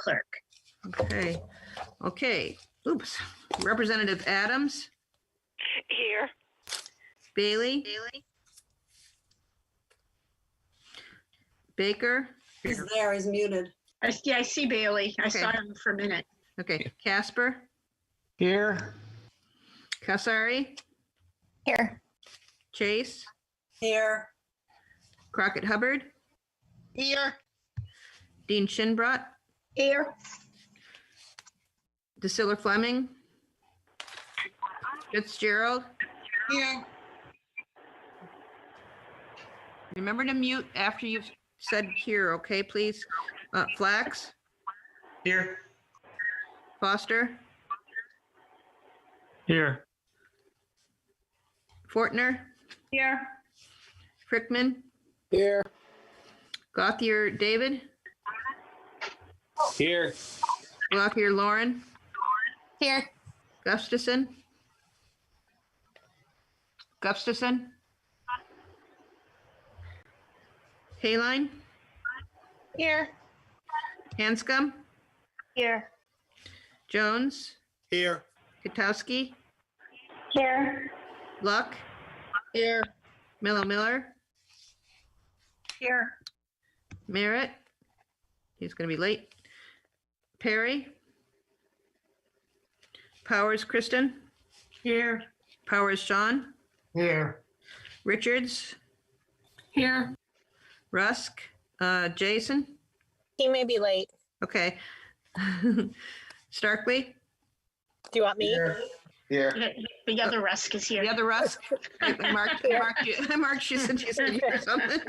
clerk. Okay. Oops. Representative Adams, Here. Bailey, Baker. He's there, he's muted. I see Bailey. I Okay. saw him for a minute. Okay. Casper, Here. Kasari, Here. Chase, Here. Crockett Hubbard, Here. Dean Shinbrot, Here. DeSiller Fleming, Fitzgerald. Here. Remember to mute after you've said here, okay, please? Flax, Here. Foster, Here. Fortner, Here. Frickman, Here. Gauthier David, Here. Gauthier Lauren, Here. Gustafson, Hayline, Here. Hanscom, Here. Jones, Here. Katowski, Here. Luck, Here. Miller, Here. Merritt, he's going to be late, Perry, Powers Kristen, Here. Powers Shawn, Here. Richards, Here. Rusk, Jason, He may be late. okay. Starkley, Do you want me? Here. The other Rusk is here. the other Rusk. I marked you since you said here or something.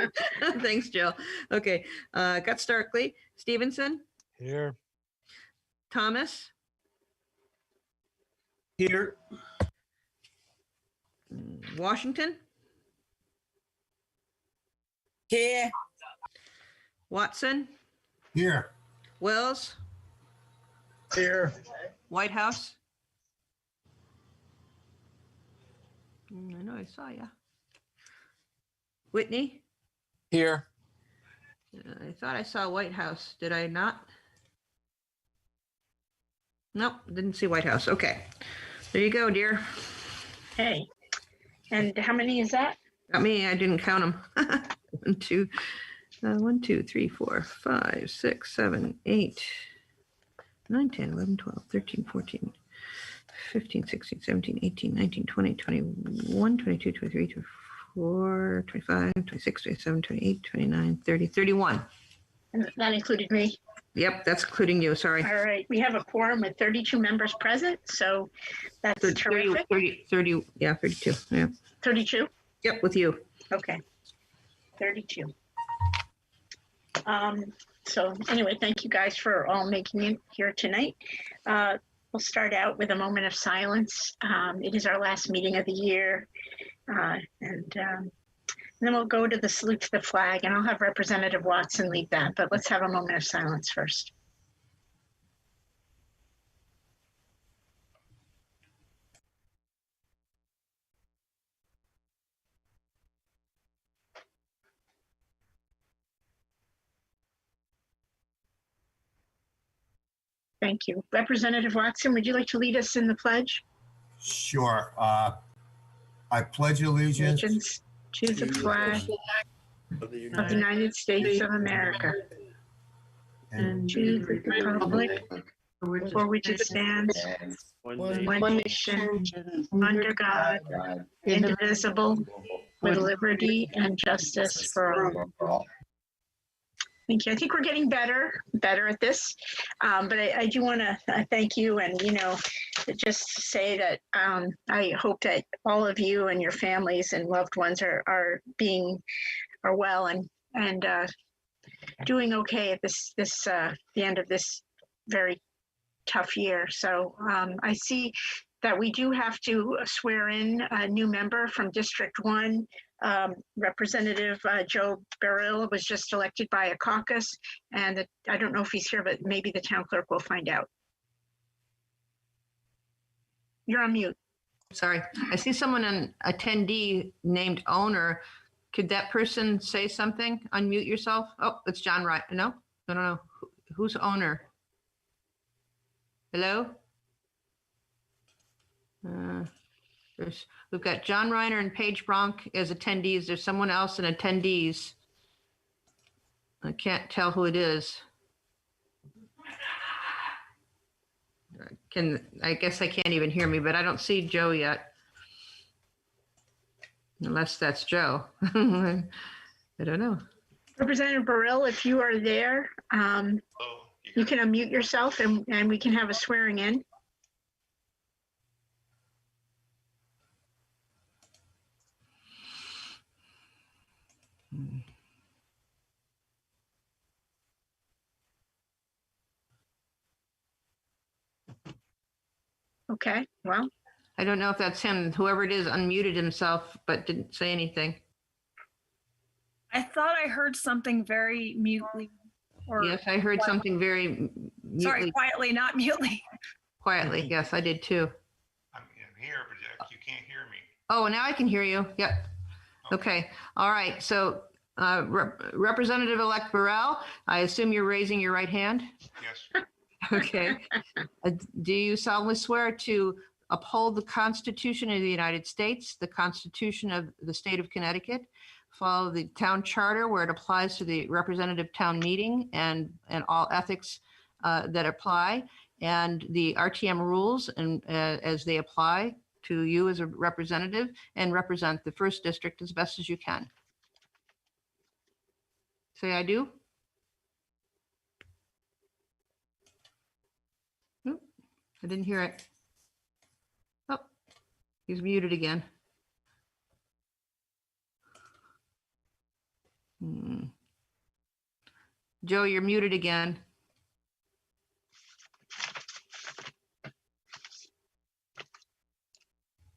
Thanks, Jill. Okay, got Starkley, Stevenson, Here. Thomas, Here. Washington, Here. Watson, Here. Wells, Here. Whitehouse. I know I saw ya. Whitney, Here. I thought I saw Whitehouse. Did I not? Nope, didn't see Whitehouse. Okay, there you go, dear. Hey. And how many is that? Got me. I didn't count them. 1, 2, 3, 4, 5, 6, 7, 8, 9, 10, 11, 12, 13, 14, 15, 16, 17, 18, 19, 20, 21, 22, 23, 24, 25, 26, 27, 28, 29, 30, 31. And that included me. Yep, that's including you. Sorry. All right. We have a quorum with 32 members present, so that's 30, terrific. 30, yeah, 32. Yeah. 32? Yep, with you. Okay. 32. So anyway, thank you guys for all making it here tonight. We'll start out with a moment of silence. It is our last meeting of the year. And then we'll go to the salute to the flag, and I'll have Representative Watson lead that, but let's have a moment of silence first. Thank you. Representative Watson, would you like to lead us in the pledge? Sure. I pledge allegiance Allegiance to the flag of the United States of America and to the republic for which it stands, one nation, under God, indivisible, with liberty and justice for all. Thank you. I think we're getting better at this. But I do want to thank you and, just say that I hope that all of you and your families and loved ones are well and doing okay at the end of this very tough year. So I see that we do have to swear in a new member from District 1. Representative Joe Beryl was just elected by a caucus, and I don't know if he's here, but maybe the town clerk will find out. You're on mute. Sorry. I see someone, an attendee named owner. Could that person say something? Unmute yourself. Oh, it's John Wright. No. Who's owner? Hello? We've got John Reiner and Paige Bronk as attendees. There's someone else in attendees. I can't tell who it is. I guess I can't even hear me, but I don't see Joe yet. Unless that's Joe. I don't know. Representative Burrell, if you are there, you can unmute yourself and we can have a swearing in. Okay, well, I don't know if that's him. Whoever it is unmuted himself, but didn't say anything. I thought I heard something very mutely. Or Yes, I heard something very sorry, mutely, quietly, not mutely. quietly. Yes, I did too. I'm here, but you can't hear me. Oh, now I can hear you. Yep. Okay. All right. So Representative-elect Burrell, I assume you're raising your right hand? Yes. Okay. Do you solemnly swear to uphold the Constitution of the United States, the Constitution of the State of Connecticut, follow the town charter where it applies to the representative town meeting and all ethics that apply, and the RTM rules and as they apply to you as a representative, and represent the first district as best as you can? Say I do. Oop, I didn't hear it. Oh, he's muted again. Joe, you're muted again.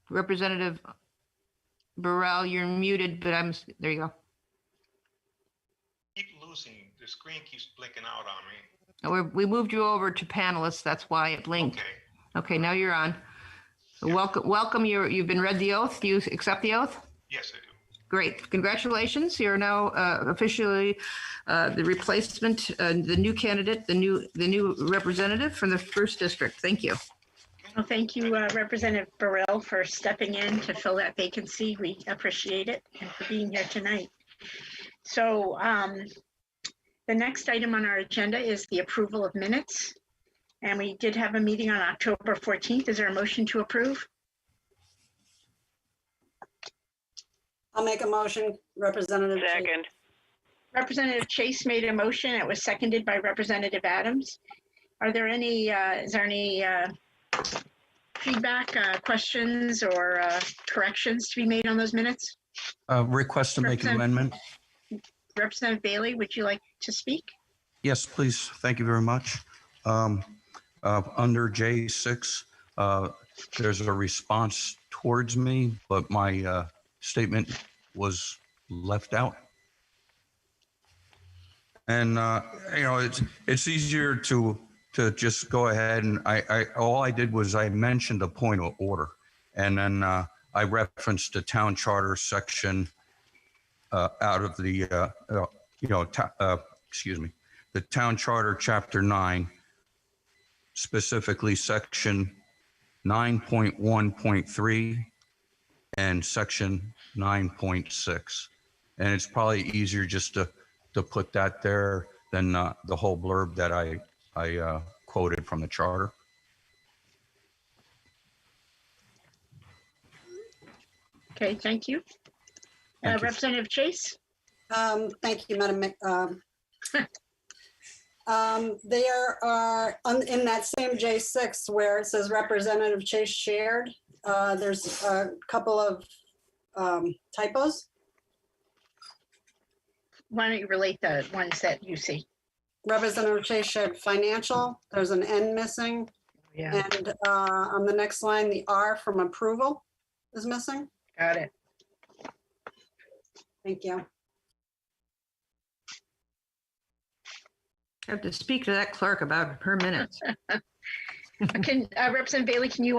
Representative Burrell, you're muted, but there you go. Keep losing. The screen keeps blinking out on me. We moved you over to panelists. That's why it blinked. Okay. Okay, now you're on. So welcome. You've been read the oath. Do you accept the oath? Yes, I do. Great. Congratulations. You're now officially the replacement, the new candidate, the new representative from the first district. Thank you. well, thank you, Representative Burrell, for stepping in to fill that vacancy. We appreciate it and for being here tonight. So the next item on our agenda is the approval of minutes. And we did have a meeting on October 14th. Is there a motion to approve? I'll make a motion, Representative. Second. Representative Chase made a motion. It was seconded by Representative Adams. Are there any, is there any feedback, questions, or corrections to be made on those minutes? Request to make an amendment. Representative Bailey, would you like to speak? Yes, please. Thank you very much. Under J6, there's a response towards me, but my statement was left out. And it's easier to just go ahead and all I did was I mentioned a point of order, and then I referenced the town charter section out of the the town charter chapter 9, specifically section 9.1.3 and section 9.6. And it's probably easier just to put that there than the whole blurb that I quoted from the charter. Okay, thank you. Thank you. Representative Chase? Thank you, Madam. There are, in that same J6 where it says Representative Chase shared, there's a couple of typos. Why don't you relate the ones that you see? Representative Chase shared financial, there's an N missing. Yeah, And on the next line, the R from approval is missing. got it. Thank you. I have to speak to that clerk about her minutes. Can Representative Bailey, can you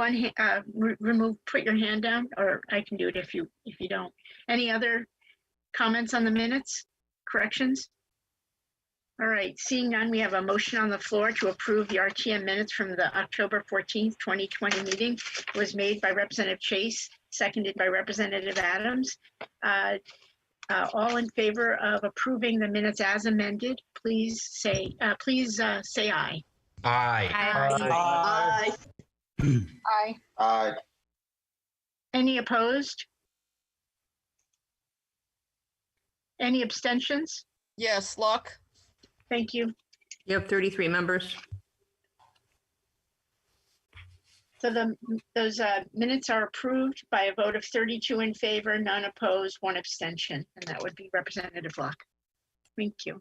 put your hand down, or I can do it if you don't. Any other comments on the minutes, corrections? All right, seeing none, we have a motion on the floor to approve the RTM minutes from the October 14th, 2020 meeting. It was made by Representative Chase, seconded by Representative Adams. All in favor of approving the minutes as amended, please say aye. Aye. Aye. Aye. Aye. Any opposed? Any abstentions? Yes, Luck. Thank you. You have 33 members. So those minutes are approved by a vote of 32 in favor, none opposed, one abstention, and that would be Representative Locke. Thank you.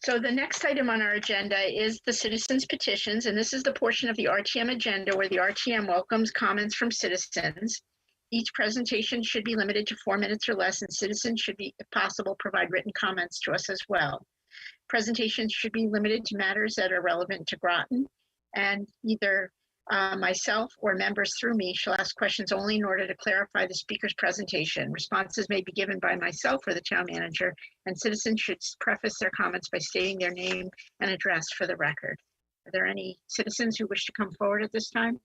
So the next item on our agenda is the citizens petitions, and this is the portion of the RTM agenda where the RTM welcomes comments from citizens. Each presentation should be limited to 4 minutes or less, and citizens should be, if possible, provide written comments to us as well. Presentations should be limited to matters that are relevant to Groton, and either myself or members through me shall ask questions only in order to clarify the speaker's presentation. Responses may be given by myself or the town manager, and citizens should preface their comments by stating their name and address for the record. Are there any citizens who wish to come forward at this time?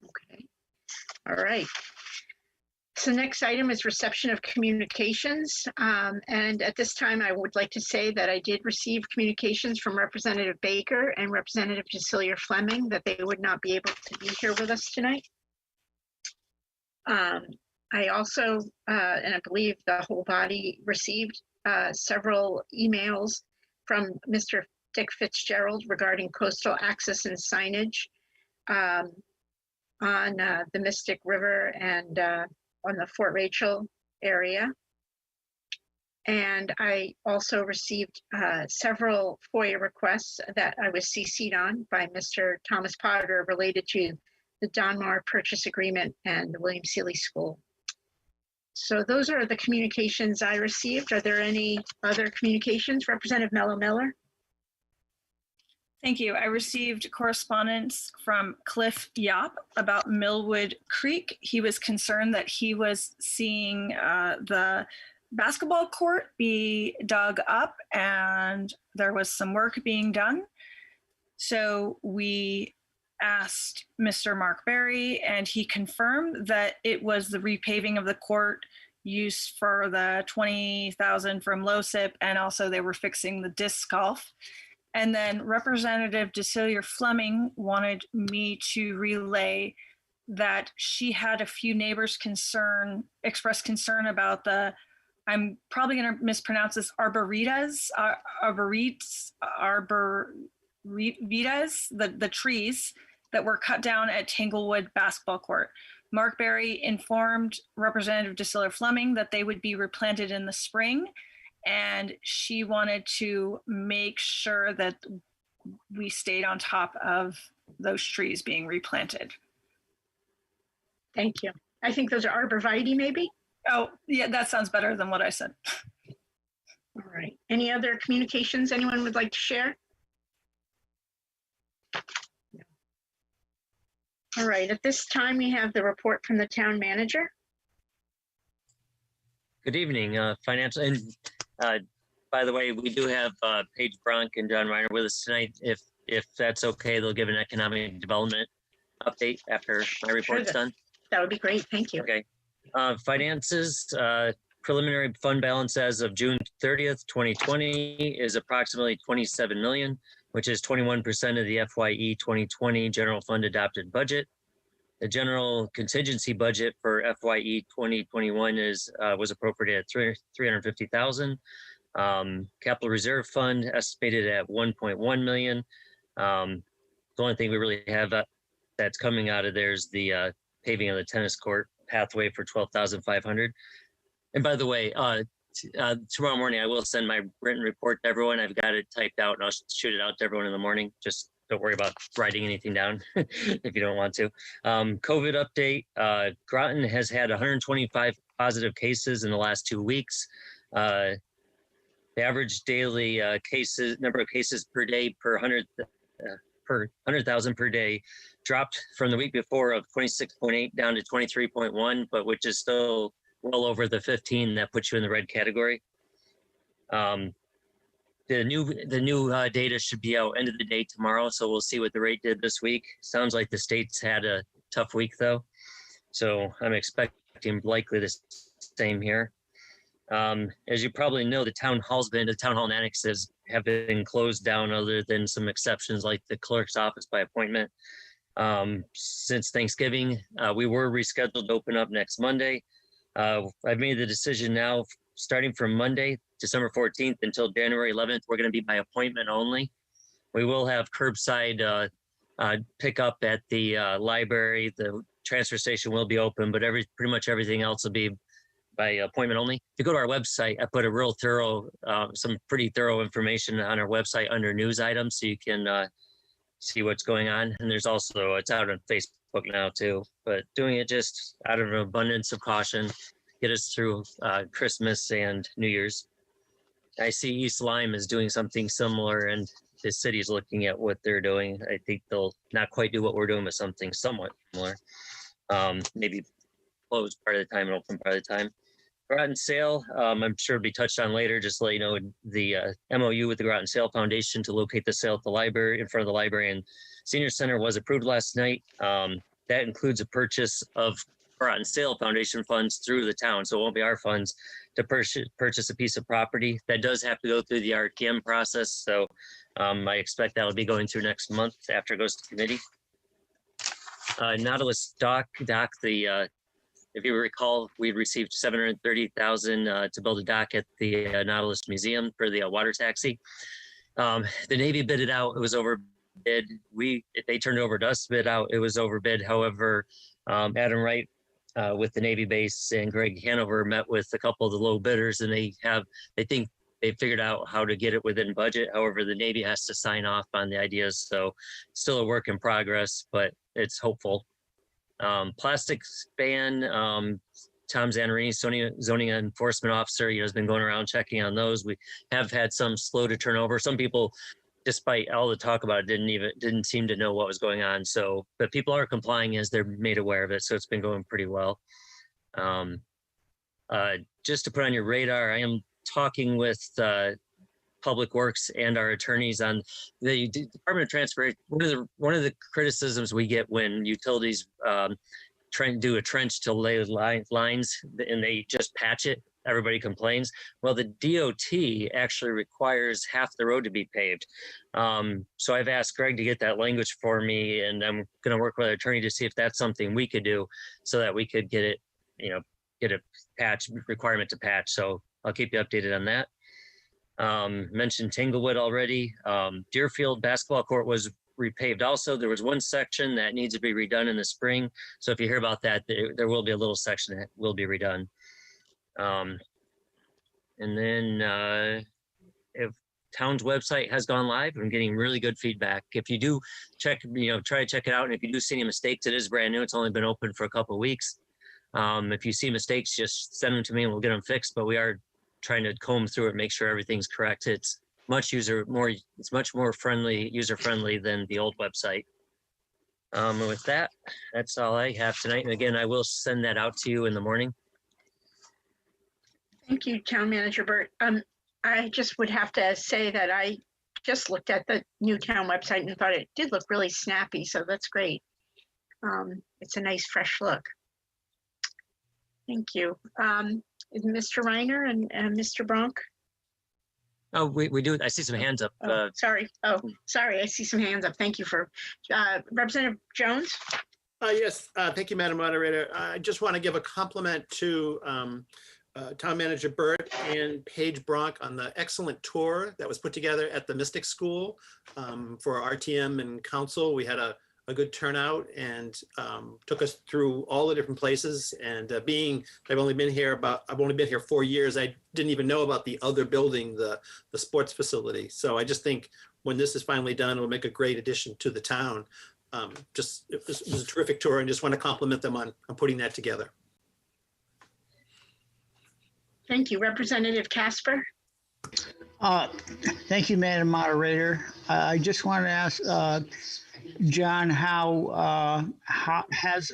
Okay. All right. So the next item is reception of communications. And at this time, I would like to say that I did receive communications from Representative Baker and Representative Cecilia Fleming that they would not be able to be here with us tonight. I also, and I believe the whole body received several emails from Mr. Dick Fitzgerald regarding coastal access and signage on the Mystic River and on the Fort Rachel area. And I also received several FOIA requests that I was CC'd on by Mr. Thomas Potter related to the Donmar purchase agreement and the William Seeley School. So those are the communications I received. Are there any other communications? Representative Mello Miller? Thank you. I received correspondence from Cliff Yop about Millwood Creek. He was concerned that he was seeing the basketball court be dug up and there was some work being done. So we asked Mr. Mark Berry, and he confirmed that it was the repaving of the court used for the $20,000 from LoSiP, and also they were fixing the disc golf. And then Representative Cecilia Fleming wanted me to relay that she had a few neighbors express concern about the, I'm probably going to mispronounce this, arboritas, the trees that were cut down at Tanglewood basketball court. Mark Berry informed Representative Cecilia Fleming that they would be replanted in the spring, and she wanted to make sure that we stayed on top of those trees being replanted. Thank you. I think those are arborvitae, maybe? Oh, yeah, that sounds better than what I said. All right. Any other communications anyone would like to share? All right. At this time, we have the report from the town manager. Good evening, financial. And by the way, we do have Paige Bronk and John Reiner with us tonight. If that's okay, they'll give an economic development update after my report's done. That would be great. Thank you. Okay. Finances, preliminary fund balance as of June 30th, 2020 is approximately 27 million, which is 21% of the FYE 2020 general fund adopted budget. The general contingency budget for FYE 2021 was appropriated at 350,000. Capital reserve fund estimated at 1.1 million. The only thing we really have that's coming out of there is the paving of the tennis court pathway for 12,500. And by the way, tomorrow morning I will send my written report to everyone. I've got it typed out and I'll shoot it out to everyone in the morning. Just don't worry about writing anything down if you don't want to. COVID update, Groton has had 125 positive cases in the last 2 weeks. The average daily number of cases per day per 100,000 per day dropped from the week before of 26.8 down to 23.1, but which is still well over the 15 that puts you in the red category. The new data should be out end of the day tomorrow, so we'll see what the rate did this week. Sounds like the state's had a tough week though, so I'm expecting likely the same here. As you probably know, the town hall and annexes have been closed down other than some exceptions like the clerk's office by appointment. Since Thanksgiving, we were rescheduled to open up next Monday. I've made the decision now, starting from Monday, December 14th until January 11th, we're going to be by appointment only. We will have curbside pickup at the library. The transfer station will be open, but pretty much everything else will be by appointment only. If you go to our website, I put a real thorough, some pretty thorough information on our website under news items, so you can see what's going on. And there's also, it's out on Facebook now too, but doing it just out of an abundance of caution, get us through Christmas and New Year's. I see East Lyme is doing something similar, and the city's looking at what they're doing. I think they'll not quite do what we're doing, but something somewhat similar. Maybe closed part of the time and open part of the time. Groton Sale, I'm sure it'll be touched on later. Just to let you know, the MOU with the Groton Sale Foundation to locate the sale at the library, in front of the library and senior center, was approved last night. That includes a purchase of Groton Sale Foundation funds through the town, so it won't be our funds to purchase a piece of property. That does have to go through the R.T.M process, so I expect that'll be going through next month after it goes to committee. Nautilus dock, if you recall, we received $730,000 to build a dock at the Nautilus Museum for the water taxi. The Navy bid it out. It was overbid. They turned it over to us to bid out. It was overbid. However, Adam Wright with the Navy base and Greg Hanover met with a couple of the low bidders, and they think they figured out how to get it within budget. However, the Navy has to sign off on the ideas, so still a work in progress, but it's hopeful. Plastics ban, Tom Zanarini, zoning enforcement officer, has been going around checking on those. We have had some slow to turn over. Some people, despite all the talk about it, didn't seem to know what was going on. So, but people are complying as they're made aware of it. So it's been going pretty well. Just to put on your radar, I am talking with Public Works and our attorneys on the Department of Transportation. One of the criticisms we get when utilities try and do a trench to lay lines and they just patch it, everybody complains. Well, the DOT actually requires half the road to be paved. So I've asked Greg to get that language for me, and I'm going to work with our attorney to see if that's something we could do so that we could get it, get a patch requirement to patch. So I'll keep you updated on that. Mentioned Tanglewood already. Deerfield basketball court was repaved also. There was one section that needs to be redone in the spring. So if you hear about that, there will be a little section that will be redone. And then if town's website has gone live, I'm getting really good feedback. If you do check, try to check it out. And if you do see any mistakes, it is brand new. It's only been open for a couple of weeks. If you see mistakes, just send them to me and we'll get them fixed. But we are trying to comb through it, make sure everything's correct. It's much more user friendly than the old website. And with that, that's all I have tonight. And again, I will send that out to you in the morning. Thank you, Town Manager Burt. I just would have to say that I just looked at the new town website and thought it did look really snappy, so that's great. It's a nice fresh look. Thank you. Mr. Reiner and Mr. Bronk? Oh, we do. I see some hands up. Sorry. Oh, sorry. I see some hands up. Thank you for Representative Jones. Yes. Thank you, Madam Moderator. I just want to give a compliment to Town Manager Burt and Paige Bronk on the excellent tour that was put together at the Mystic School for RTM and Council. We had a good turnout and took us through all the different places. And I've only been here 4 years. I didn't even know about the other building, the sports facility. So I just think when this is finally done, it'll make a great addition to the town. It was a terrific tour, and just want to compliment them on putting that together. Thank you. Representative Casper. Thank you, Madam Moderator. I just want to ask, John, how has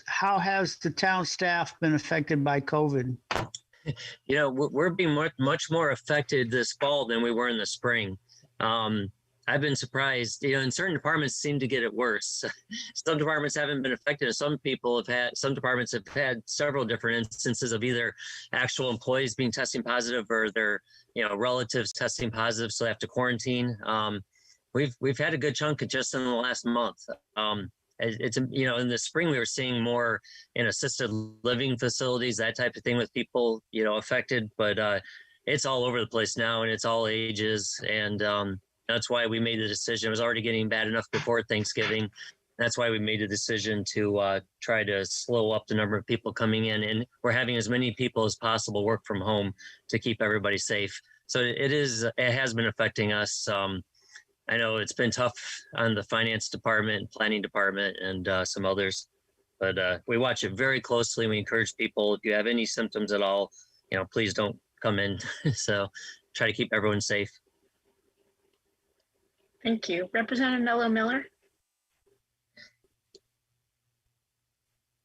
the town staff been affected by COVID? You know, we're being much more affected this fall than we were in the spring. I've been surprised, you know, and certain departments seem to get it worse. Some departments haven't been affected. Some departments have had several different instances of either actual employees being testing positive or their, you know, relatives testing positive, so they have to quarantine. We've had a good chunk of just in the last month. It's, you know, in the spring we were seeing more in assisted living facilities, that type of thing, with people, you know, affected, but it's all over the place now, and it's all ages. And that's why we made the decision. It was already getting bad enough before Thanksgiving. That's why we made the decision to try to slow up the number of people coming in, and we're having as many people as possible work from home to keep everybody safe. So it has been affecting us. I know it's been tough on the finance department, planning department, and some others, but we watch it very closely. We encourage people, if you have any symptoms at all, you know, please don't come in. So try to keep everyone safe. Thank you. Representative Mello Miller.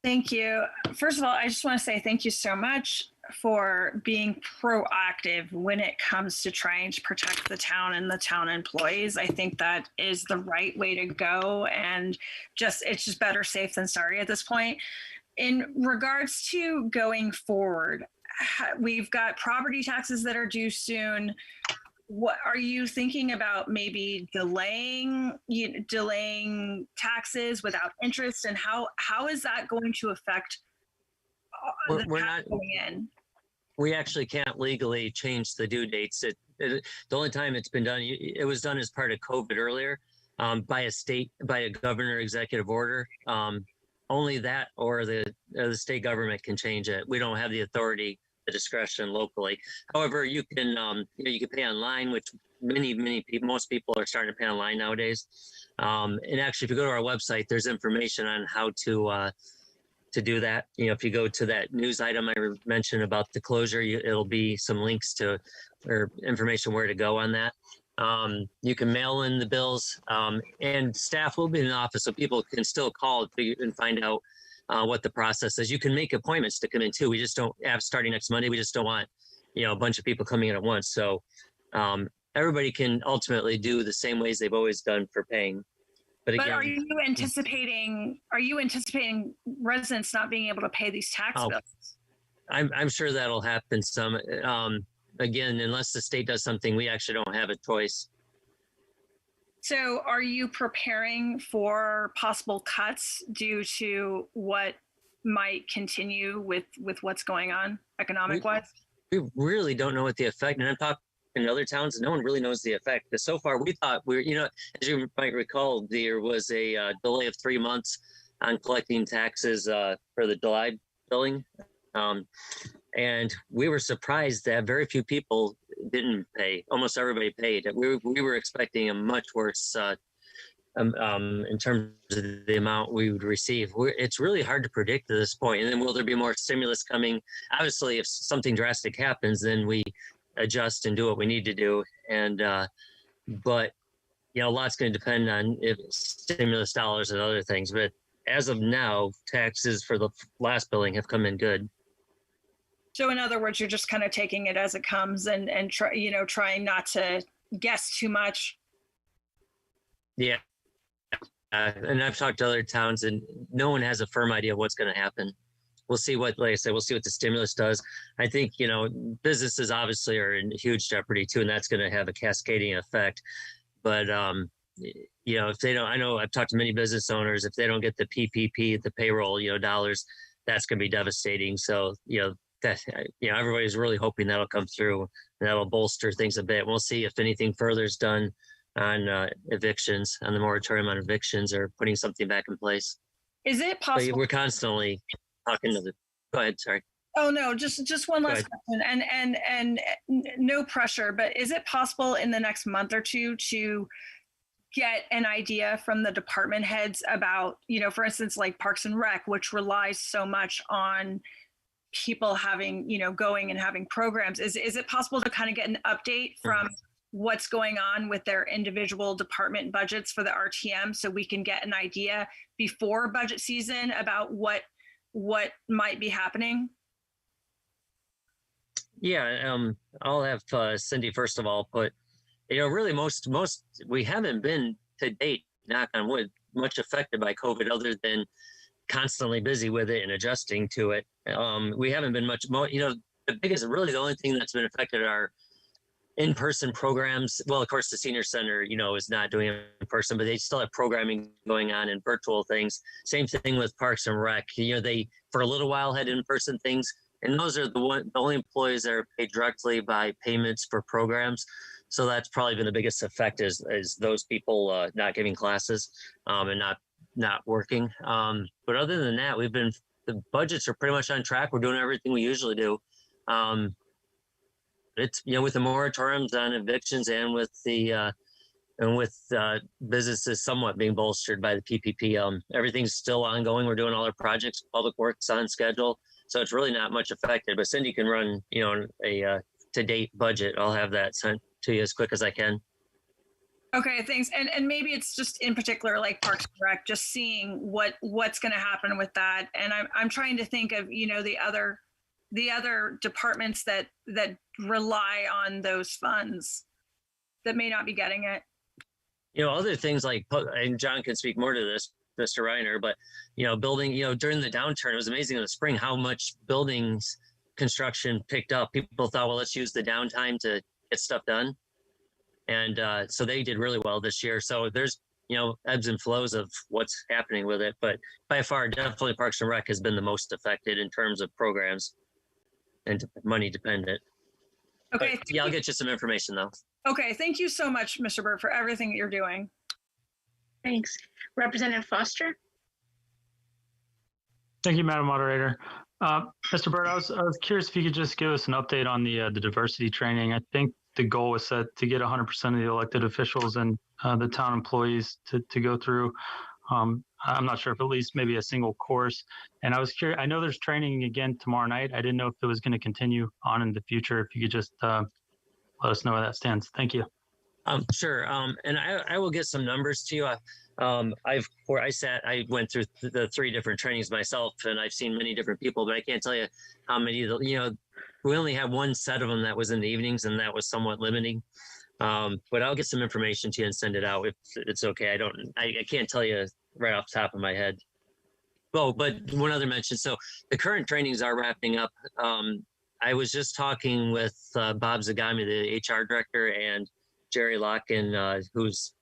Thank you. First of all, I just want to say thank you so much for being proactive when it comes to trying to protect the town and the town employees. I think that is the right way to go, and it's just better safe than sorry at this point. In regards to going forward, we've got property taxes that are due soon. What are you thinking about? Maybe delaying taxes without interest, and how is that going to affect we're not going in? We actually can't legally change the due dates. The only time it's been done, it was done as part of COVID earlier, by a governor executive order. Only that or the state government can change it. We don't have the authority, the discretion locally. However, you can pay online, which most people are starting to pay online nowadays. And actually, if you go to our website, there's information on how to do that. You know, if you go to that news item I mentioned about the closure, it'll be some links to or information where to go on that. You can mail in the bills, and staff will be in the office, so people can still call and find out what the process is. You can make appointments to come in too. We just don't have, starting next Monday, we just don't want, you know, a bunch of people coming in at once. So everybody can ultimately do the same ways they've always done for paying. But again, are you anticipating residents not being able to pay these tax bills? I'm sure that'll happen some. Again, unless the state does something, we actually don't have a choice. So are you preparing for possible cuts due to what might continue with what's going on economic wise? We really don't know what the effect, and I'm talking in other towns, no one really knows the effect. But so far, we thought you know, as you might recall, there was a delay of 3 months on collecting taxes for the July billing. And we were surprised that very few people didn't pay. Almost everybody paid. We were expecting a much worse in terms of the amount we would receive. It's really hard to predict at this point. And then will there be more stimulus coming? Obviously, if something drastic happens, then we adjust and do what we need to do. And but you know, a lot's going to depend on if stimulus dollars and other things. But as of now, taxes for the last billing have come in good. So in other words, you're just kind of taking it as it comes and trying not to guess too much. Yeah. And I've talked to other towns, and no one has a firm idea of what's going to happen. We'll see what, like I said, we'll see what the stimulus does. I think, you know, businesses obviously are in huge jeopardy too, and that's going to have a cascading effect. But, you know, if they don't, I know I've talked to many business owners, if they don't get the PPP, the payroll, you know, dollars, that's going to be devastating. So, you know, everybody's really hoping that'll come through and that'll bolster things a bit. We'll see if anything further is done on evictions, on the moratorium on evictions, or putting something back in place. Is it possible? But we're constantly talking to go ahead, sorry. Oh no, just one last question, and no pressure, but is it possible in the next month or two to get an idea from the department heads about, you know, for instance, like Parks and Rec, which relies so much on people having, you know, going and having programs. Is it possible to kind of get an update from what's going on with their individual department budgets for the RTM, so we can get an idea before budget season about what might be happening? Yeah, I'll have Cindy first of all put, really most we haven't been to date, knock on wood, much affected by COVID other than constantly busy with it and adjusting to it. We haven't been much more, the only thing that's been affected are in-person programs. Well, of course, the senior center, is not doing it in person, but they still have programming going on and virtual things. Same thing with Parks and Rec. They, for a little while, had in-person things, and those are the only employees that are paid directly by payments for programs. So that's probably been the biggest effect is those people not giving classes and not working. But other than that, the budgets are pretty much on track. We're doing everything we usually do. It's, with the moratoriums on evictions and with the businesses somewhat being bolstered by the PPP, everything's still ongoing. We're doing all our projects, public works on schedule. So it's really not much affected, but Cindy can run, a to-date budget. I'll have that sent to you as quick as I can. Okay, thanks. And maybe it's just in particular like Parks and Rec, just seeing what's going to happen with that. And I'm trying to think of, the other departments that rely on those funds that may not be getting it. Other things like, and John can speak more to this, Mr. Reiner, but, building, during the downturn, it was amazing in the spring how much buildings construction picked up. People thought, well, let's use the downtime to get stuff done. And so they did really well this year. So there's, ebbs and flows of what's happening with it. But by far, definitely Parks and Rec has been the most affected in terms of programs and money dependent. Okay. But, yeah, I'll get you some information though. Okay. Thank you so much, Mr. Burt, for everything that you're doing. Thanks. Representative Foster? Thank you, Madam Moderator. Mr. Burt, I was curious if you could just give us an update on the diversity training. I think the goal was set to get 100% of the elected officials and the town employees to go through. I'm not sure if at least maybe a single course. And I was curious, I know there's training again tomorrow night. I didn't know if it was going to continue on in the future. If you could just let us know where that stands. Thank you. Sure. And I will get some numbers to you. I went through the 3 different trainings myself, and I've seen many different people, but I can't tell you how many, we only had one set of them that was in the evenings, and that was somewhat limiting. But I'll get some information to you and send it out if it's okay. I can't tell you right off the top of my head. Oh, but one other mention. So the current trainings are wrapping up. I was just talking with Bob Zagami, the HR director, and Jerry Locken, who's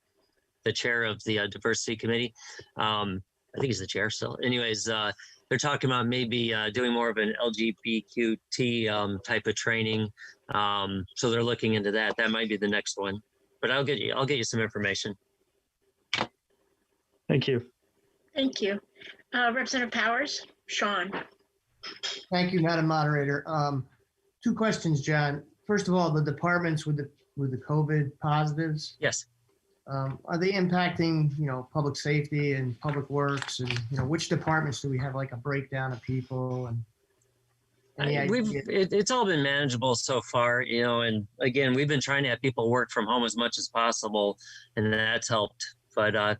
the chair of the diversity committee. I think he's the chair still. Anyways, they're talking about maybe doing more of an LGBTQT type of training. So they're looking into that. That might be the next one. But I'll get you some information. Thank you. Thank you. Representative Powers? Shawn? Thank you, Madam Moderator. 2 questions, John. First of all, the departments with the COVID positives. Yes. Are they impacting, public safety and public works, and which departments do we have like a breakdown of people? And it's all been manageable so far, and again, we've been trying to have people work from home as much as possible, and that's helped. But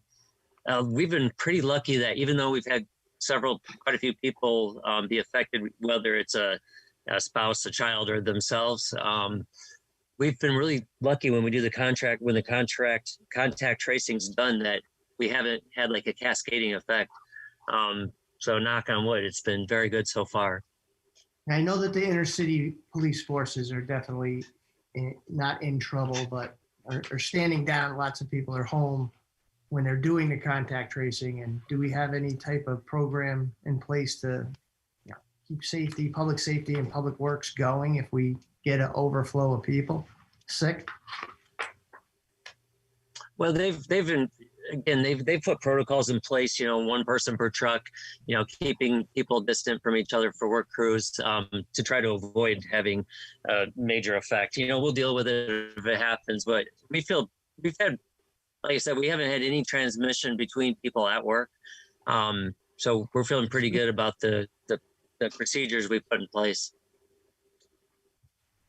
we've been pretty lucky that even though we've had quite a few people be affected, whether it's a spouse, a child, or themselves. We've been really lucky when we do the contact tracing's done, that we haven't had like a cascading effect. So knock on wood, it's been very good so far. I know that the inner city police forces are definitely not in trouble, but are standing down. Lots of people are home when they're doing the contact tracing. And do we have any type of program in place to keep public safety and public works going if we get an overflow of people sick? Well, they've put protocols in place, 1 person per truck, keeping people distant from each other for work crews to try to avoid having a major effect. We'll deal with it if it happens, but we've had, like I said, we haven't had any transmission between people at work. So we're feeling pretty good about the procedures we put in place.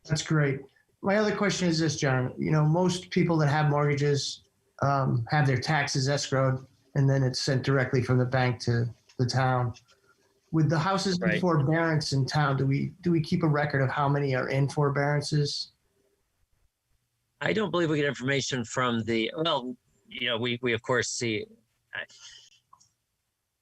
That's great. My other question is this, John. You know, most people that have mortgages have their taxes escrowed, and then it's sent directly from the bank to the town. With the houses in forbearance in town, do we keep a record of how many are in forbearances? I don't believe we get information from the, well, you know, we of course see.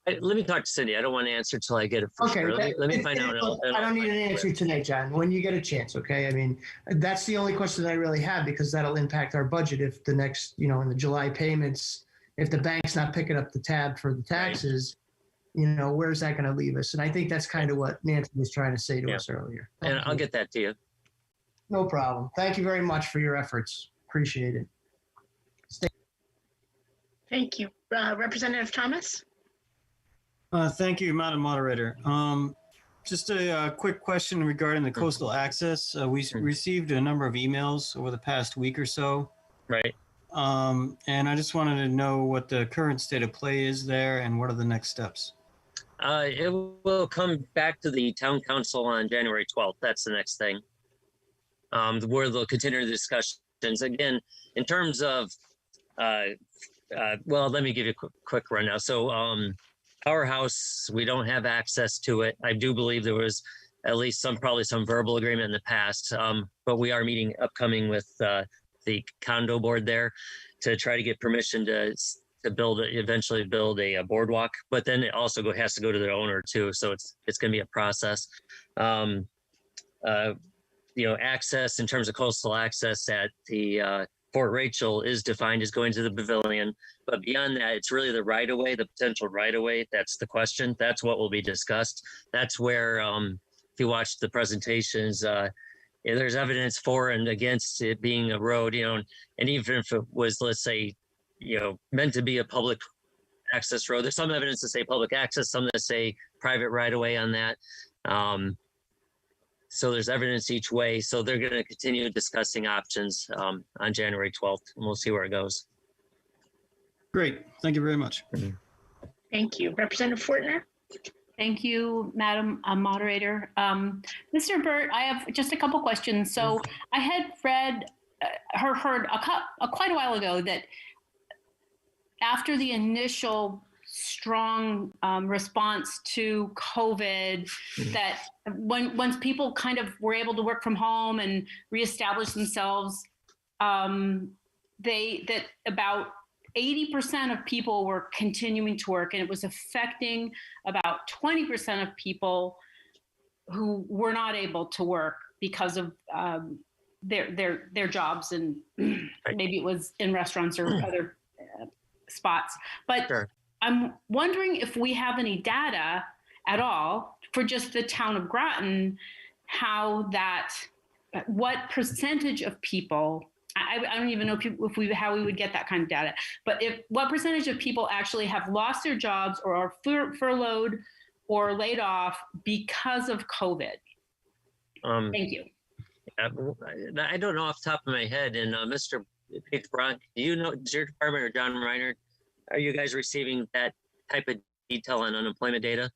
Let me talk to Cindy. I don't want to answer till I get it for sure. Let me find out. I don't need an answer tonight, John. When you get a chance, okay? I mean, that's the only question I really have, because that'll impact our budget if the next, you know, in the July payments, if the bank's not picking up the tab for the taxes, you know, where's that going to leave us? And I think that's kind of what Nancy was trying to say to us earlier. And I'll get that to you. No problem. Thank you very much for your efforts. Appreciate it. Thank you. Representative Thomas? Thank you, Madam Moderator. Just a quick question regarding the coastal access. We received a number of emails over the past week or so. Right. And I just wanted to know what the current state of play is there and what are the next steps. It will come back to the town council on January 12th. That's the next thing. Where they'll continue the discussions. Again, in terms of, well, let me give you a quick rundown. So our house, we don't have access to it. I do believe there was at least probably some verbal agreement in the past, but we are meeting upcoming with the condo board there to try to get permission to eventually build a boardwalk, but then it also has to go to the owner too. So it's going to be a process. You know, access in terms of coastal access at the Fort Rachel is defined as going to the pavilion, but beyond that, it's really the right-of-way, the potential right-of-way. That's the question. That's what will be discussed. That's where, if you watch the presentations, there's evidence for and against it being a road, you know, and even if it was, let's say, you know, meant to be a public access road, there's some evidence to say public access, some that say private right-of-way on that. So there's evidence each way. So they're going to continue discussing options on January 12th, and we'll see where it goes. Great. Thank you very much. Thank you. Representative Fortner? Thank you, Madam Moderator. Mr. Burt, I have just a couple questions. So I had heard quite a while ago that after the initial strong response to COVID, that once people kind of were able to work from home and reestablish themselves, that about 80% of people were continuing to work, and it was affecting about 20% of people who were not able to work because of their jobs, and maybe it was in restaurants or other spots. But sure. I'm wondering if we have any data at all for just the town of Groton, what percentage of people, I don't even know how we would get that kind of data, but what percentage of people actually have lost their jobs or are furloughed or laid off because of COVID? Thank you. I don't know off the top of my head. And Mr. Paige Bronk, do you know, does your department or John Reiner, are you guys receiving that type of detail on unemployment data?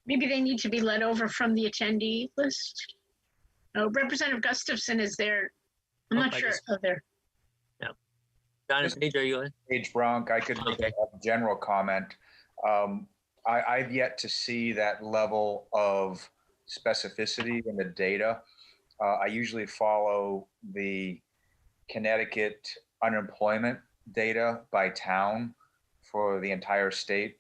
Maybe they need to be led over from the attendee list. Oh, Representative Gustafson is there. I'm not sure. There. Yeah. John and Paige, are you on? Paige Bronk, I could make a general comment. I've yet to see that level of specificity in the data. I usually follow the Connecticut unemployment data by town for the entire state.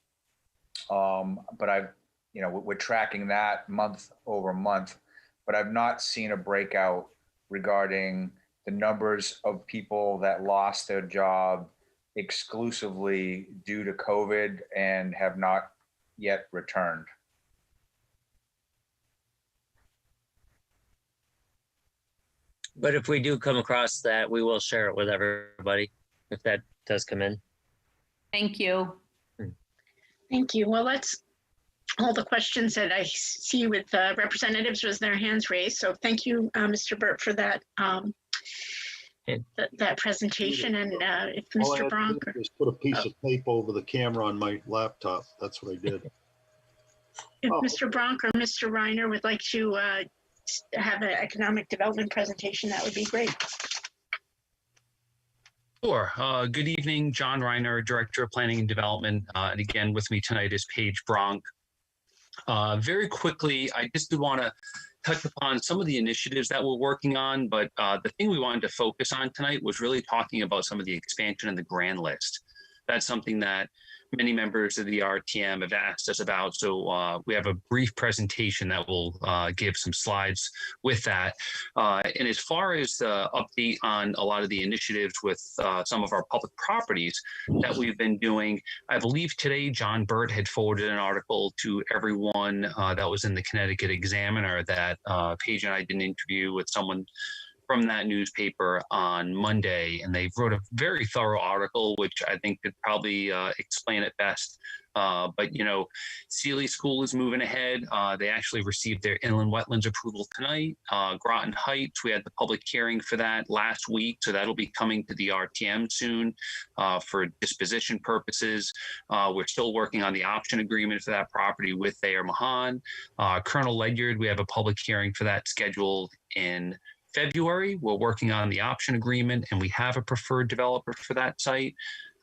But we're tracking that month over month, but I've not seen a breakout regarding the numbers of people that lost their job exclusively due to COVID and have not yet returned. But if we do come across that, we will share it with everybody if that does come in. Thank you. Thank you. Well, that's all the questions that I see with representatives with their hands raised. So thank you, Mr. Burt, for that that presentation. And if Mr. Bronk. Just put a piece of tape over the camera on my laptop. That's what I did. If Mr. Bronk or Mr. Reiner would like to have an economic development presentation, that would be great. Sure. Good evening, John Reiner, Director of Planning and Development. And again, with me tonight is Paige Bronk. Very quickly, I just want to touch upon some of the initiatives that we're working on, but the thing we wanted to focus on tonight was really talking about some of the expansion in the grand list. That's something that many members of the RTM have asked us about. So we have a brief presentation that will give some slides with that. And as far as the update on a lot of the initiatives with some of our public properties that we've been doing, I believe today John Burt had forwarded an article to everyone that was in the Connecticut Examiner that Paige and I did an interview with someone from that newspaper on Monday, and they wrote a very thorough article, which I think could probably explain it best. But, you know, Sealy School is moving ahead. They actually received their inland wetlands approval tonight. Groton Heights, we had the public hearing for that last week, so that'll be coming to the RTM soon for disposition purposes. We're still working on the option agreement for that property with Thayer Mahan. Colonel Ledyard, we have a public hearing for that scheduled in February. We're working on the option agreement, and we have a preferred developer for that site.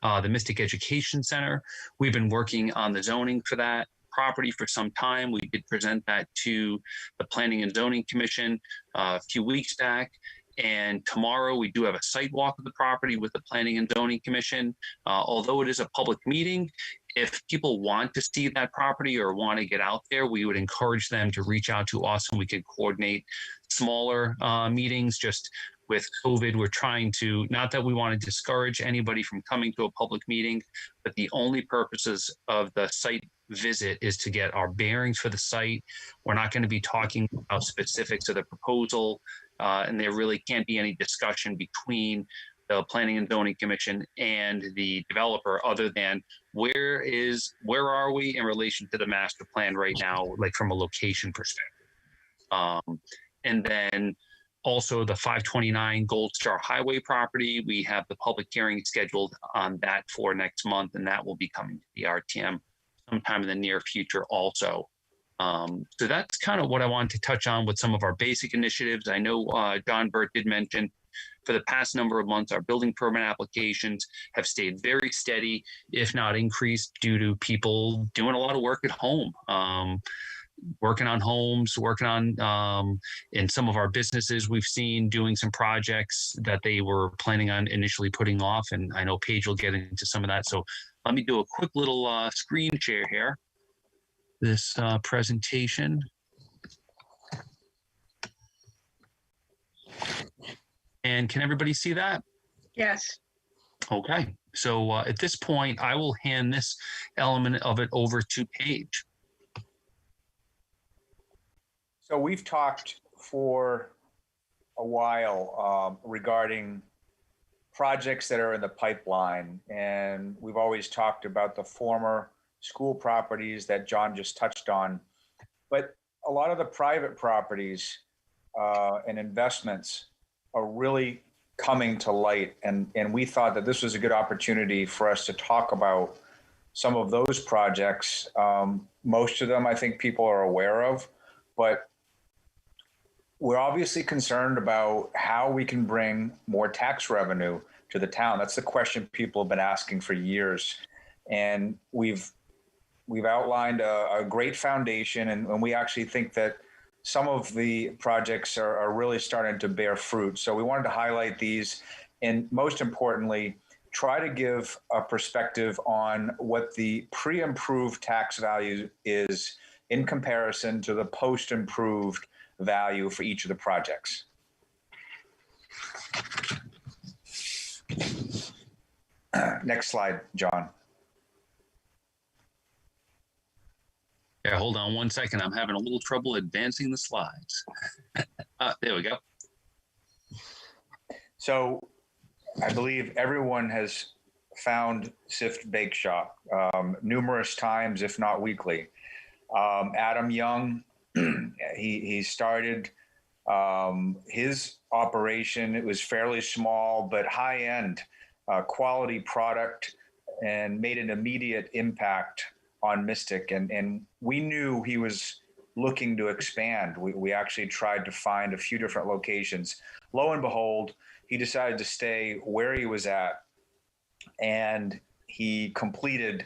The Mystic Education Center, we've been working on the zoning for that property for some time. We did present that to the Planning and Zoning Commission a few weeks back. And tomorrow we do have a site walk of the property with the Planning and Zoning Commission. Although it is a public meeting, if people want to see that property or want to get out there, we would encourage them to reach out to us and we could coordinate smaller meetings. Just with COVID, we're trying to, not that we want to discourage anybody from coming to a public meeting, but the only purposes of the site visit is to get our bearings for the site. We're not going to be talking about specifics of the proposal, and there really can't be any discussion between the Planning and Zoning Commission and the developer other than where are we in relation to the master plan right now, like from a location perspective. And then also the 529 Gold Star Highway property, we have the public hearing scheduled on that for next month, and that will be coming to the RTM sometime in the near future also. So that's kind of what I wanted to touch on with some of our basic initiatives. I know John Burt did mention for the past number of months, our building permit applications have stayed very steady, if not increased, due to people doing a lot of work at home. Working on homes, working on in some of our businesses, we've seen doing some projects that they were planning on initially putting off. And I know Paige will get into some of that. So let me do a quick little screen share here. This presentation. And can everybody see that? Yes. Okay. So at this point, I will hand this element of it over to Paige. So we've talked for a while regarding projects that are in the pipeline, and we've always talked about the former school properties that John just touched on. But a lot of the private properties and investments are really coming to light, and we thought that this was a good opportunity for us to talk about some of those projects. Most of them I think people are aware of, but we're obviously concerned about how we can bring more tax revenue to the town. That's the question people have been asking for years. And we've outlined a great foundation, and we actually think that some of the projects are really starting to bear fruit. So we wanted to highlight these, and most importantly, try to give a perspective on what the pre-improved tax value is in comparison to the post-improved value for each of the projects. Next slide, John. Yeah, hold on one second. I'm having a little trouble advancing the slides. There we go. So I believe everyone has found Sift Bake Shop numerous times, if not weekly. Adam Young, he started his operation. It was fairly small, but high-end quality product, and made an immediate impact on Mystic, and we knew he was looking to expand. We actually tried to find a few different locations. Lo and behold, he decided to stay where he was at, and he completed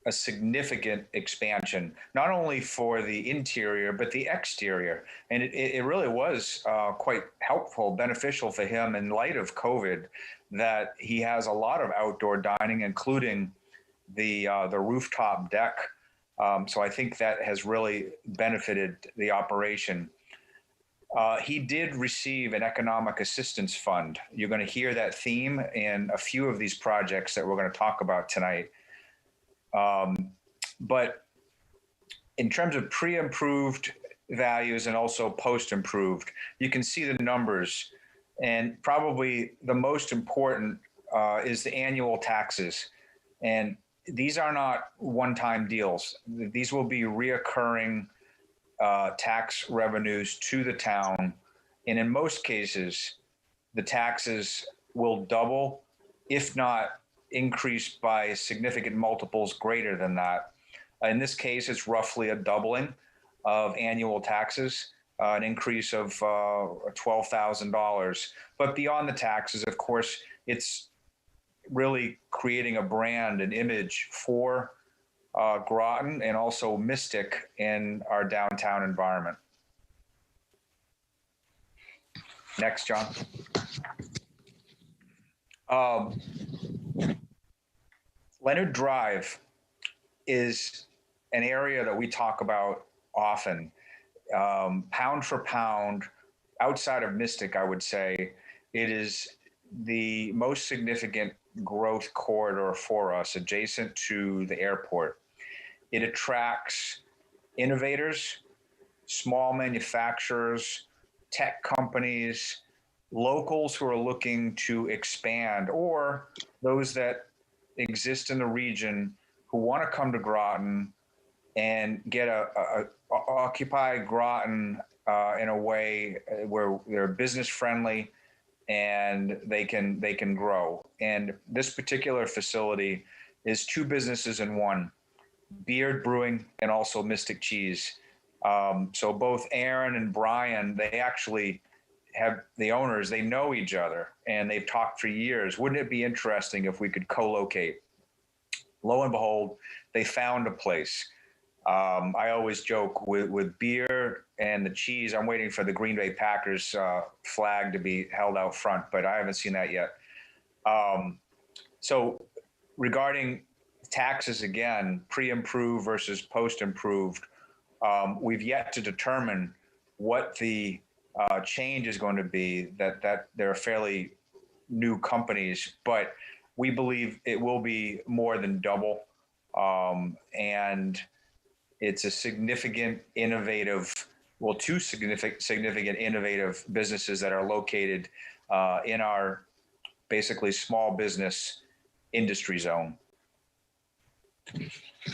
a significant expansion, not only for the interior, but the exterior. And it really was quite helpful, beneficial for him in light of COVID, that he has a lot of outdoor dining, including the rooftop deck. So I think that has really benefited the operation. He did receive an economic assistance fund. You're going to hear that theme in a few of these projects that we're going to talk about tonight. But in terms of pre-improved values and also post-improved, you can see the numbers. And probably the most important is the annual taxes. And these are not one-time deals. These will be reoccurring tax revenues to the town. And in most cases, the taxes will double, if not increase by significant multiples greater than that. In this case, it's roughly a doubling of annual taxes, an increase of $12,000. But beyond the taxes, of course, it's really creating a brand, an image for Groton and also Mystic in our downtown environment. Next, John. Leonard Drive is an area that we talk about often. Pound for pound, outside of Mystic, I would say, it is the most significant growth corridor for us, adjacent to the airport. It attracts innovators, small manufacturers, tech companies, locals who are looking to expand, or those that exist in the region who want to come to Groton and get occupy Groton in a way where they're business friendly and they can grow. And this particular facility is two businesses in one: Beard Brewing and also Mystic Cheese. So both Aaron and Brian, they actually have the owners, they know each other and they've talked for years. Wouldn't it be interesting if we could co-locate? Lo and behold, they found a place. I always joke with beer and the cheese, I'm waiting for the Green Bay Packers flag to be held out front, but I haven't seen that yet. So regarding taxes, again, pre-improved versus post-improved, we've yet to determine what the change is going to be, that they're fairly new companies, but we believe it will be more than double. And it's a significant innovative, well, two significant innovative businesses that are located in our basically small business industry zone.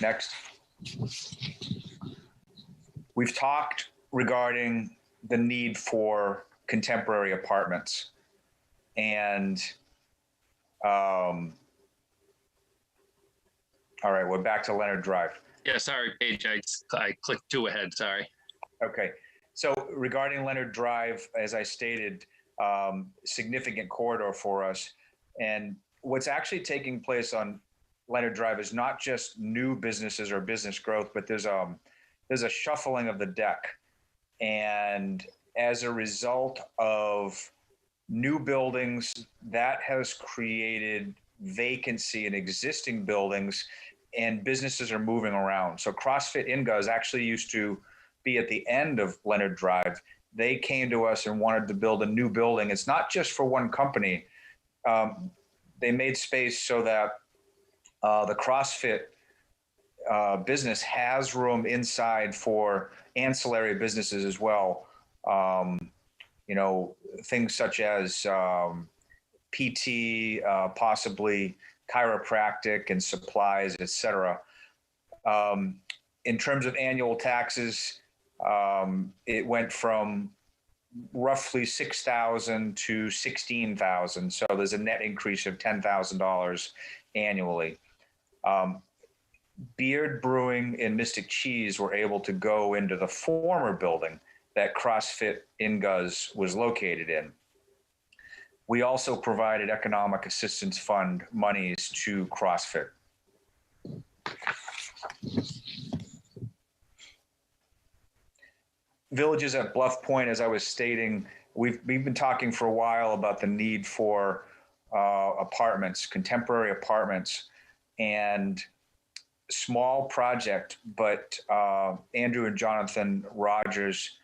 Next. We've talked regarding the need for contemporary apartments, and all right, we're back to Leonard Drive. Yeah, sorry, Paige, I clicked two ahead, sorry. Okay, so regarding Leonard Drive, as I stated, significant corridor for us. And what's actually taking place on Leonard Drive is not just new businesses or business growth, but there's a shuffling of the deck. And as a result of new buildings, that has created vacancy in existing buildings, and businesses are moving around. So CrossFit Inguz actually used to be at the end of Leonard Drive. They came to us and wanted to build a new building. It's not just for one company. They made space so that the CrossFit business has room inside for ancillary businesses as well. You know, things such as PT, possibly chiropractic and supplies, et cetera. In terms of annual taxes, it went from roughly $6,000 to $16,000. So there's a net increase of $10,000 annually. Beard Brewing and Mystic Cheese were able to go into the former building that CrossFit Inguz was located in. We also provided Economic Assistance Fund monies to CrossFit. Villages at Bluff Point, as I was stating, we've been talking for a while about the need for apartments, contemporary apartments, and small project, but Andrew and Jonathan Rogers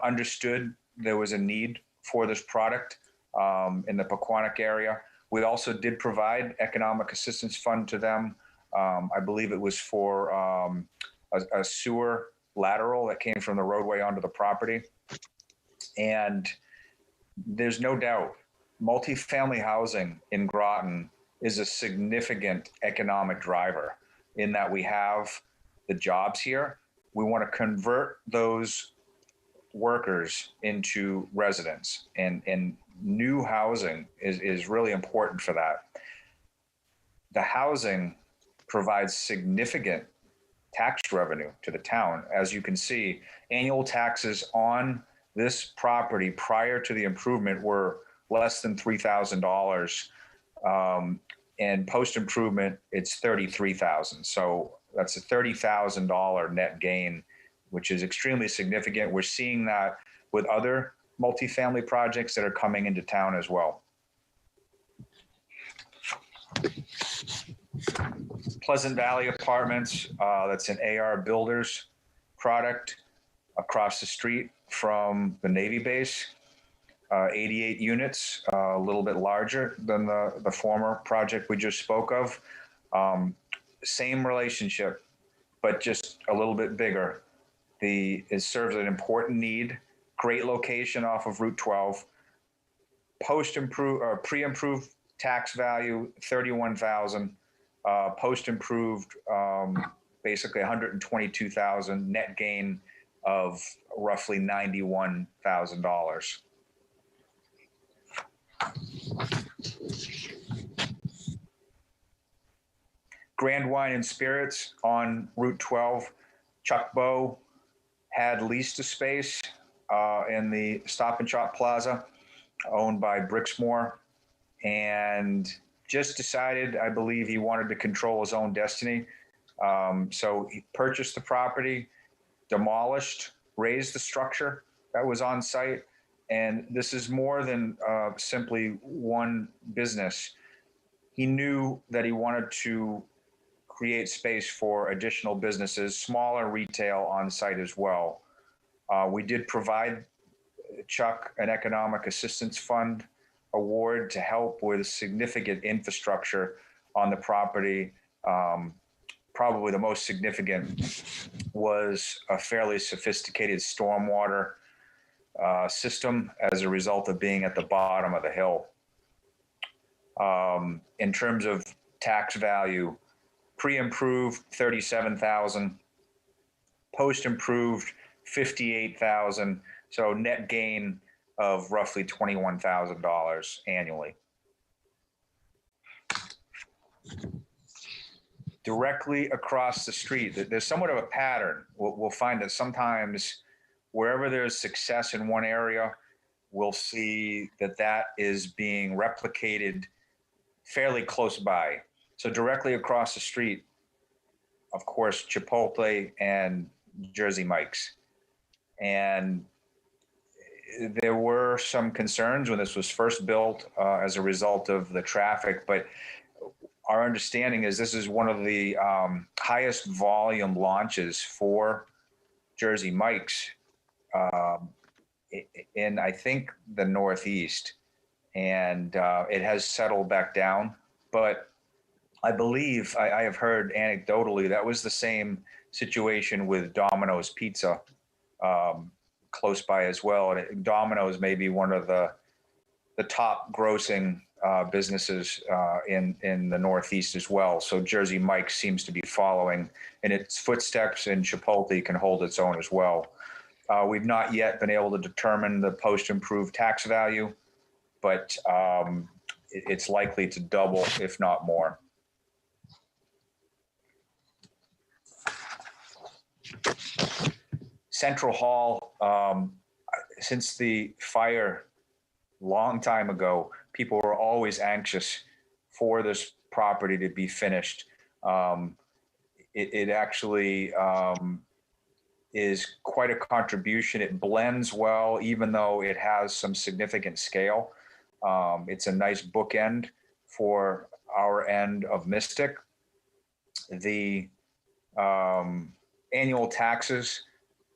understood there was a need for this product in the Pequannock area. We also did provide Economic Assistance Fund to them. I believe it was for a sewer lateral that came from the roadway onto the property. And there's no doubt multifamily housing in Groton is a significant economic driver in that we have the jobs here. We want to convert those workers into residents, and new housing is really important for that. The housing provides significant tax revenue to the town. As you can see, annual taxes on this property prior to the improvement were less than $3,000. And post-improvement, it's $33,000. So that's a $30,000 net gain, which is extremely significant. We're seeing that with other multifamily projects that are coming into town as well. Pleasant Valley Apartments, that's an AR Builders product across the street from the Navy base. 88 units, a little bit larger than the former project we just spoke of. Same relationship, but just a little bit bigger. It serves an important need. Great location off of Route 12. Pre-improved tax value, $31,000. Post-improved, basically $122,000. Net gain of roughly $91,000. Grand Wine and Spirits on Route 12. Chuck Bow had leased a space in the Stop and Shop Plaza owned by Brixmore, and just decided, I believe, he wanted to control his own destiny. So he purchased the property, demolished, raised the structure that was on site. And this is more than simply one business. He knew that he wanted to create space for additional businesses, smaller retail on site as well. We did provide Chuck an Economic Assistance Fund award to help with significant infrastructure on the property. Probably the most significant was a fairly sophisticated stormwater system as a result of being at the bottom of the hill. In terms of tax value, pre-improved $37,000, post-improved $58,000, so net gain of roughly $21,000 annually. Directly across the street, there's somewhat of a pattern. We'll find that sometimes wherever there's success in one area, we'll see that is being replicated fairly close by. So directly across the street, of course, Chipotle and Jersey Mike's. And there were some concerns when this was first built as a result of the traffic, but our understanding is this is one of the highest volume launches for Jersey Mike's in, I think, the Northeast. And it has settled back down. But I believe, I have heard anecdotally, that was the same situation with Domino's Pizza close by as well. And Domino's may be one of the top grossing businesses in the Northeast as well. So Jersey Mike's seems to be following in its footsteps, and Chipotle can hold its own as well. We've not yet been able to determine the post-improved tax value, but it's likely to double, if not more. Central Hall, since the fire long time ago, people were always anxious for this property to be finished. It actually is quite a contribution. It blends well, even though it has some significant scale. It's a nice bookend for our end of Mystic. The annual taxes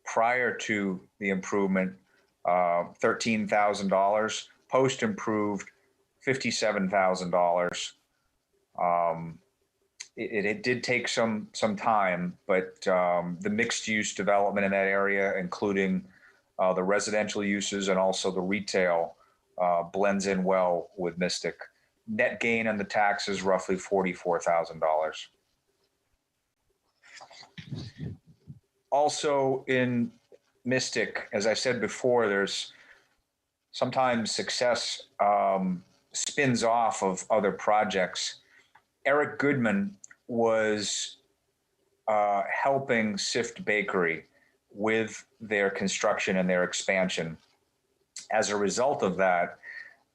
prior to the improvement, $13,000. Post improved, $57,000. It did take some time, but the mixed use development in that area, including the residential uses and also the retail, blends in well with Mystic. Net gain on the taxes roughly $44,000. Also in Mystic, as I said before, there's sometimes success spins off of other projects. Eric Goodman was helping Sift Bakery with their construction and their expansion. As a result of that,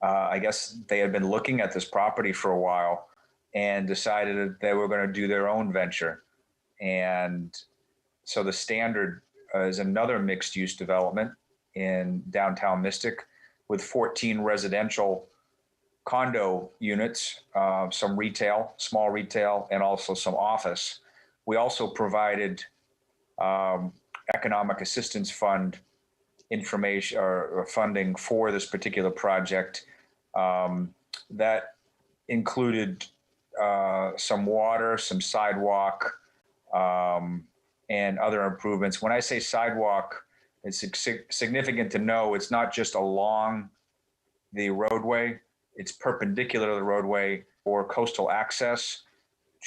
I guess they had been looking at this property for a while and decided that they were going to do their own venture. And so the Standard is another mixed-use development in downtown Mystic with 14 residential condo units, some retail, small retail, and also some office. We also provided Economic Assistance Fund information or funding for this particular project that included some water, some sidewalk, and other improvements. When I say sidewalk, it's significant to know it's not just along the roadway, it's perpendicular to the roadway for coastal access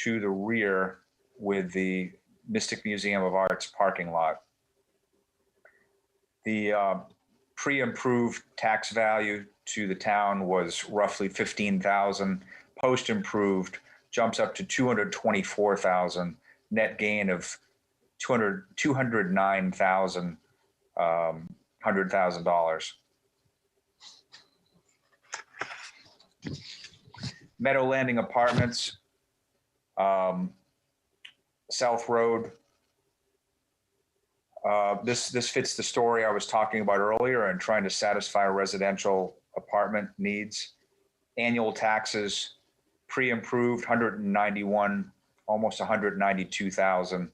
to the rear with the Mystic Museum of Art's parking lot. The pre-improved tax value to the town was roughly $15,000. Post-improved jumps up to $224,000. Net gain of $209,000, $100,000. Meadow Landing Apartments, South Road. This fits the story I was talking about earlier and trying to satisfy residential apartment needs. Annual taxes, pre-improved 191, almost 192,000,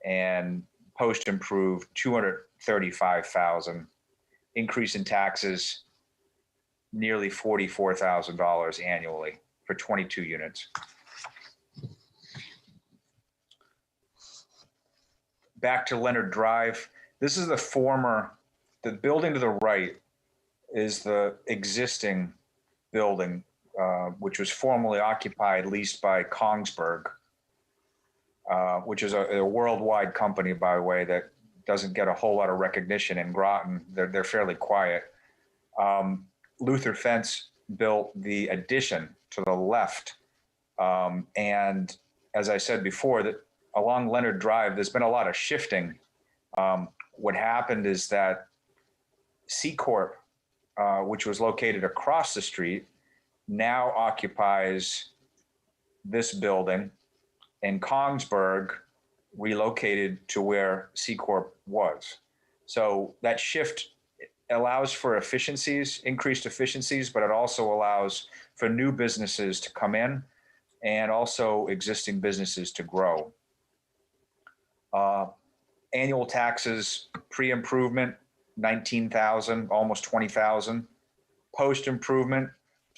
and post-improved 235,000. Increase in taxes, nearly $44,000 annually for 22 units. Back to Leonard Drive. This is the building to the right is the existing building, which was formerly occupied, leased by Kongsberg, which is a worldwide company, by the way, that doesn't get a whole lot of recognition in Groton. They're fairly quiet. Luther Fence built the addition to the left. And as I said before, that along Leonard Drive, there's been a lot of shifting. What happened is that C Corp, which was located across the street, now occupies this building, and Kongsberg relocated to where C Corp was. So that shift allows for efficiencies, increased efficiencies, but it also allows for new businesses to come in and also existing businesses to grow. Annual taxes, pre-improvement, 19,000, almost 20,000. Post-improvement,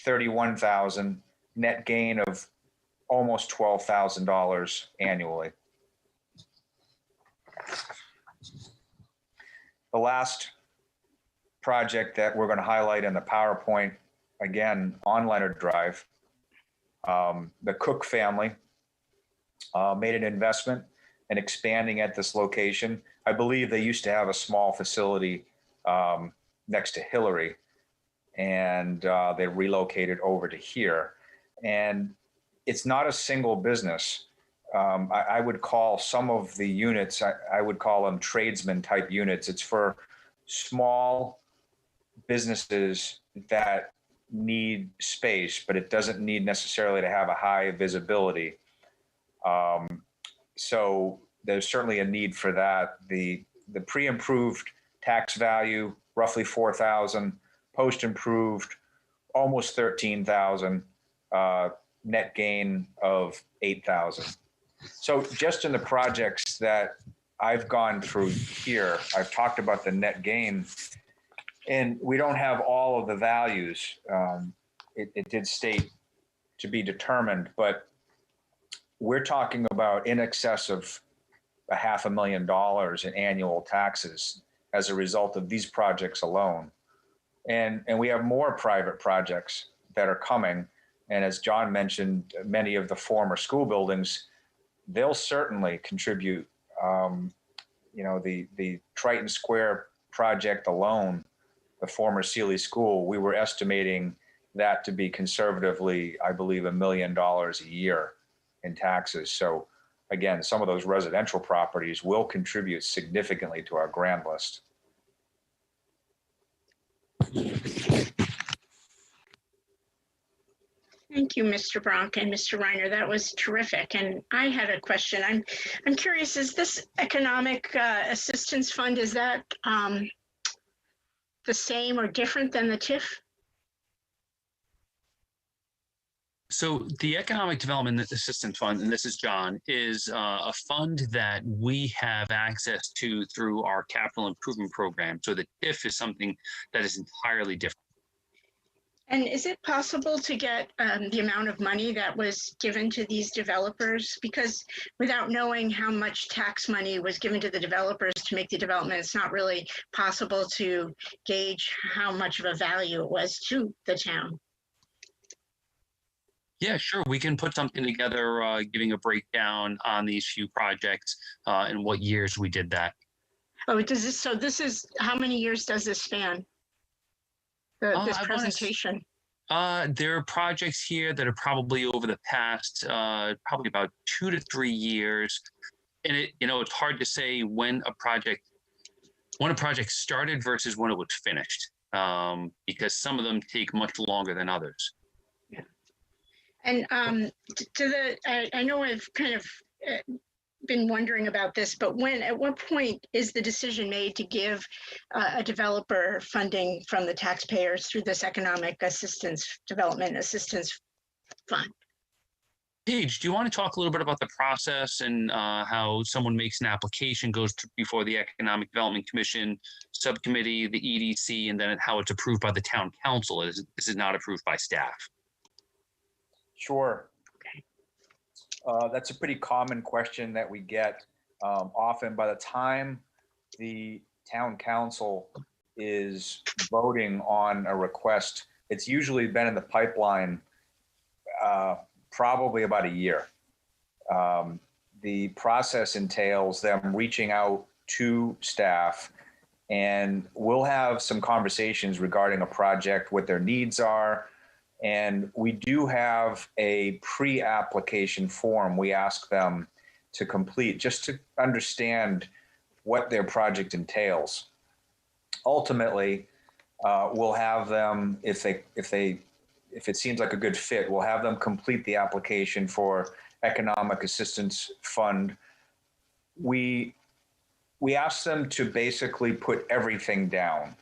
31,000. Net gain of almost $12,000 annually. The last project that we're going to highlight in the PowerPoint, again, on Leonard Drive, the Cook family made an investment in expanding at this location. I believe they used to have a small facility next to Hillary, and they relocated over to here. And it's not a single business. I would call some of the units, I would call them tradesman type units. It's for small businesses that need space, but it doesn't need necessarily to have a high visibility. So there's certainly a need for that. The pre-improved tax value, roughly 4,000, post-improved, almost 13,000, net gain of 8,000. So just in the projects that I've gone through here, I've talked about the net gain, and we don't have all of the values. It did state to be determined, but we're talking about in excess of $500,000 in annual taxes as a result of these projects alone. And we have more private projects that are coming. And as John mentioned, many of the former school buildings, they'll certainly contribute. The Triton Square project alone, the former Sealy School, we were estimating that to be conservatively, I believe, $1 million a year in taxes. So again, some of those residential properties will contribute significantly to our grand list. Thank you, Mr. Bronk and Mr. Reiner. That was terrific. And I had a question. I'm curious, is this economic assistance fund, is that the same or different than the TIF? So the Economic Development Assistance Fund, and this is John, is a fund that we have access to through our capital improvement program. So the TIF is something that is entirely different. And is it possible to get the amount of money that was given to these developers? Because without knowing how much tax money was given to the developers to make the development, it's not really possible to gauge how much of a value it was to the town. Yeah, sure. We can put something together giving a breakdown on these few projects and what years we did that. Oh, does this, so this is, how many years does this span? This presentation? There are projects here that are probably over the past, probably about 2 to 3 years. And it's hard to say when a project started versus when it was finished, because some of them take much longer than others. Yeah. And I know I've kind of been wondering about this, but at what point is the decision made to give a developer funding from the taxpayers through this economic development assistance fund? Paige, do you want to talk a little bit about the process and how someone makes an application, goes before the Economic Development Commission, subcommittee, the EDC, and then how it's approved by the town council? This is not approved by staff. Sure. That's a pretty common question that we get. Often by the time the town council is voting on a request, it's usually been in the pipeline probably about a year. The process entails them reaching out to staff, and we'll have some conversations regarding a project, what their needs are. And we do have a pre-application form we ask them to complete just to understand what their project entails. Ultimately, we'll have them, if it seems like a good fit, we'll have them complete the application for Economic Assistance Fund. We ask them to basically put everything down.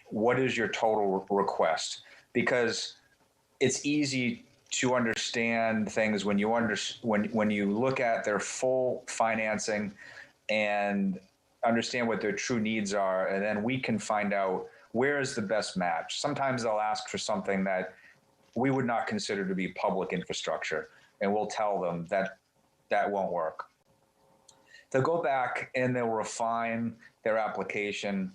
What is your total request? Because it's easy to understand things when you look at their full financing and understand what their true needs are, and then we can find out where is the best match. Sometimes they'll ask for something that we would not consider to be public infrastructure, and we'll tell them that that won't work. They'll go back and they'll refine their application.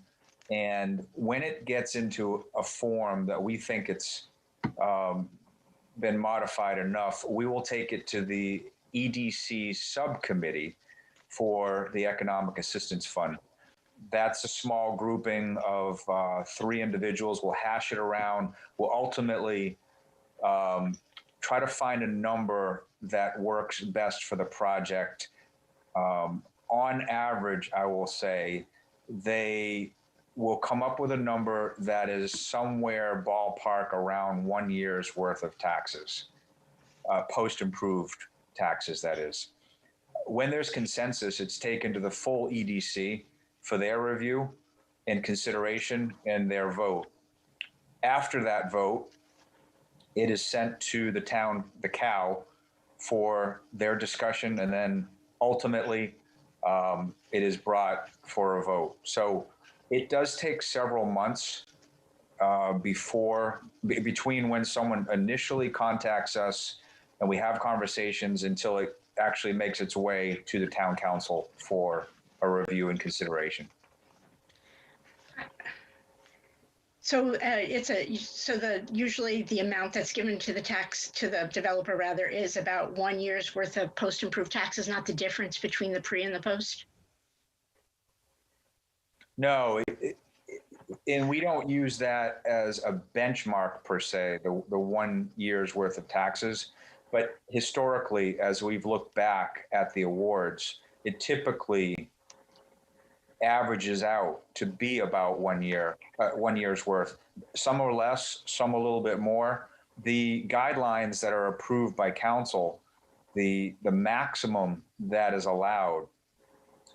And when it gets into a form that we think it's been modified enough, we will take it to the EDC subcommittee for the Economic Assistance Fund. That's a small grouping of 3 individuals. We'll hash it around. We'll ultimately try to find a number that works best for the project. On average, I will say they will come up with a number that is somewhere ballpark around 1 year's worth of taxes, post-improved taxes, that is. When there's consensus, it's taken to the full EDC for their review and consideration and their vote. After that vote, it is sent to the town, the COW, for their discussion, and then ultimately it is brought for a vote. So it does take several months between when someone initially contacts us and we have conversations until it actually makes its way to the town council for a review and consideration. So usually the amount that's given to the developer rather is about 1 year's worth of post-improved taxes, not the difference between the pre and the post? No, and we don't use that as a benchmark per se, the 1 year's worth of taxes. But historically, as we've looked back at the awards, it typically averages out to be about 1 year's worth. Some are less, some a little bit more. The guidelines that are approved by council, the maximum that is allowed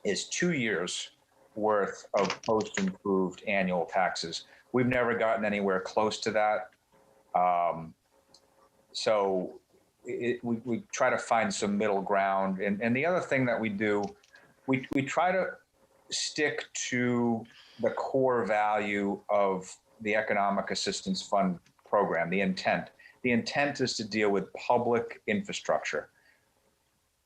is 2 years worth of post-improved annual taxes. We've never gotten anywhere close to that. So we try to find some middle ground. And the other thing that we do, we try to stick to the core value of the Economic Assistance Fund program, the intent. The intent is to deal with public infrastructure.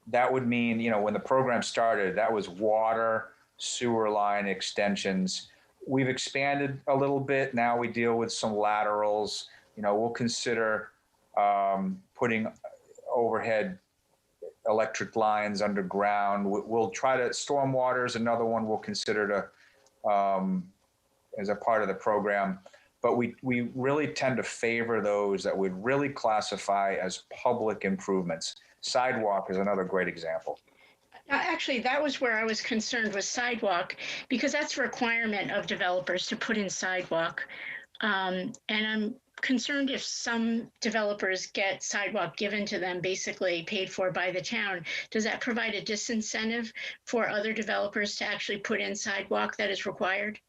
That would mean, when the program started, that was water, sewer line extensions. We've expanded a little bit. Now we deal with some laterals. We'll consider putting overhead electric lines underground. We'll try to, stormwater is another one we'll consider as a part of the program. But we really tend to favor those that would really classify as public improvements. Sidewalk is another great example. Actually, that was where I was concerned with sidewalk, because that's a requirement of developers to put in sidewalk. And I'm concerned if some developers get sidewalk given to them, basically paid for by the town. Does that provide a disincentive for other developers to actually put in sidewalk that is required?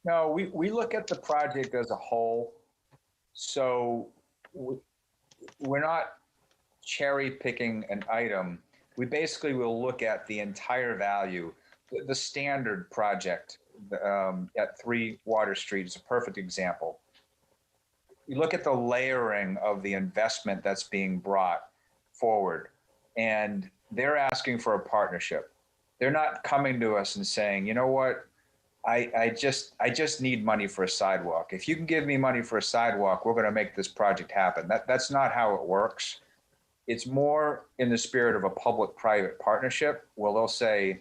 No, we look at the project as a whole. So we're not cherry picking an item. We basically will look at the entire value. The standard project at 3 Water Street is a perfect example. You look at the layering of the investment that's being brought forward, and they're asking for a partnership. They're not coming to us and saying, you know what, I just need money for a sidewalk. If you can give me money for a sidewalk, we're going to make this project happen. That's not how it works. It's more in the spirit of a public-private partnership where they'll say,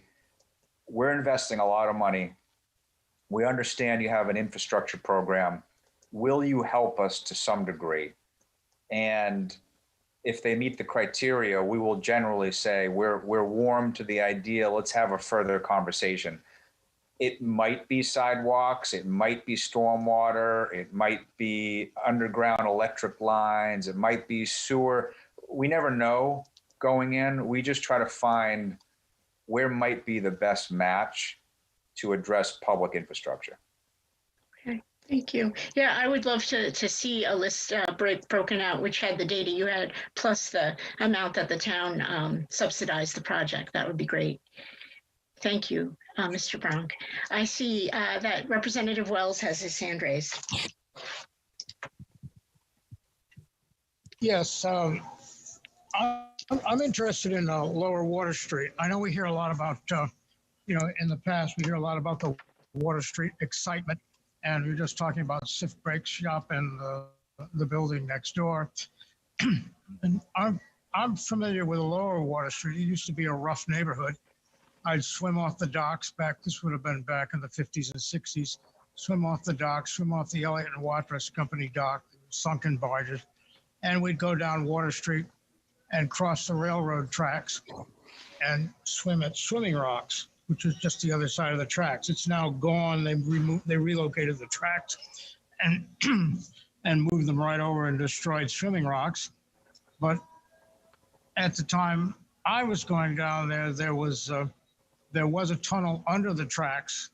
we're investing a lot of money. We understand you have an infrastructure program. Will you help us to some degree? And if they meet the criteria, we will generally say, we're warm to the idea. Let's have a further conversation. It might be sidewalks. It might be stormwater. It might be underground electric lines. It might be sewer. We never know going in. We just try to find where might be the best match to address public infrastructure. Okay, thank you. Yeah, I would love to see a list broken out, which had the data you had, plus the amount that the town subsidized the project. That would be great. Thank you, Mr. Bronk. I see that Representative Wells has his hand raised. Yes, I'm interested in Lower Water Street. I know we hear a lot about, in the past, we hear a lot about the Water Street excitement, and we're just talking about Sif Brake Shop and the building next door. And I'm familiar with Lower Water Street. It used to be a rough neighborhood. I'd swim off the docks this would have been back in the 50s and 60s, swim off the docks, swim off the Elliott and Watrous Company dock, sunken barges, and we'd go down Water Street. and cross the railroad tracks and swim at Swimming Rocks, which is just the other side of the tracks. It's now gone. They relocated the tracks and and moved them right over and destroyed Swimming Rocks. But at the time I was going down there, there was a tunnel under the tracks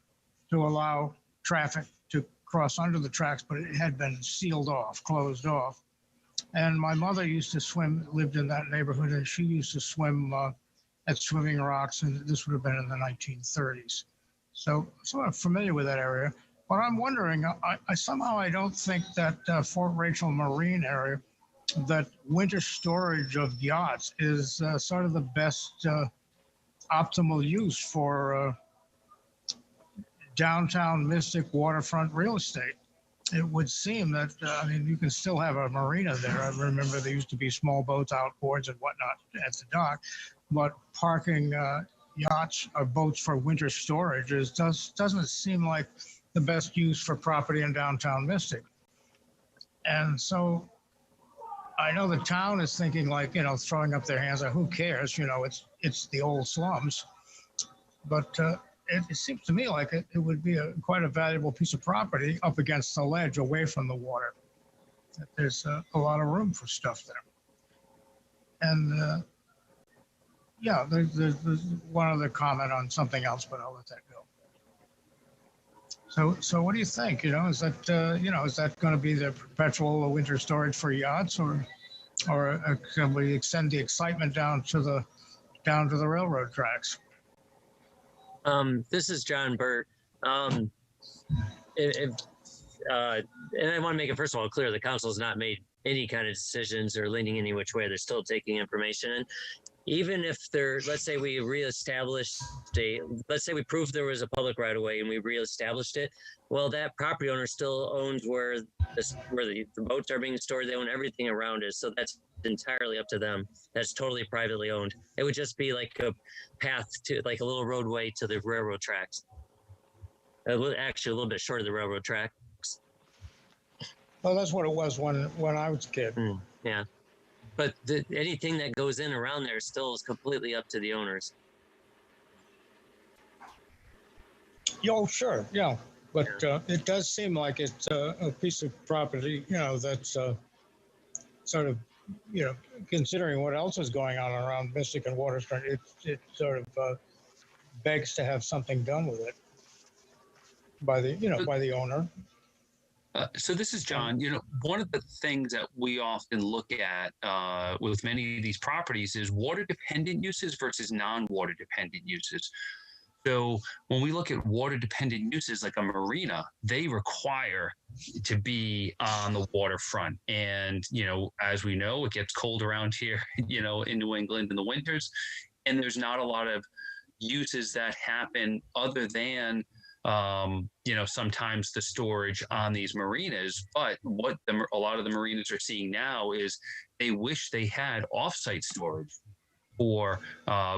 to allow traffic to cross under the tracks, but it had been sealed off, closed off. And my mother used to swim, lived in that neighborhood, and she used to swim at Swimming Rocks, and this would have been in the 1930s. So sort of familiar with that area. But I'm wondering, I somehow I don't think that Fort Rachel Marine area, that winter storage of yachts is sort of the best optimal use for downtown Mystic waterfront real estate. It would seem that, I mean, you can still have a marina there. I remember there used to be small boats, outboards and whatnot at the dock, but parking yachts or boats for winter storage doesn't seem like the best use for property in downtown Mystic. And so I know the town is thinking like, you know, throwing up their hands like, who cares? You know, it's the old slums. But it seems to me like it would be quite a valuable piece of property up against the ledge away from the water. There's a lot of room for stuff there. And yeah, there's one other comment on something else, but I'll let that go. So what do you think? You know, is that you know, is that going to be the perpetual winter storage for yachts, or can we extend the excitement down to the railroad tracks? This is John Burt. And I want to make it first of all clear, the council has not made any kind of decisions or leaning any which way. They're still taking information in. Even if let's say we reestablished let's say we proved there was a public right of way and we reestablished it, well, that property owner still owns where the boats are being stored. They own everything around it. So that's entirely up to them. That's totally privately owned. It would just be like a path to, like a little roadway to the railroad tracks. Actually, a little bit short of the railroad tracks. Well, that's what it was when I was a kid. Yeah. But anything that goes in around there still is completely up to the owners. Oh, sure, yeah. But it does seem like it's a piece of property, you know, that's sort of, you know, considering what else is going on around Mystic and Waterfront, it sort of begs to have something done with it by the owner. So this is John. You know, one of the things that we often look at with many of these properties is water dependent uses versus non-water dependent uses. So when we look at water dependent uses like a marina, they require to be on the waterfront. And, you know, as we know, it gets cold around here, you know, in New England in the winters, and there's not a lot of uses that happen other than you know, sometimes the storage on these marinas. But what a lot of the marinas are seeing now is they wish they had offsite storage for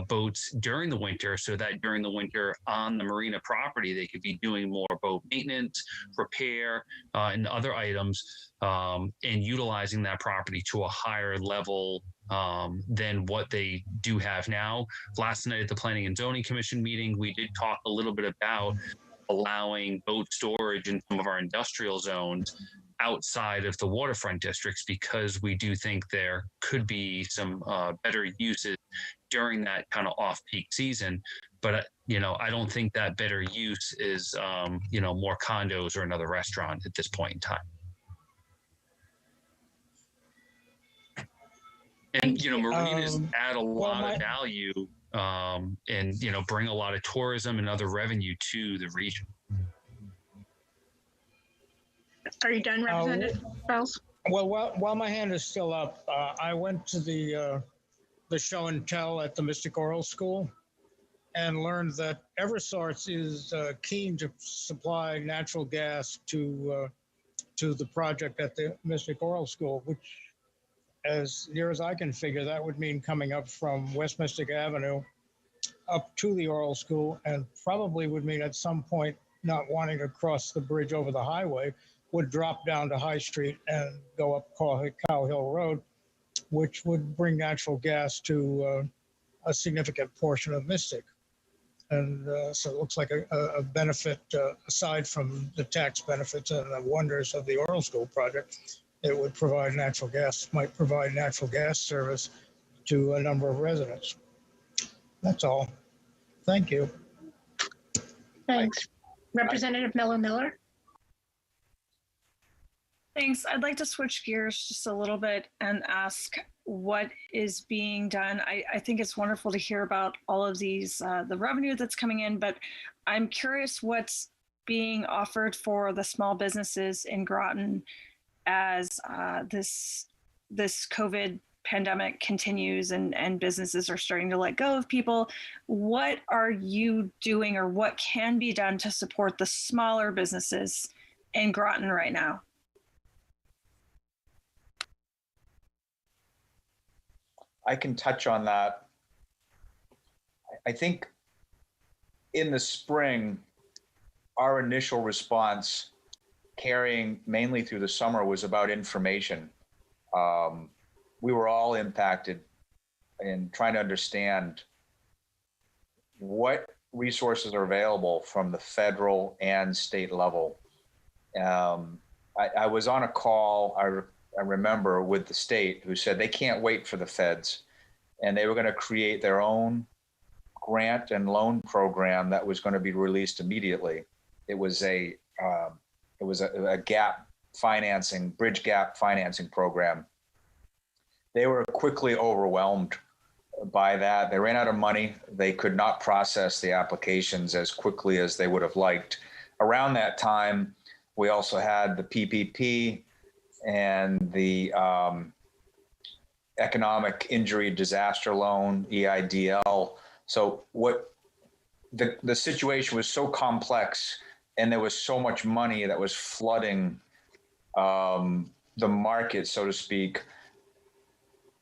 boats during the winter, so that during the winter on the marina property, they could be doing more boat maintenance, repair, and other items, and utilizing that property to a higher level than what they do have now. Last night at the Planning and Zoning Commission meeting, we did talk a little bit about allowing boat storage in some of our industrial zones outside of the waterfront districts, because we do think there could be some better uses during that kind of off-peak season. But, you know, I don't think that better use is, you know, more condos or another restaurant at this point in time. And, you know, marinas add a lot of value and, you know, bring a lot of tourism and other revenue to the region. Are you done, Representative Wells? Well, while my hand is still up, I went to the show and tell at the Mystic Oral School and learned that Eversource is keen to supply natural gas to the project at the Mystic Oral School, which, as near as I can figure, that would mean coming up from West Mystic Avenue up to the Oral School, and probably would mean at some point not wanting to cross the bridge over the highway, would drop down to High Street and go up Cow Hill Road. which would bring natural gas to a significant portion of Mystic. And so it looks like a benefit, aside from the tax benefits and the wonders of the oral school project, it would provide natural gas, might provide natural gas service to a number of residents. That's all. Thank you. Thanks. Representative Miller. Thanks. I'd like to switch gears just a little bit and ask what is being done. I think it's wonderful to hear about all of these, the revenue that's coming in, but I'm curious what's being offered for the small businesses in Groton as this COVID pandemic continues and businesses are starting to let go of people. What are you doing, or what can be done to support the smaller businesses in Groton right now? I can touch on that. I think in the spring, our initial response, carrying mainly through the summer, was about information. We were all impacted in trying to understand what resources are available from the federal and state level. I was on a call, I remember, with the state, who said they can't wait for the feds, and they were going to create their own grant and loan program that was going to be released immediately. It was a gap financing, bridge gap financing program. They were quickly overwhelmed by that. They ran out of money. They could not process the applications as quickly as they would have liked. Around that time, we also had the PPP and the economic injury disaster loan, EIDL. So what the situation was so complex, and there was so much money that was flooding the market, so to speak.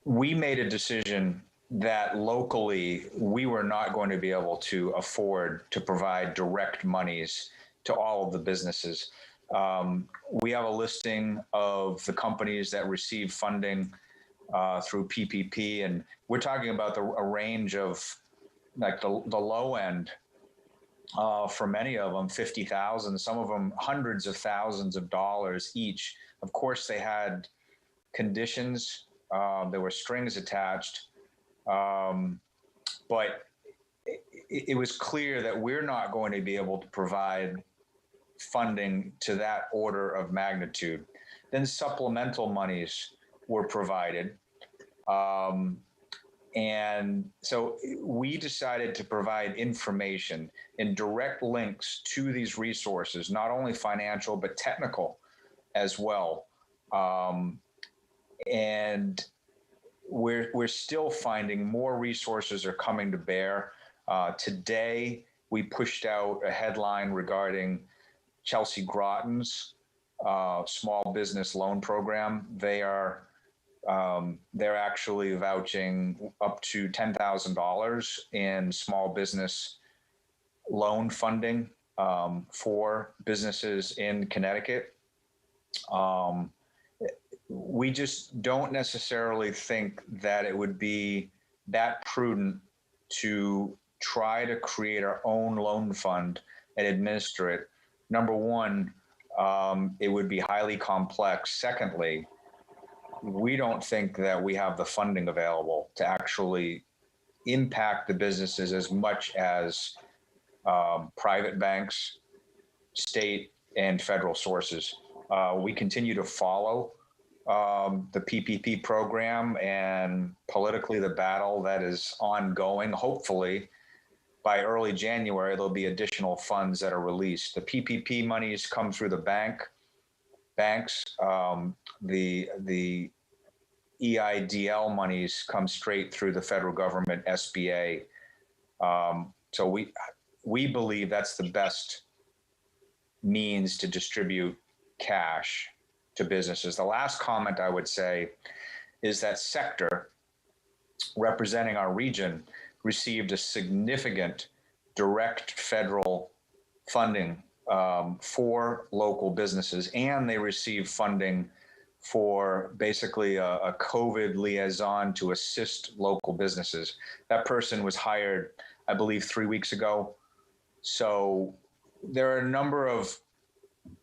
We made a decision that locally we were not going to be able to afford to provide direct monies to all of the businesses. We have a listing of the companies that receive funding through PPP, and we're talking about a range of, like, the low end for many of them, 50,000, some of them hundreds of thousands of dollars each. Of course, they had conditions, there were strings attached, but it was clear that we're not going to be able to provide funding to that order of magnitude. Then supplemental monies were provided. And so we decided to provide information and direct links to these resources, not only financial, but technical as well. And we're still finding more resources are coming to bear. Today, we pushed out a headline regarding Chelsea Groton's small business loan program. They're actually vouching up to $10,000 in small business loan funding for businesses in Connecticut. We just don't necessarily think that it would be that prudent to try to create our own loan fund and administer it. Number one, it would be highly complex. Secondly, we don't think that we have the funding available to actually impact the businesses as much as private banks, state and federal sources. We continue to follow the PPP program and politically the battle that is ongoing. Hopefully, by early January, there'll be additional funds that are released. The PPP monies come through the banks. The EIDL monies come straight through the federal government, SBA. So we believe that's the best means to distribute cash to businesses. The last comment I would say is that sector representing our region received a significant direct federal funding for local businesses, and they received funding for basically a COVID liaison to assist local businesses. That person was hired, I believe, 3 weeks ago. So there are a number of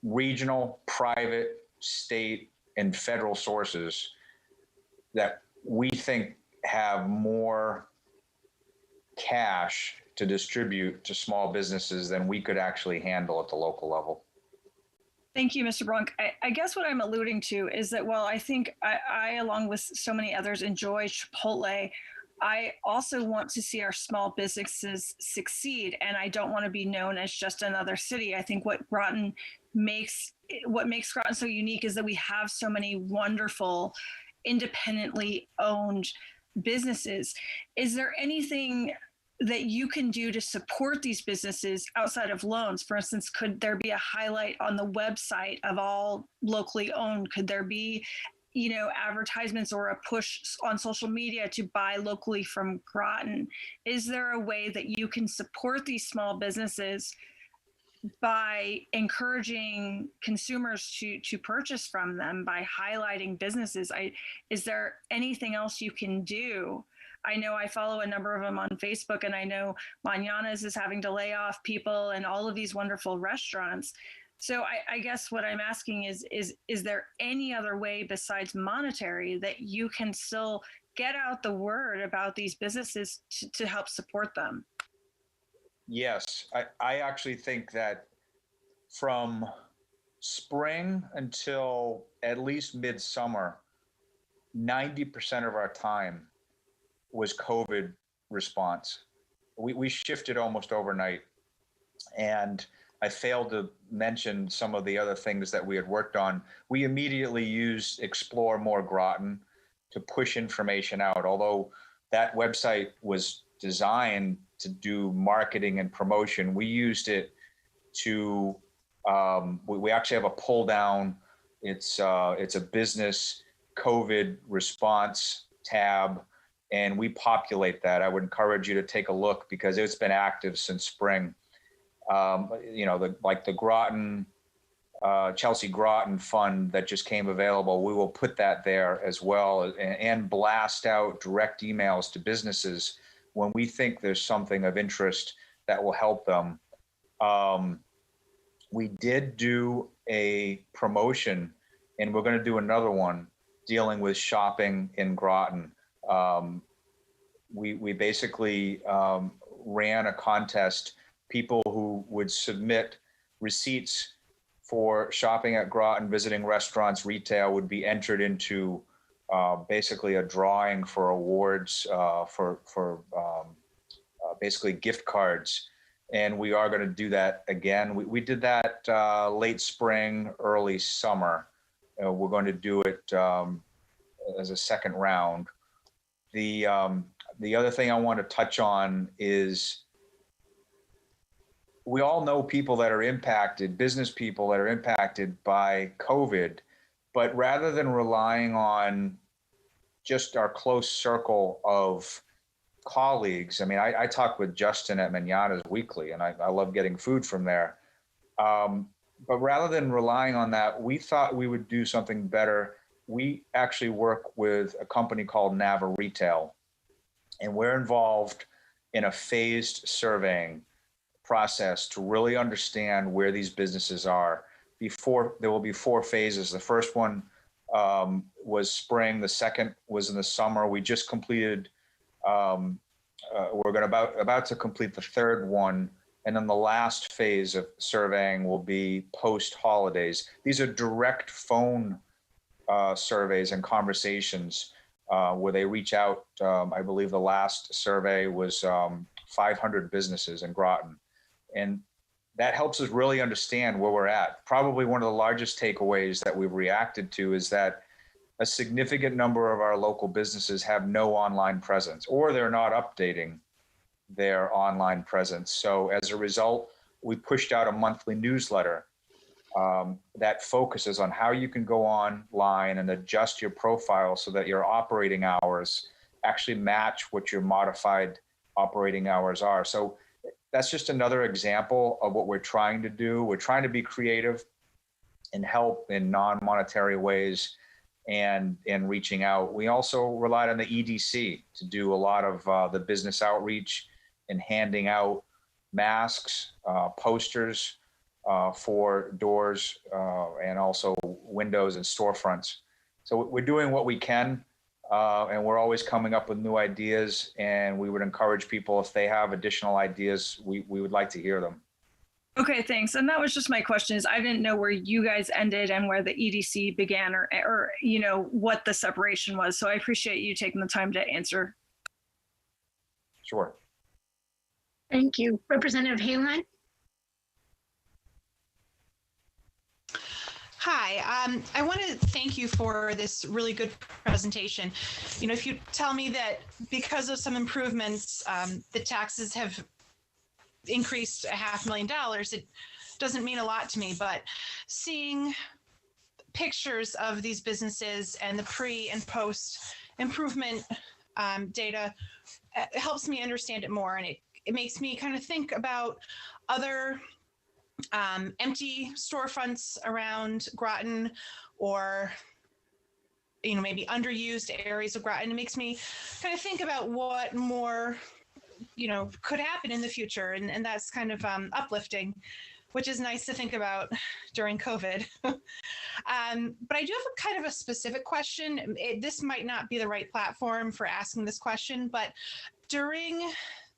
regional, private, state, and federal sources that we think have more cash to distribute to small businesses than we could actually handle at the local level. Thank you, Mr. Bronk. I guess what I'm alluding to is that while I think I, along with so many others, enjoy Chipotle, I also want to see our small businesses succeed. And I don't want to be known as just another city. I think what makes Groton so unique is that we have so many wonderful, independently owned businesses. Is there anything that you can do to support these businesses outside of loans? For instance, could there be a highlight on the website of all locally owned? Could there be, advertisements or a push on social media to buy locally from Groton? Is there a way that you can support these small businesses by encouraging consumers to purchase from them, by highlighting businesses? Is there anything else you can do? I know I follow a number of them on Facebook, and I know Mañanas is having to lay off people and all of these wonderful restaurants. So I guess what I'm asking is there any other way besides monetary that you can still get out the word about these businesses to help support them? Yes, I actually think that from spring until at least midsummer, 90% of our time was COVID response. We shifted almost overnight. And I failed to mention some of the other things that we had worked on. We immediately used Explore More Groton to push information out, although that website was designed to do marketing and promotion. We used it to, we actually have a pull down. It's a business COVID response tab, and we populate that. I would encourage you to take a look because it's been active since spring. The Groton, Chelsea Groton fund that just came available, we will put that there as well and blast out direct emails to businesses when we think there's something of interest that will help them. We did do a promotion, and we're going to do another one dealing with shopping in Groton. We basically ran a contest. People who would submit receipts for shopping at Groton, visiting restaurants, retail, would be entered into basically a drawing for awards for basically gift cards. And we are going to do that again. We did that late spring, early summer. We're going to do it as a second round. The other thing I want to touch on is we all know people that are impacted, business people that are impacted by COVID, but rather than relying on just our close circle of colleagues, I mean, I talk with Justin at Mañanas weekly, and I love getting food from there. But rather than relying on that, we thought we would do something better. We actually work with a company called Nava Retail, and we're involved in a phased surveying process to really understand where these businesses are. There will be 4 phases. The first one was spring. The second was in the summer. We just completed. We're about to complete the third one, and then the last phase of surveying will be post holidays. These are direct phone surveys and conversations where they reach out. I believe the last survey was 500 businesses in Groton. And that helps us really understand where we're at. Probably one of the largest takeaways that we've reacted to is that a significant number of our local businesses have no online presence, or they're not updating their online presence. So as a result, we pushed out a monthly newsletter that focuses on how you can go online and adjust your profile so that your operating hours actually match what your modified operating hours are. So that's just another example of what we're trying to do. We're trying to be creative and help in non-monetary ways and reaching out. We also relied on the EDC to do a lot of the business outreach and handing out masks, posters for doors and also windows and storefronts. So we're doing what we can, and we're always coming up with new ideas, and we would encourage people, if they have additional ideas, we would like to hear them. Okay, thanks. And that was just my question, is I didn't know where you guys ended and where the EDC began, or you know, what the separation was. So I appreciate you taking the time to answer. Sure. Thank you. Representative Haline? Hi, I want to thank you for this really good presentation. You know, if you tell me that because of some improvements, the taxes have increased $500,000, it doesn't mean a lot to me, but seeing pictures of these businesses and the pre and post improvement data helps me understand it more, and it makes me kind of think about other empty storefronts around Groton, or you know, maybe underused areas of Groton. It makes me kind of think about what more, you know, could happen in the future, and that's kind of uplifting, which is nice to think about during COVID. But I do have a kind of a specific question. This might not be the right platform for asking this question, but during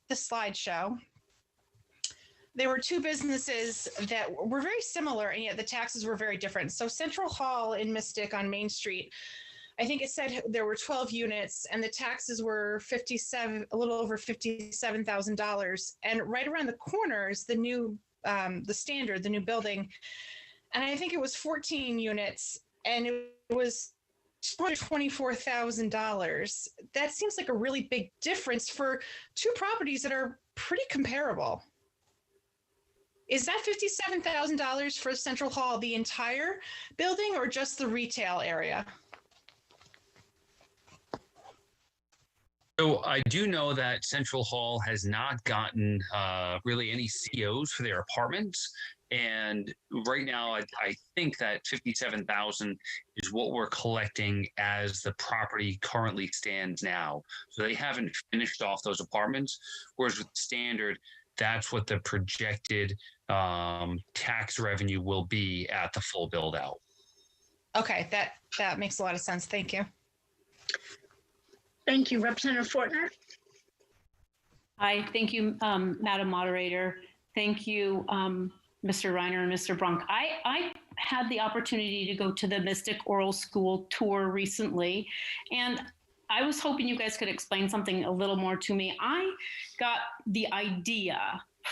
the slideshow, there were two businesses that were very similar, and yet the taxes were very different. So Central Hall in Mystic on Main Street, I think it said there were 12 units, and the taxes were a little over $57,000. And right around the corners, the new, the Standard, the new building, and I think it was 14 units, and it was $224,000. That seems like a really big difference for two properties that are pretty comparable. Is that $57,000 for Central Hall, the entire building, or just the retail area? So I do know that Central Hall has not gotten really any COs for their apartments. And right now, I think that $57,000 is what we're collecting as the property currently stands now. So they haven't finished off those apartments. Whereas with Standard, that's what the projected tax revenue will be at the full build out. Okay, that makes a lot of sense. Thank you. Thank you. Representative Fortner? Hi, thank you, Madam Moderator. Thank you, Mr. Reiner and Mr. Bronk. I had the opportunity to go to the Mystic Oral School tour recently, and I was hoping you guys could explain something a little more to me. I got the idea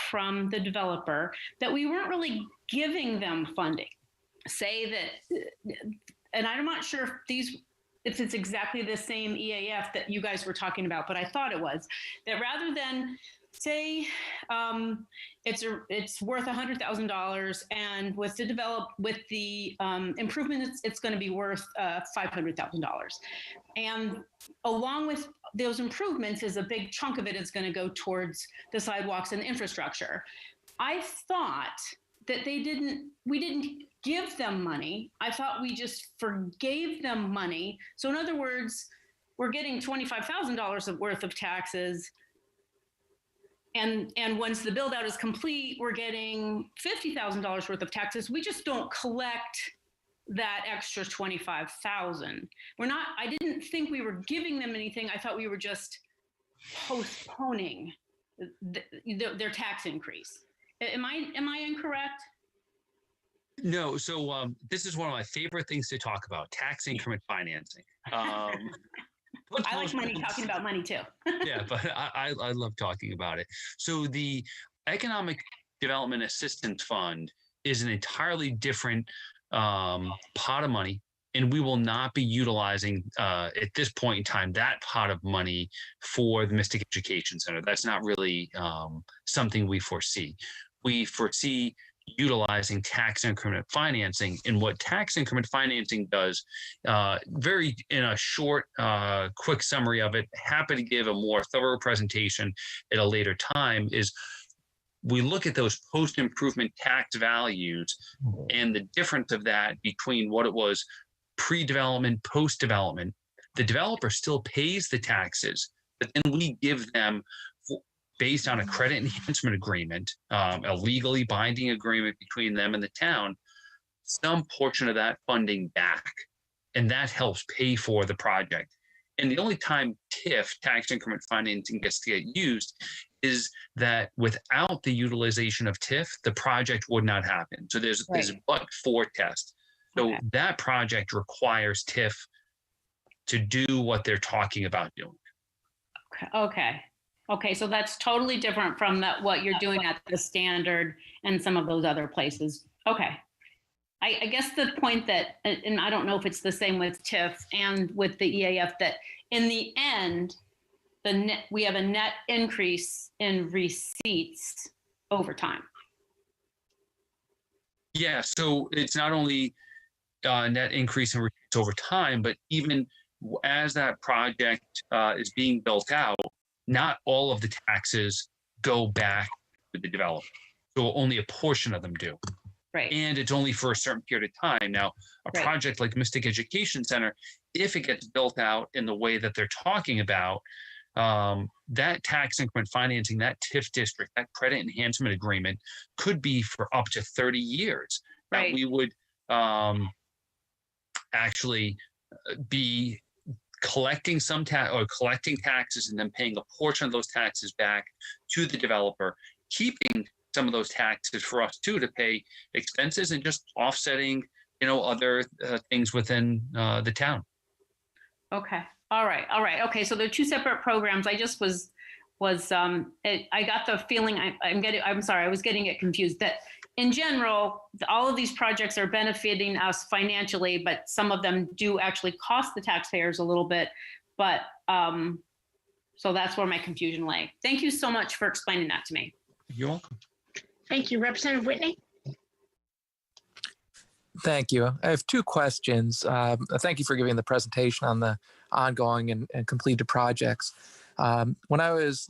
from the developer that we weren't really giving them funding. Say that, and I'm not sure if it's exactly the same EAF that you guys were talking about, but I thought it was, that rather than say it's worth $100,000, and with the improvements, it's going to be worth $500,000. And along with those improvements, is a big chunk of it is going to go towards the sidewalks and infrastructure. I thought that we didn't give them money. I thought we just forgave them money. So in other words, we're getting $25,000 worth of taxes. And once the build out is complete, we're getting $50,000 worth of taxes. We just don't collect that extra $25,000. I didn't think we were giving them anything. I thought we were just postponing their tax increase. Am I incorrect? No. So this is one of my favorite things to talk about: tax increment financing. I like talking about money too. Yeah, but I love talking about it. So the Economic Development Assistance Fund is an entirely different pot of money, and we will not be utilizing at this point in time that pot of money for the Mystic Education Center. That's not really something we foresee. We foresee utilizing tax increment financing, and what tax increment financing does, very in a short, quick summary of it, happy to give a more thorough presentation at a later time, is we look at those post-improvement tax values and the difference of that between what it was pre-development, post-development, the developer still pays the taxes, but then we give them, based on a credit enhancement agreement, a legally binding agreement between them and the town, some portion of that funding back. And that helps pay for the project. And the only time TIF, tax increment financing, gets to get used is that without the utilization of TIF, the project would not happen. So there's a but-for test. So that project requires TIF to do what they're talking about doing. Okay. So that's totally different from what you're doing at the Standard and some of those other places. Okay. I guess the point that, and I don't know if it's the same with TIF and with the EAF, that in the end, we have a net increase in receipts over time. Yeah, so it's not only net increase in receipts over time, but even as that project is being built out, not all of the taxes go back to the developer. So only a portion of them do. Right. And it's only for a certain period of time. Now, a project like Mystic Education Center, if it gets built out in the way that they're talking about, that tax increment financing, that TIF district, that credit enhancement agreement could be for up to 30 years. Right. Now, we would actually be collecting collecting taxes and then paying a portion of those taxes back to the developer, keeping some of those taxes for us too to pay expenses and just offsetting, other things within the town. Okay. All right. Okay. So they're two separate programs. I just I got the feeling I was getting it confused that in general, all of these projects are benefiting us financially, but some of them do actually cost the taxpayers a little bit. But so that's where my confusion lay. Thank you so much for explaining that to me. You're welcome. Thank you. Representative Whitney? Thank you. I have two questions. Thank you for giving the presentation on the ongoing and completed projects. When I was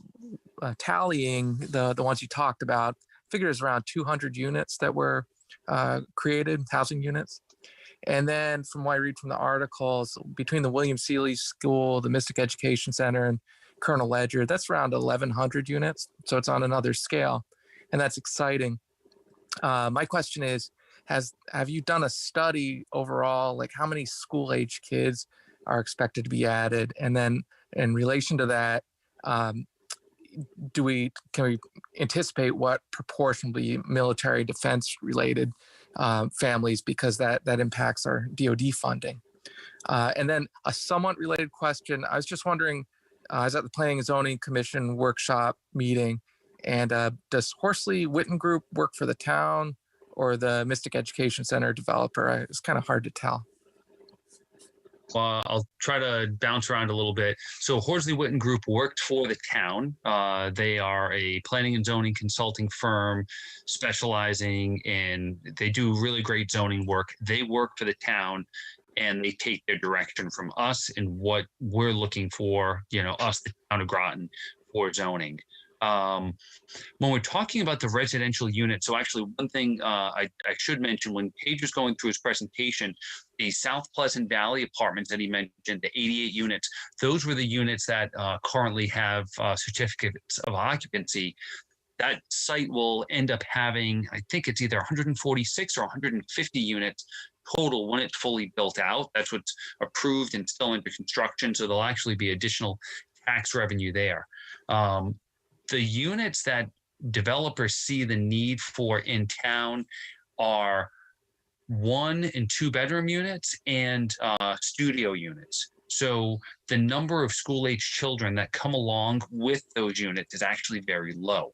tallying the ones you talked about, I figured it was around 200 units that were created, housing units. And then from what I read from the articles, between the William Seeley School, the Mystic Education Center, and Colonel Ledger, that's around 1,100 units. So it's on another scale. And that's exciting. My question is, have you done a study overall, like how many school-age kids are expected to be added? And then in relation to that, can we anticipate what proportion will be military defense related families, because that impacts our DoD funding? And then a somewhat related question, I was just wondering, I was at the Planning and Zoning Commission workshop meeting, and does Horsley Witten Group work for the town or the Mystic Education Center developer? It's kind of hard to tell. Well, I'll try to bounce around a little bit. So Horsley Witten Group worked for the town. They are a planning and zoning consulting firm specializing they do really great zoning work. They work for the town and they take their direction from us and what we're looking for, us, the town of Groton, for zoning. When we're talking about the residential unit, so actually one thing I should mention, when Paige was going through his presentation, the South Pleasant Valley apartments that he mentioned, the 88 units, those were the units that currently have certificates of occupancy. That site will end up having, I think it's either 146 or 150 units total when it's fully built out. That's what's approved and still under construction. So there'll actually be additional tax revenue there. The units that developers see the need for in town are 1 and 2 bedroom units and studio units. So the number of school-age children that come along with those units is actually very low.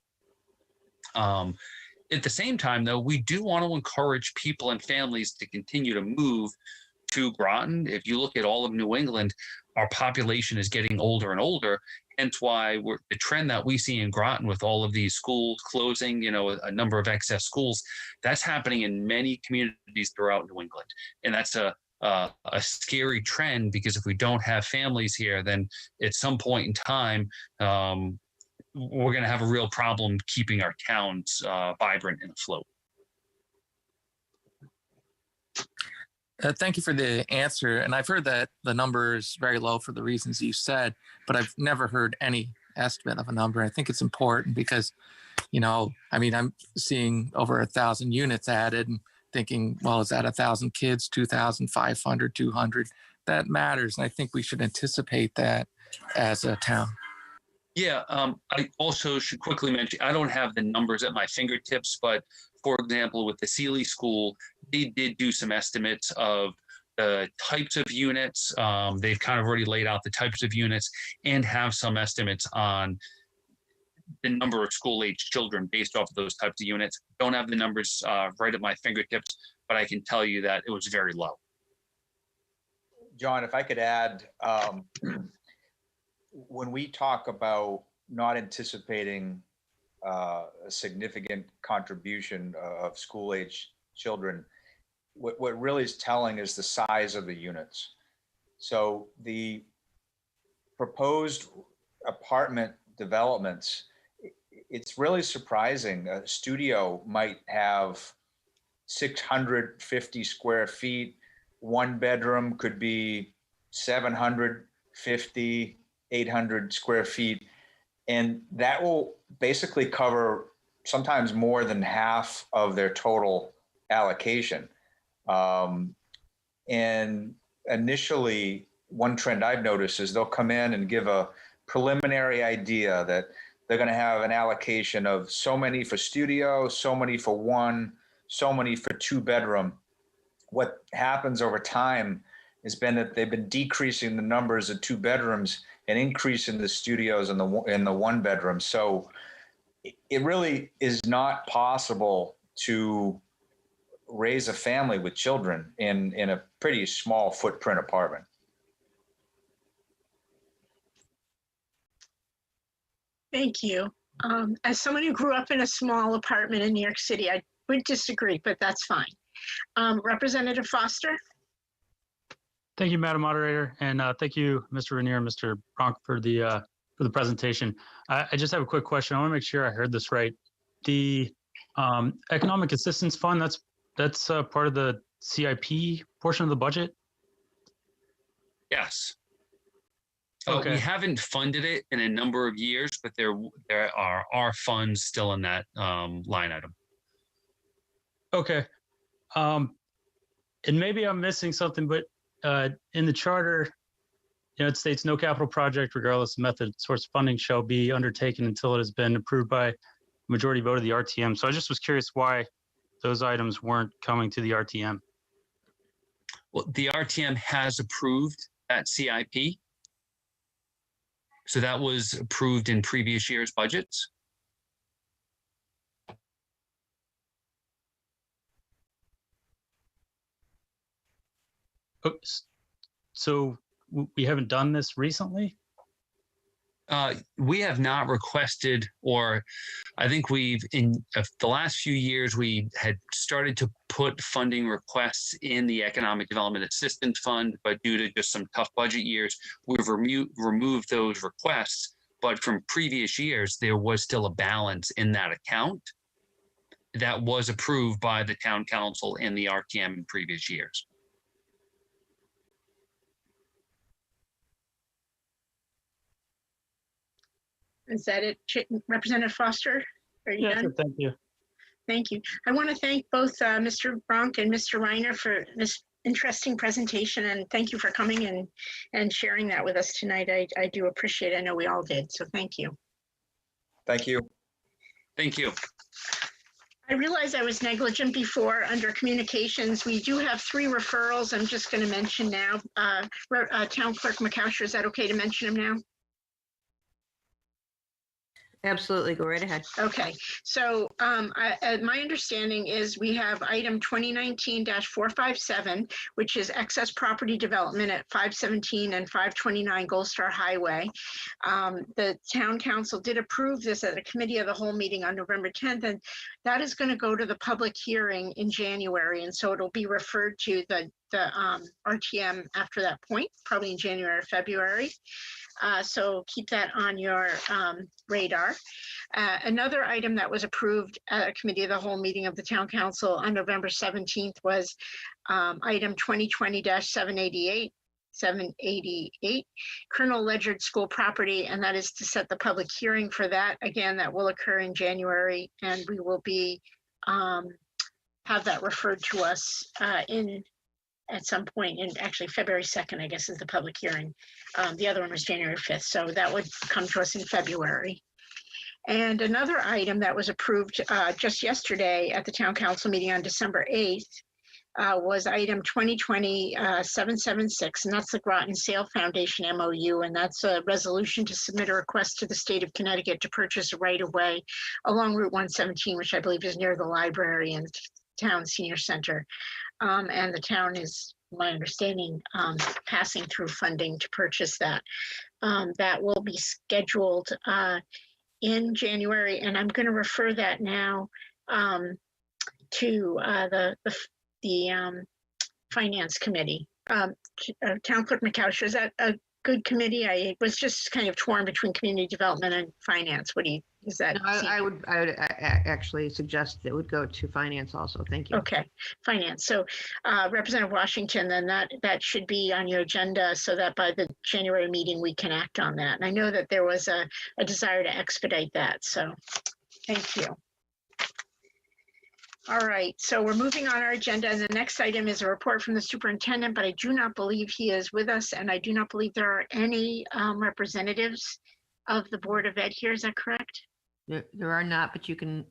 At the same time, though, we do want to encourage people and families to continue to move to Groton. If you look at all of New England, our population is getting older and older. Hence why the trend that we see in Groton with all of these schools closing, a number of excess schools, that's happening in many communities throughout New England. And that's a scary trend, because if we don't have families here, then at some point in time, we're going to have a real problem keeping our towns vibrant and afloat. Thank you for the answer. And I've heard that the number is very low for the reasons you said, but I've never heard any estimate of a number. I think it's important because, I'm seeing over 1,000 units added and thinking, well, is that 1,000 kids, 2,500, 200? That matters. And I think we should anticipate that as a town. Yeah, I also should quickly mention, I don't have the numbers at my fingertips, but for example, with the Sealy School, they did do some estimates of the types of units. They've kind of already laid out the types of units and have some estimates on the number of school-age children based off of those types of units. Don't have the numbers right at my fingertips, but I can tell you that it was very low. John, if I could add, when we talk about not anticipating a significant contribution of school-age children, what really is telling is the size of the units. So the proposed apartment developments, it's really surprising. A studio might have 650 square feet. One bedroom could be 750, 800 square feet. And that will basically cover sometimes more than half of their total allocation. And initially, one trend I've noticed is they'll come in and give a preliminary idea that they're going to have an allocation of so many for studio, so many for one, so many for two bedroom. What happens over time has been that they've been decreasing the numbers of two bedrooms and increasing the studios in the one bedroom. So it really is not possible to raise a family with children in a pretty small footprint apartment. Thank you. As someone who grew up in a small apartment in New York City, I would disagree, but that's fine. Representative Foster? Thank you, Madam Moderator, and thank you, Mr. Rainier and Mr. Bronk, for the presentation. I just have a quick question. I want to make sure I heard this right. The Economic Assistance Fund, that's part of the CIP portion of the budget? Yes. Okay. We haven't funded it in a number of years, but there are funds still in that line item. Okay. And maybe I'm missing something, but in the charter, it states no capital project, regardless of method, source funding, shall be undertaken until it has been approved by majority vote of the RTM. So I just was curious why those items weren't coming to the RTM. Well, the RTM has approved that CIP. So that was approved in previous year's budgets. So we haven't done this recently? We have not requested, or I think we've, in the last few years, we had started to put funding requests in the Economic Development Assistance Fund, but due to just some tough budget years, we've removed those requests. But from previous years, there was still a balance in that account that was approved by the town council and the RTM in previous years. Is that it, Representative Foster? Are you done? Sure, thank you. Thank you. I want to thank both Mr. Bronk and Mr. Reiner for this interesting presentation, and thank you for coming and sharing that with us tonight. I do appreciate it. I know we all did, so thank you. Thank you. Thank you. I realized I was negligent before under communications. We do have 3 referrals. I'm just going to mention now. Town Clerk McCousher, is that okay to mention them now? Absolutely, go right ahead. Okay, so my understanding is we have item 2019-457, which is excess property development at 517 and 529 Gold Star Highway. The town council did approve this at a committee of the whole meeting on November 10th, and that is going to go to the public hearing in January, and so it'll be referred to the the RTM after that point, probably in January or February. So keep that on your radar. Another item that was approved at a committee of the whole meeting of the town council on November 17th was item 2020-788. 788 Colonel Ledyard School property, and that is to set the public hearing for that. Again, that will occur in January, and we will be have that referred to us at some point in actually February 2nd, I guess, is the public hearing. The other one was January 5th, so that would come to us in February. And another item that was approved just yesterday at the town council meeting on December 8th was item 2020-776, and that's the Groton Sale Foundation MOU, and that's a resolution to submit a request to the state of Connecticut to purchase a right-of-way along Route 117, which I believe is near the library and town senior center. And the town is, my understanding, passing through funding to purchase that. That will be scheduled in January, and I'm going to refer that now to the Finance Committee. Town Clerk McCouch, is that a good committee? I was just kind of torn between community development and finance. What do you, is that? No, I would actually suggest that it would go to finance also. Thank you. Okay, finance. So Representative Washington, then that should be on your agenda so that by the January meeting, we can act on that. And I know that there was a desire to expedite that. So thank you. All right, so we're moving on our agenda, and the next item is a report from the superintendent, but I do not believe he is with us, and I do not believe there are any representatives of the Board of Ed here. Is that correct? There are not, but you can.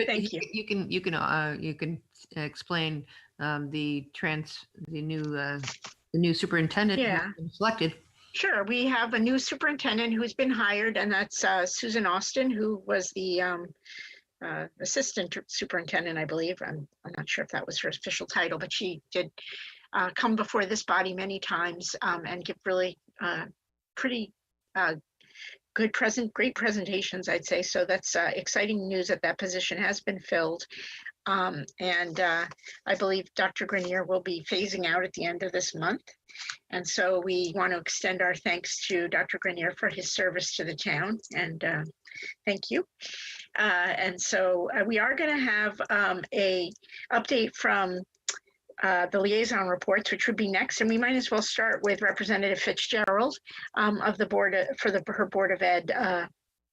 Thank you. You can explain the new superintendent who's been selected. Sure, we have a new superintendent who's been hired, and that's Susan Austin, who was the assistant superintendent, I believe. I'm not sure if that was her official title, but she did come before this body many times and give really pretty great presentations, I'd say. So that's exciting news that position has been filled. I believe Dr. Grenier will be phasing out at the end of this month. And so we want to extend our thanks to Dr. Grenier for his service to the town, and thank you. And so we are going to have a update from the liaison reports, which would be next, and we might as well start with Representative Fitzgerald of the board her Board of Ed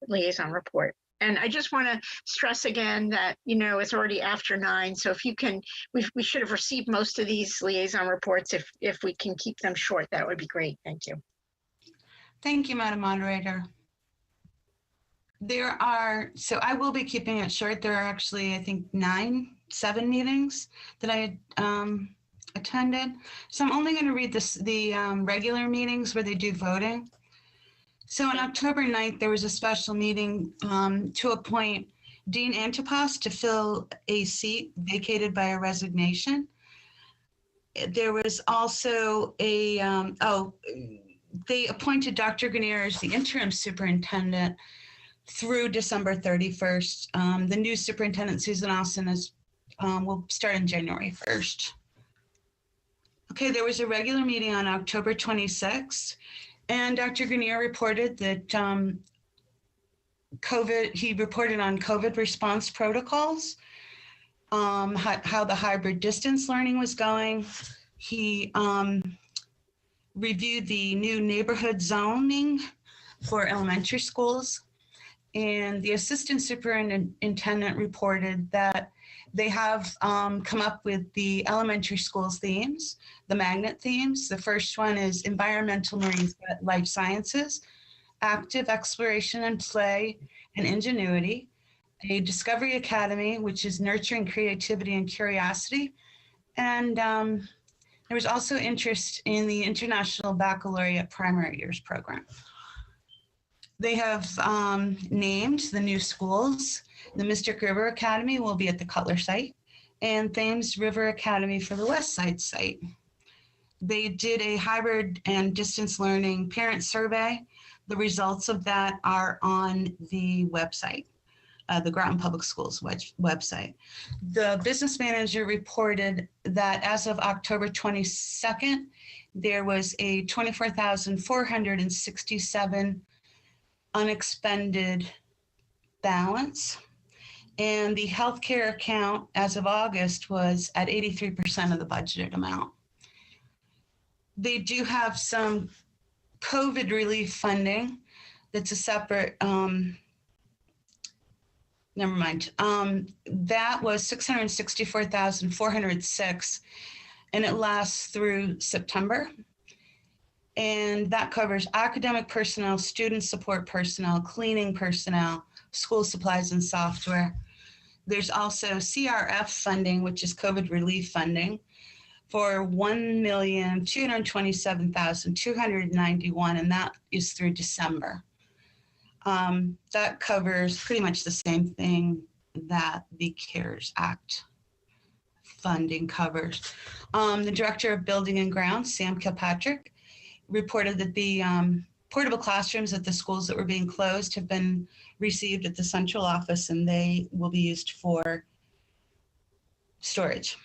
liaison report. And I just want to stress again that, it's already after 9. So if you can, we should have received most of these liaison reports. If we can keep them short, that would be great. Thank you. Thank you, Madam Moderator. So I will be keeping it short. There are actually, I think, 7 meetings that I attended. So I'm only going to read the regular meetings where they do voting. So on October 9th, there was a special meeting to appoint Dean Antipas to fill a seat vacated by a resignation. There was also they appointed Dr. Grenier as the interim superintendent through December 31st. The new superintendent, Susan Austin, will start on January 1st. Okay, there was a regular meeting on October 26th. And Dr. Grenier reported that he reported on COVID response protocols, how the hybrid distance learning was going. He reviewed the new neighborhood zoning for elementary schools. And the assistant superintendent reported that they have come up with the elementary schools themes, the magnet themes. The first one is environmental marine life sciences, active exploration and play and ingenuity, a discovery academy, which is nurturing creativity and curiosity. And there was also interest in the International Baccalaureate Primary Years program. They have named the new schools. The Mystic River Academy will be at the Cutler site, and Thames River Academy for the West Side site. They did a hybrid and distance learning parent survey. The results of that are on the website. the Groton Public Schools website. The business manager reported that as of October 22nd, there was a 24,467 unexpended balance. And the healthcare account as of August was at 83% of the budgeted amount. They do have some COVID relief funding that's a separate, never mind. That was 664,406, and it lasts through September. And that covers academic personnel, student support personnel, cleaning personnel, school supplies and software. There's also CRF funding, which is COVID relief funding, for $1,227,291, and that is through December. That covers pretty much the same thing that the CARES Act funding covers. The Director of Building and Grounds, Sam Kilpatrick, reported that the portable classrooms at the schools that were being closed have been received at the central office, and they will be used for storage.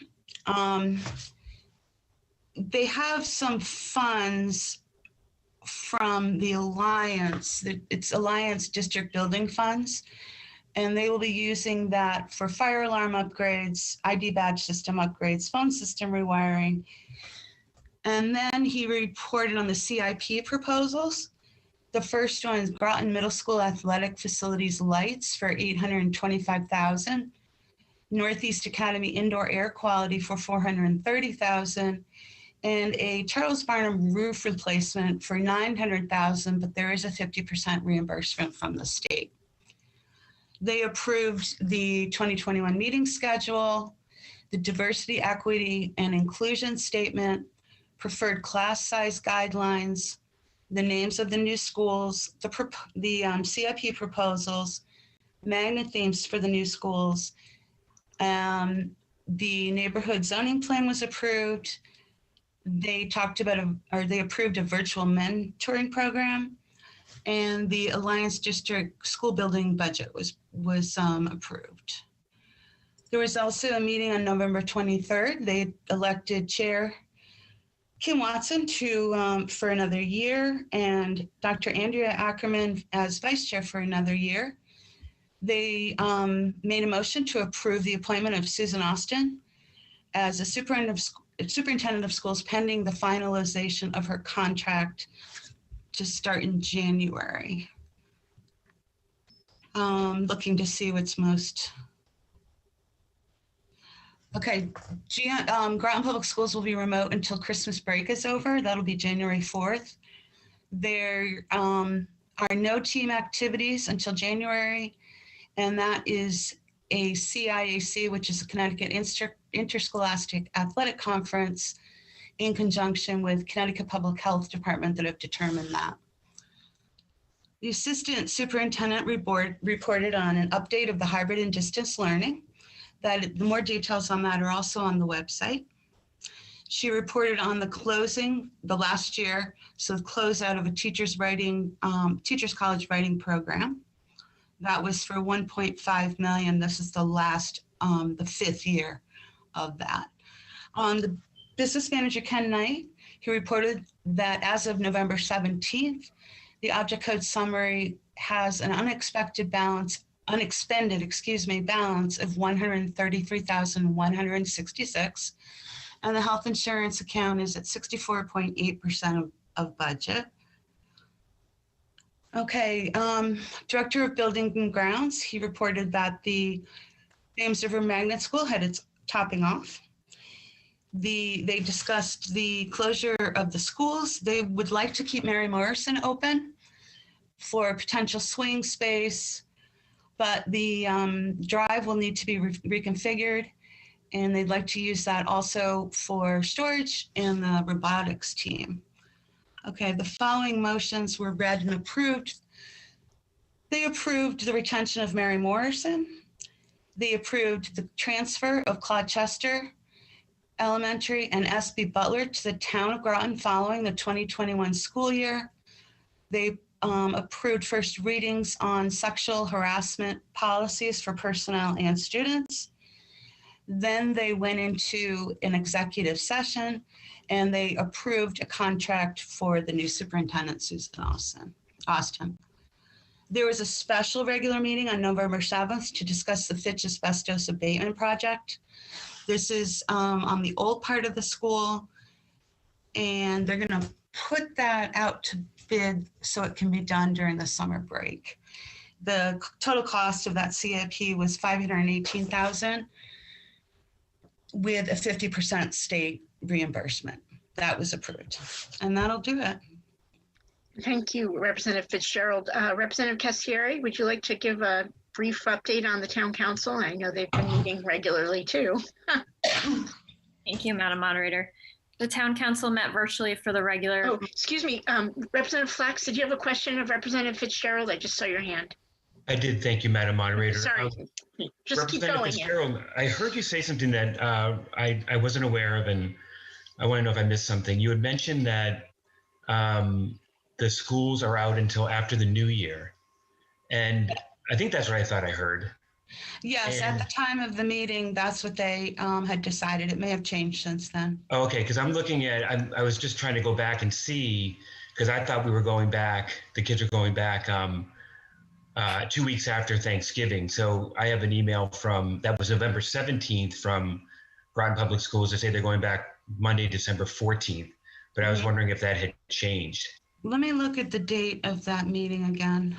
They have some funds from the Alliance, it's Alliance District Building Funds, and they will be using that for fire alarm upgrades, ID badge system upgrades, phone system rewiring. And then he reported on the CIP proposals. The first one is Groton Middle School Athletic Facilities Lights for $825,000, Northeast Academy Indoor Air Quality for $430,000, and a Charles Barnum roof replacement for $900,000, but there is a 50% reimbursement from the state. They approved the 2021 meeting schedule, the diversity, equity, and inclusion statement, preferred class size guidelines, the names of the new schools, the CIP proposals, magnet themes for the new schools. The neighborhood zoning plan was approved. They talked about, they approved a virtual mentoring program, and the Alliance District school building budget was approved. There was also a meeting on November 23rd. They elected Chair Kim Watson for another year, and Dr. Andrea Ackerman as Vice Chair for another year. They made a motion to approve the appointment of Susan Austin as a superintendent of schools pending the finalization of her contract to start in January. Looking to see what's most. Okay, Groton Public Schools will be remote until Christmas break is over. That'll be January 4th. There are no team activities until January, and that is a CIAC, which is a Connecticut Interscholastic Athletic Conference, in conjunction with Connecticut Public Health Department that have determined that. The Assistant Superintendent reported on an update of the hybrid and distance learning. That the more details on that are also on the website. She reported on the closing, the last year, so the closeout of a teacher's college writing program. That was for $1.5 million. This is the last, the 5th year of that. The business manager, Ken Knight, he reported that as of November 17th, the object code summary has an unexpended balance of $133,166, and the health insurance account is at 64.8% of budget. Okay, Director of Building and Grounds, he reported that the James River Magnet School had its topping off. They discussed the closure of the schools. They would like to keep Mary Morrison open for potential swing space, but the drive will need to be reconfigured, and they'd like to use that also for storage and the robotics team. Okay, the following motions were read and approved. They approved the retention of Mary Morrison. They approved the transfer of Claude Chester Elementary and S.B. Butler to the town of Groton following the 2021 school year. They approved first readings on sexual harassment policies for personnel and students. Then they went into an executive session and they approved a contract for the new superintendent, Susan Austin. There was a special regular meeting on November 7th to discuss the Fitch asbestos abatement project. This is on the old part of the school, and they're going to put that out to bid so it can be done during the summer break. The total cost of that CIP was $518,000 with a 50% state reimbursement. That was approved, and that'll do it. Thank you, Representative Fitzgerald. Representative Cassieri, would you like to give a brief update on the town council? I know they've been meeting regularly too. Thank you, Madam Moderator. The town council met virtually for the regular. Oh, excuse me, Representative Flax, did you have a question of Representative Fitzgerald? I just saw your hand. I did. Thank you, Madam Moderator. Sorry, just keep going. Fitzgerald, I heard you say something that I wasn't aware of, and I want to know if I missed something. You had mentioned that the schools are out until after the new year. And I think that's what I thought I heard. Yes, at the time of the meeting, that's what they had decided. It may have changed since then. Okay, because I'm looking at, I was just trying to go back and see, because I thought we were going back, the kids were going back 2 weeks after Thanksgiving. So I have an email that was November 17th from Groton Public Schools to say they're going back Monday, December 14th. But I was wondering if that had changed. Let me look at the date of that meeting again,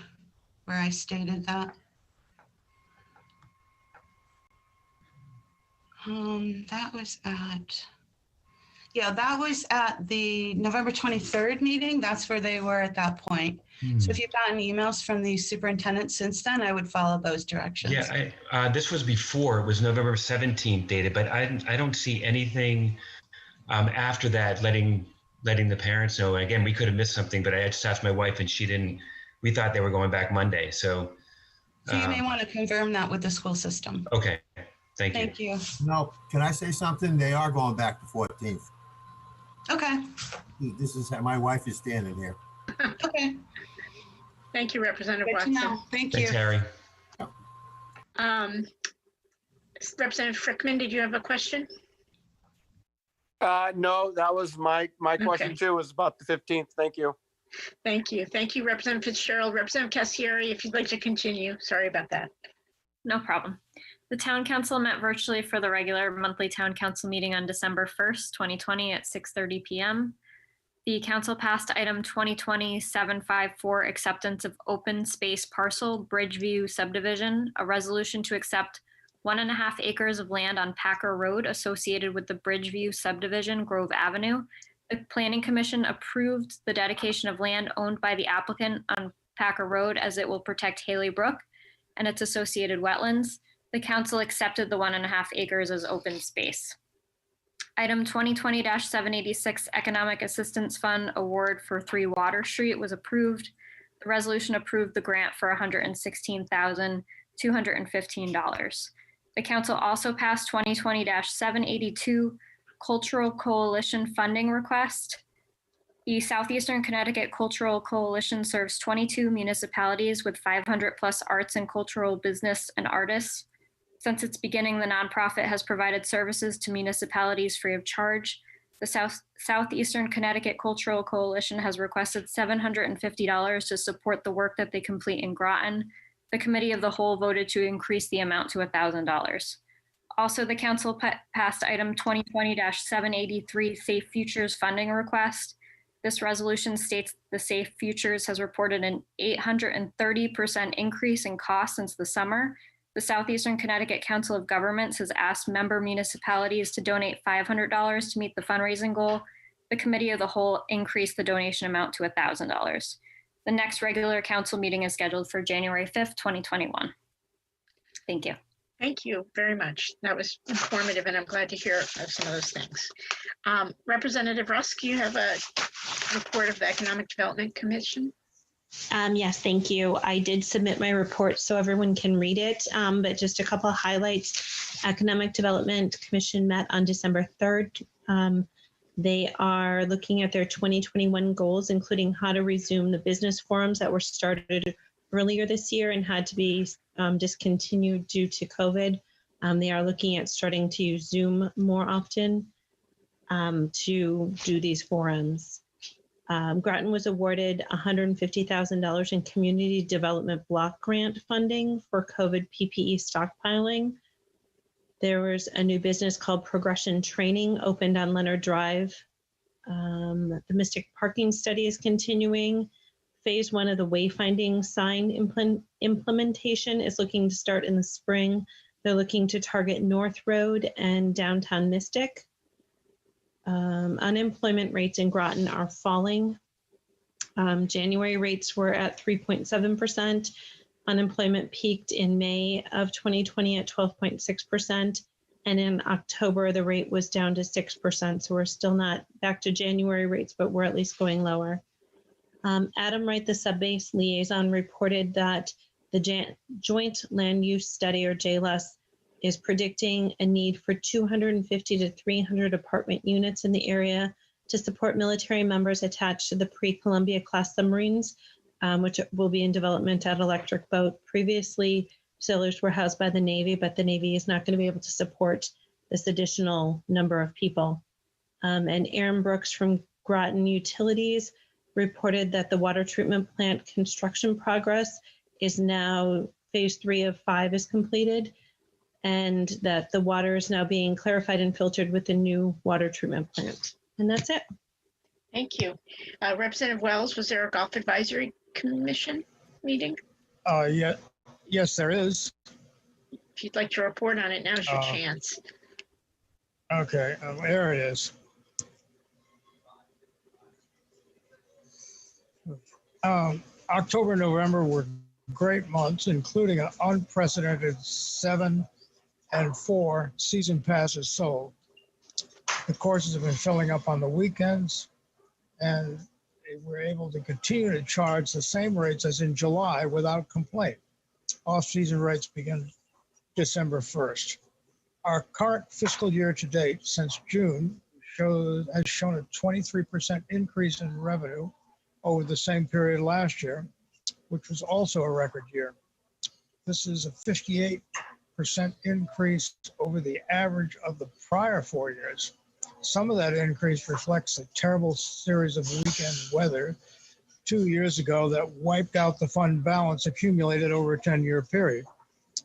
where I stated that. That was at the November 23rd meeting. That's where they were at that point. So if you've gotten emails from the superintendent since then, I would follow those directions. Yeah, this was before. It was November 17th dated, but I don't see anything after that letting the parents know. Again, we could have missed something, but I just asked my wife and she didn't. We thought they were going back Monday. So you may want to confirm that with the school system. Okay, thank you. Thank you. No, can I say something? They are going back the 14th. Okay. This is how my wife is standing here. Okay. Thank you, Representative Good to Watson. know. Thank you. Thanks, Harry. Representative Frickman, did you have a question? No, that was my question too, was about the 15th. Thank you. Thank you. Thank you, Representative Fitzgerald. Representative Cassieri, if you'd like to continue. Sorry about that. No problem. The town council met virtually for the regular monthly town council meeting on December 1st, 2020 at 6:30 p.m. The council passed item 2020-754, acceptance of open space parcel Bridgeview subdivision, a resolution to accept 1.5 acres of land on Packer Road associated with the Bridgeview subdivision, Grove Avenue. The Planning Commission approved the dedication of land owned by the applicant on Packer Road as it will protect Haley Brook and its associated wetlands. The council accepted the 1.5 acres as open space. Item 2020-786 Economic Assistance Fund Award for 3 Water Street was approved. The resolution approved the grant for $116,215. The council also passed 2020-782 Cultural Coalition Funding Request. The Southeastern Connecticut Cultural Coalition serves 22 municipalities with 500 plus arts and cultural business and artists. Since its beginning, the nonprofit has provided services to municipalities free of charge. The Southeastern Connecticut Cultural Coalition has requested $750 to support the work that they complete in Groton. The Committee of the Whole voted to increase the amount to $1,000. Also, the council passed item 2020-783 Safe Futures Funding Request. This resolution states the Safe Futures has reported an 830% increase in costs since the summer. The Southeastern Connecticut Council of Governments has asked member municipalities to donate $500 to meet the fundraising goal. The Committee of the Whole increased the donation amount to $1,000. The next regular council meeting is scheduled for January 5th, 2021. Thank you. Thank you very much. That was informative, and I'm glad to hear of some of those things. Representative Rusk, you have a report of the Economic Development Commission? Yes, thank you. I did submit my report so everyone can read it, but just a couple of highlights. Economic Development Commission met on December 3rd. They are looking at their 2021 goals, including how to resume the business forums that were started earlier this year and had to be discontinued due to COVID. They are looking at starting to use Zoom more often to do these forums. Groton was awarded $150,000 in community development block grant funding for COVID PPE stockpiling. There was a new business called Progression Training opened on Leonard Drive. The Mystic Parking Study is continuing. Phase 1 of the wayfinding sign implementation is looking to start in the spring. They're looking to target North Road and downtown Mystic. Unemployment rates in Groton are falling. January rates were at 3.7%. Unemployment peaked in May of 2020 at 12.6%. And in October, the rate was down to 6%. So we're still not back to January rates, but we're at least going lower. Adam Wright, the sub-base liaison, reported that the Joint Land Use Study, or JLUS, is predicting a need for 250 to 300 apartment units in the area to support military members attached to the pre-Columbia class submarines, which will be in development at Electric Boat. Previously, sailors were housed by the Navy, but the Navy is not going to be able to support this additional number of people. And Aaron Brooks from Groton Utilities reported that the water treatment plant construction progress is now phase 3 of 5 is completed, and that the water is now being clarified and filtered with the new water treatment plant. And that's it. Thank you. Representative Wells, was there a Golf Advisory Commission meeting? Yes, there is. If you'd like to report on it, now's your chance. Okay, there it is. October, November were great months, including an unprecedented 7 and 4 season passes sold. The courses have been filling up on the weekends, and we're able to continue to charge the same rates as in July without complaint. Off-season rates begin December 1st. Our current fiscal year to date since June has shown a 23% increase in revenue over the same period last year, which was also a record year. This is a 58% increase over the average of the prior 4 years. Some of that increase reflects a terrible series of weekend weather 2 years ago that wiped out the fund balance accumulated over a 10-year period.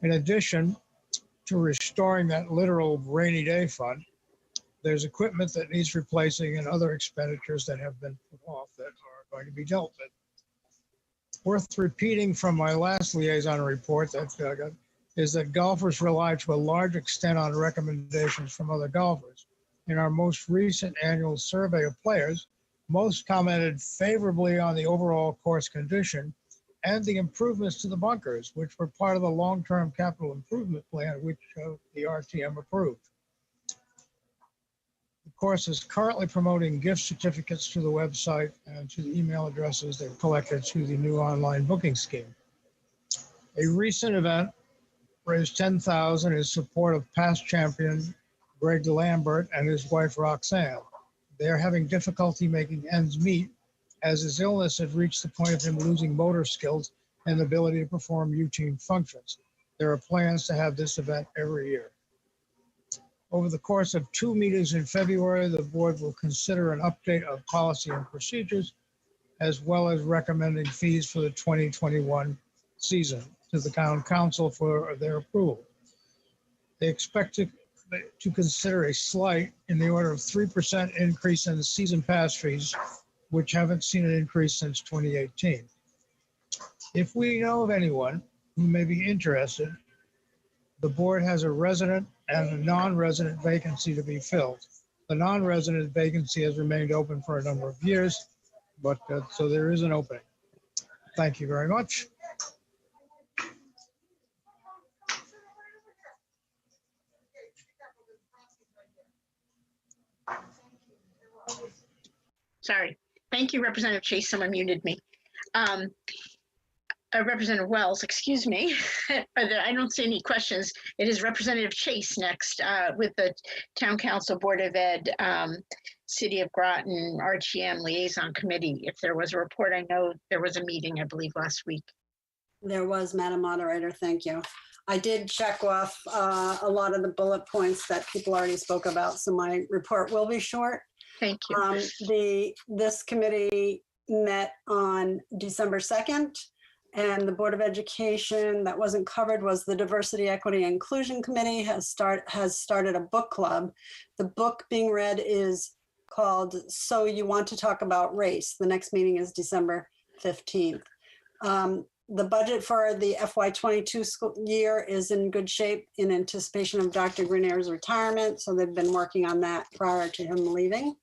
In addition to restoring that literal rainy day fund, there's equipment that needs replacing and other expenditures that have been put off that are going to be dealt with. Worth repeating from my last liaison report is that golfers rely to a large extent on recommendations from other golfers. In our most recent annual survey of players, most commented favorably on the overall course condition and the improvements to the bunkers, which were part of the long-term capital improvement plan, which the RTM approved. The course is currently promoting gift certificates to the website and to the email addresses they've collected through the new online booking scheme. A recent event raised $10,000 in support of past champion Greg Lambert and his wife Roxanne. They are having difficulty making ends meet as his illness had reached the point of him losing motor skills and the ability to perform routine functions. There are plans to have this event every year. Over the course of 2 meetings in February, the board will consider an update of policy and procedures, as well as recommending fees for the 2021 season to the town council for their approval. They expect to consider a slight, in the order of 3% increase in the season pass fees, which haven't seen an increase since 2018. If we know of anyone who may be interested, the board has a resident and a non-resident vacancy to be filled. The non-resident vacancy has remained open for a number of years, but so there is an opening. Thank you very much. Sorry. Thank you, Representative Chase. Someone muted me. Representative Wells, excuse me. I don't see any questions. It is Representative Chase next with the Town Council Board of Ed, City of Groton R.T.M Liaison Committee. If there was a report, I know there was a meeting, I believe, last week. There was, Madam Moderator, thank you. I did check off a lot of the bullet points that people already spoke about, so my report will be short. Thank you. This committee met on December 2nd, and the Board of Education that wasn't covered was the Diversity, Equity, and Inclusion Committee has started a book club. The book being read is called So You Want to Talk About Race. The next meeting is December 15th. The budget for the FY22 school year is in good shape in anticipation of Dr. Greenair's retirement. So they've been working on that prior to him leaving.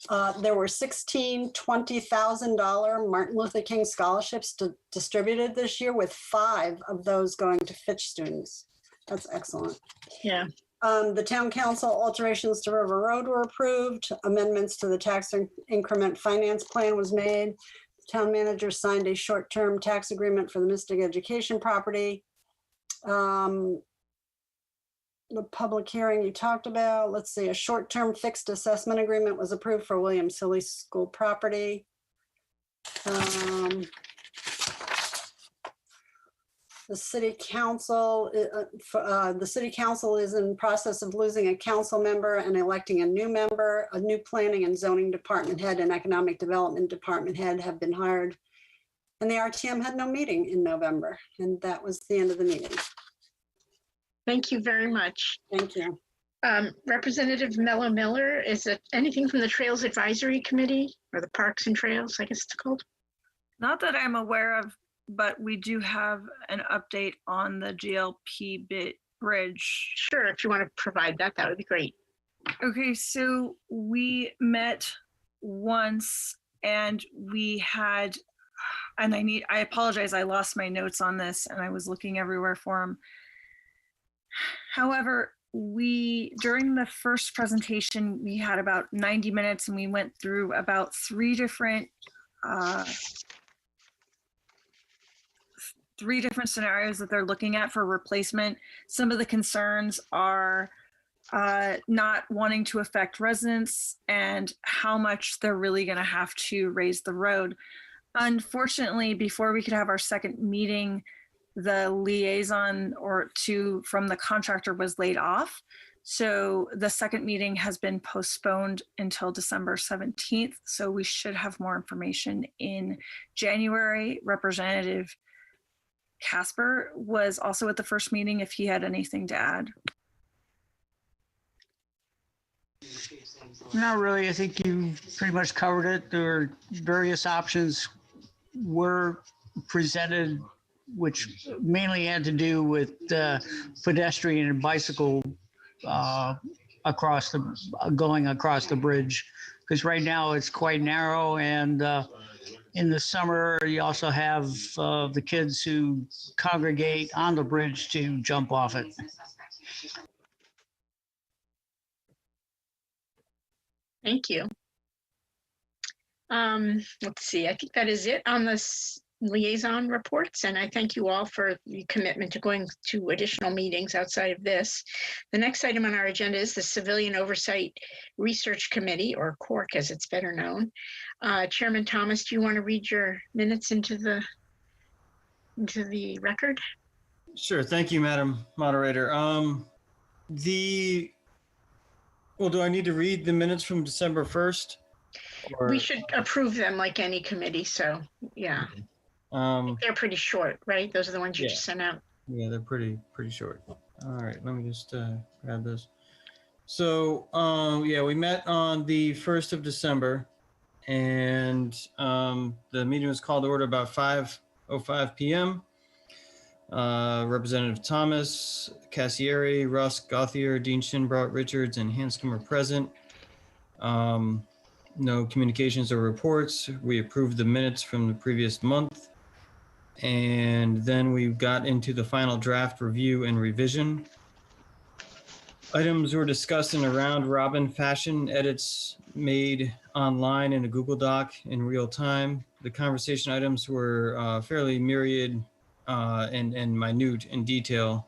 There were 16 $20,000 Martin Luther King scholarships distributed this year, with 5 of those going to Fitch students. That's excellent. Yeah. The town council alterations to River Road were approved. Amendments to the tax increment finance plan was made. Town manager signed a short-term tax agreement for the Mystic Education property. The public hearing you talked about, let's see, a short-term fixed assessment agreement was approved for William Silly School property. The city council is in process of losing a council member and electing a new member. A new planning and zoning department head and economic development department head have been hired. And the RTM had no meeting in November, and that was the end of the meeting. Thank you very much. Thank you. Representative Mello Miller, is it anything from the Trails Advisory Committee or the Parks and Trails, I guess it's called? Not that I'm aware of, but we do have an update on the GLP bridge. Sure, if you want to provide that, that would be great. Okay, so we met once and we had, and I apologize, I lost my notes on this and I was looking everywhere for them. However, during the first presentation, we had about 90 minutes and we went through about 3 different scenarios that they're looking at for replacement. Some of the concerns are not wanting to affect residents and how much they're really going to have to raise the road. Unfortunately, before we could have our second meeting, the liaison from the contractor was laid off. So the second meeting has been postponed until December 17th. So we should have more information in January. Representative Casper was also at the first meeting if he had anything to add. Not really. I think you pretty much covered it. There were various options were presented, which mainly had to do with pedestrian and bicycle going across the bridge, because right now it's quite narrow, and in the summer you also have the kids who congregate on the bridge to jump off it. Thank you. Let's see, I think that is it on this liaison reports, and I thank you all for the commitment to going to additional meetings outside of this. The next item on our agenda is the Civilian Oversight Research Committee, or CORC as it's better known. Chairman Thomas, do you want to read your minutes into the record? Sure, thank you, Madam Moderator. Do I need to read the minutes from December 1st? We should approve them like any committee, so yeah. They're pretty short, right? Those are the ones you just sent out. Yeah, they're pretty short. All right, let me just grab this. So we met on the 1st of December, and the meeting was called to order about 5:05 p.m. Representative Thomas, Cassieri, Rusk, Gauthier, Dean Shinbrough, Richards, and Hanscom are present. No communications or reports. We approved the minutes from the previous month. And then we got into the final draft review and revision. Items were discussed in a round-robin fashion, edits made online in a Google Doc in real time. the conversation items were fairly myriad and minute in detail.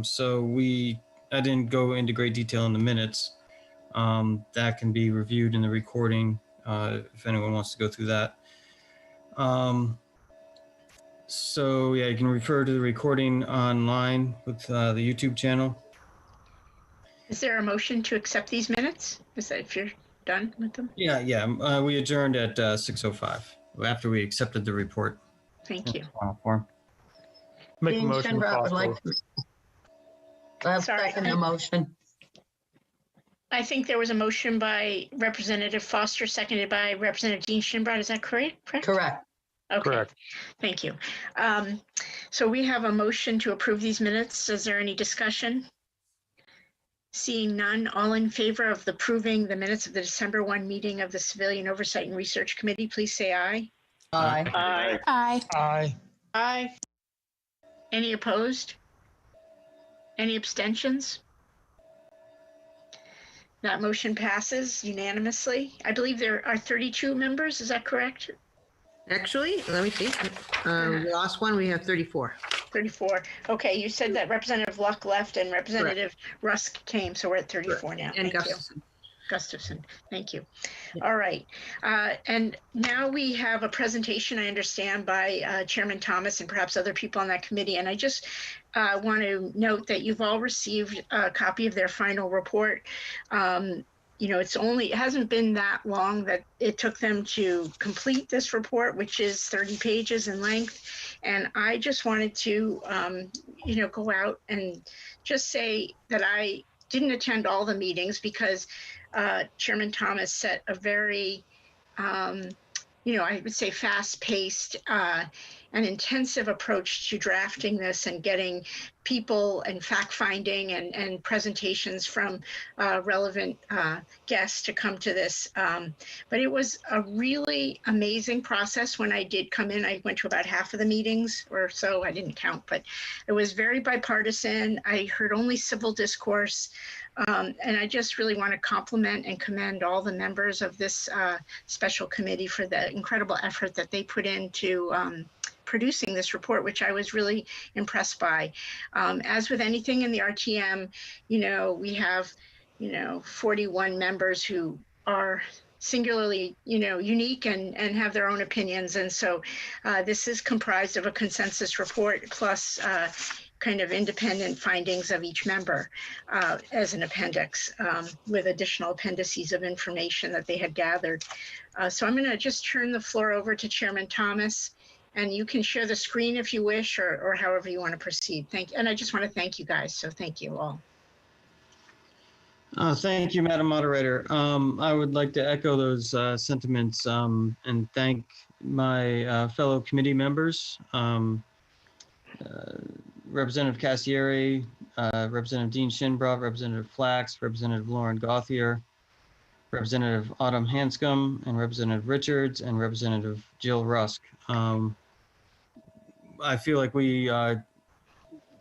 So I didn't go into great detail in the minutes. That can be reviewed in the recording if anyone wants to go through that. So yeah, you can refer to the recording online with the YouTube channel. Is there a motion to accept these minutes? Is that if you're done with them? Yeah. We adjourned at 6:05 after we accepted the report. Thank you. Final form. Make a motion. Sorry. Second the motion. I think there was a motion by Representative Foster, seconded by Representative Dean Shinbrod. Is that correct? Correct. Okay. Correct. Thank you. So we have a motion to approve these minutes. Is there any discussion? Seeing none, all in favor of approving the minutes of the December 1 meeting of the Civilian Oversight and Research Committee, please say aye. Aye. Aye. Aye. Aye. Aye. Any opposed? Any abstentions? That motion passes unanimously. I believe there are 32 members. Is that correct? Actually, let me see. We lost one. We have 34. 34. Okay, you said that Representative Luck left and Representative Rusk came, so we're at 34 now. And Thank you. Gustafson. Gustafson, thank you. All right, and now we have a presentation, I understand, by Chairman Thomas and perhaps other people on that committee. And I just want to note that you've all received a copy of their final report. You know, it hasn't been that long that it took them to complete this report, which is 30 pages in length. And I just wanted to, you know, go out and just say that I didn't attend all the meetings because Chairman Thomas set a very, you know, I would say fast-paced and intensive approach to drafting this and getting people and fact-finding and presentations from relevant guests to come to this. But it was a really amazing process. When I did come in, I went to about half of the meetings or so. I didn't count, but it was very bipartisan. I heard only civil discourse. And I just really want to compliment and commend all the members of this special committee for the incredible effort that they put into producing this report, which I was really impressed by. As with anything in the RTM, you know, we have, you know, 41 members who are singularly, you know, unique and have their own opinions. And so this is comprised of a consensus report plus kind of independent findings of each member as an appendix with additional appendices of information that they had gathered. So I'm going to just turn the floor over to Chairman Thomas, and you can share the screen if you wish or however you want to proceed. And I just want to thank you guys. So thank you all. Thank you, Madam Moderator. I would like to echo those sentiments and thank my fellow committee members. Representative Cassieri, Representative Dean Shinbrod, Representative Flax, Representative Lauren Gauthier, Representative Autumn Hanscom, and Representative Richards, and Representative Jill Rusk. I feel like we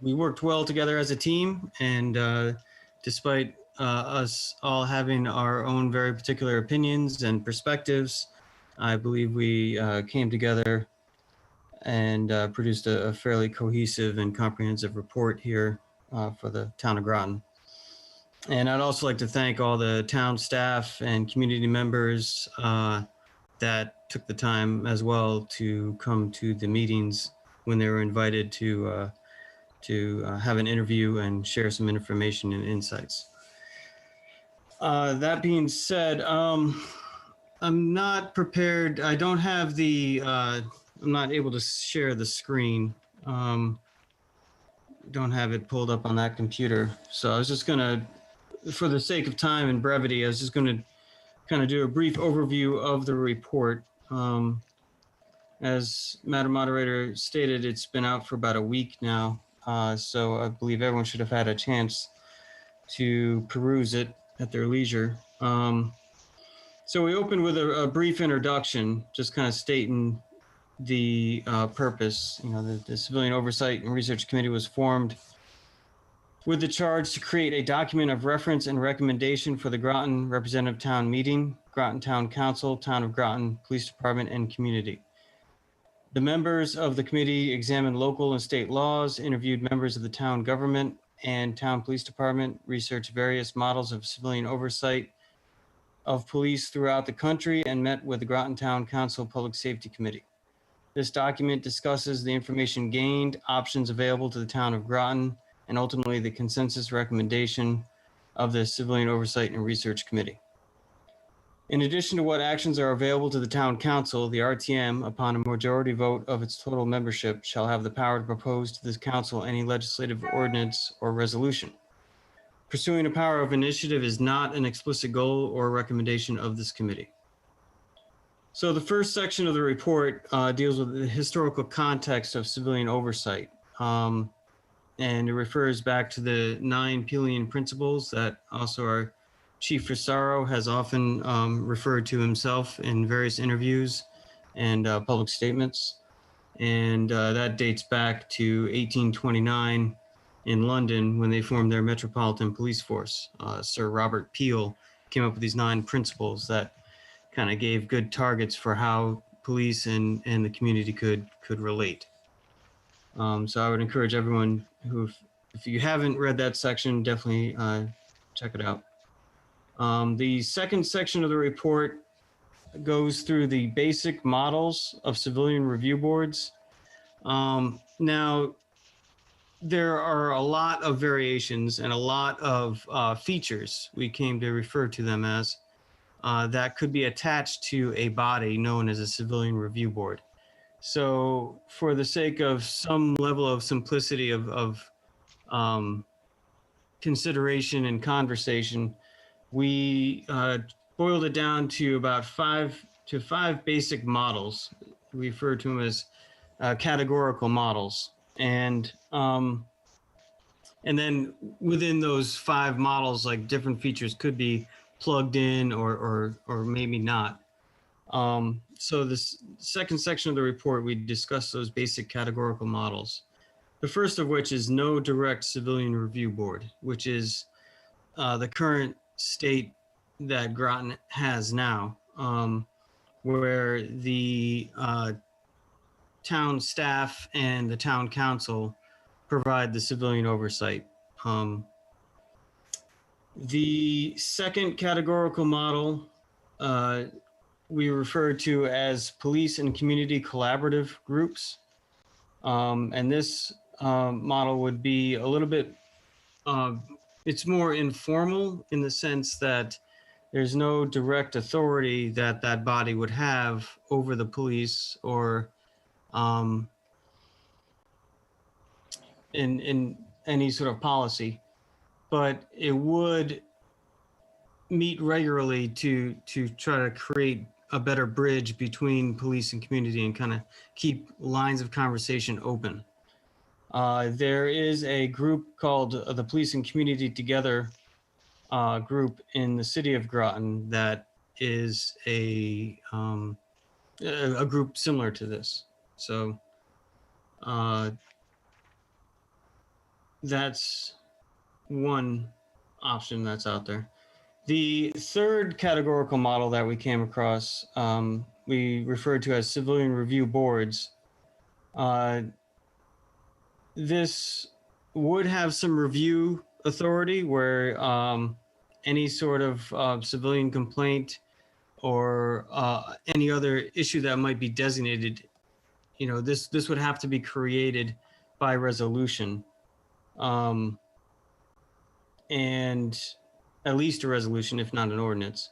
worked well together as a team, and despite us all having our own very particular opinions and perspectives, I believe we came together and produced a fairly cohesive and comprehensive report here for the town of Groton. And I'd also like to thank all the town staff and community members that took the time as well to come to the meetings when they were invited to have an interview and share some information and insights. That being said, I'm not prepared. I don't have the, I'm not able to share the screen. Don't have it pulled up on that computer. So I was just gonna, for the sake of time and brevity, I was just gonna kind of do a brief overview of the report. As Madam Moderator stated, it's been out for about a week now. So I believe everyone should have had a chance to peruse it at their leisure. So we opened with a brief introduction, just kind of stating the purpose. You know, the Civilian Oversight and Research Committee was formed with the charge to create a document of reference and recommendation for the Groton Representative Town Meeting, Groton Town Council, Town of Groton Police Department, and community. The members of the committee examined local and state laws, interviewed members of the town government and town police department, researched various models of civilian oversight of police throughout the country, and met with the Groton Town Council Public Safety Committee. This document discusses the information gained, options available to the town of Groton, and ultimately the consensus recommendation of the Civilian Oversight and Research Committee. In addition to what actions are available to the town council, the RTM, upon a majority vote of its total membership, shall have the power to propose to the council any legislative ordinance or resolution. Pursuing a power of initiative is not an explicit goal or recommendation of this committee. So the first section of the report deals with the historical context of civilian oversight. And it refers back to the 9 Pelian principles that also our Chief Frisaro has often referred to himself in various interviews and public statements. And that dates back to 1829 in London when they formed their Metropolitan Police Force. Sir Robert Peel came up with these 9 principles that kind of gave good targets for how police and the community could relate. So I would encourage everyone who, if you haven't read that section, definitely check it out. The second section of the report goes through the basic models of civilian review boards. Now, there are a lot of variations and a lot of features, we came to refer to them as, that could be attached to a body known as a civilian review board. So for the sake of some level of simplicity of consideration and conversation, we boiled it down to about 5 basic models. We refer to them as categorical models. And then within those 5 models, like different features could be plugged in or maybe not. So this second section of the report, we discussed those basic categorical models. The first of which is no direct civilian review board, which is the current state that Groton has now, where the town staff and the town council provide the civilian oversight. The second categorical model we refer to as police and community collaborative groups. And this model would be a little bit, it's more informal in the sense that there's no direct authority that that body would have over the police or in any sort of policy, but it would meet regularly to try to create a better bridge between police and community and kind of keep lines of conversation open. There is a group called the Police and Community Together group in the city of Groton that is a group similar to this. So that's one option that's out there. The third categorical model that we came across, we referred to as civilian review boards. This would have some review authority where any sort of civilian complaint or any other issue that might be designated, you know, this would have to be created by resolution. And at least a resolution, if not an ordinance.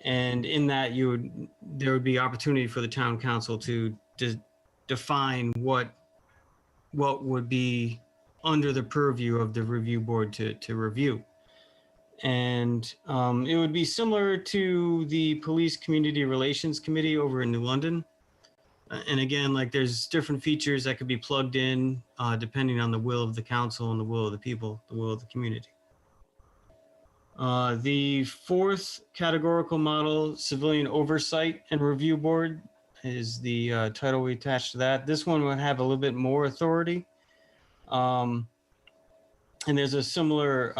And in that there would be opportunity for the town council to define what would be under the purview of the review board to review. And it would be similar to the Police Community Relations Committee over in New London. And again, like there's different features that could be plugged in depending on the will of the council and the will of the people, the will of the community. The fourth categorical model, Civilian Oversight and Review Board, is the title we attached to that. This one would have a little bit more authority. And there's a similar,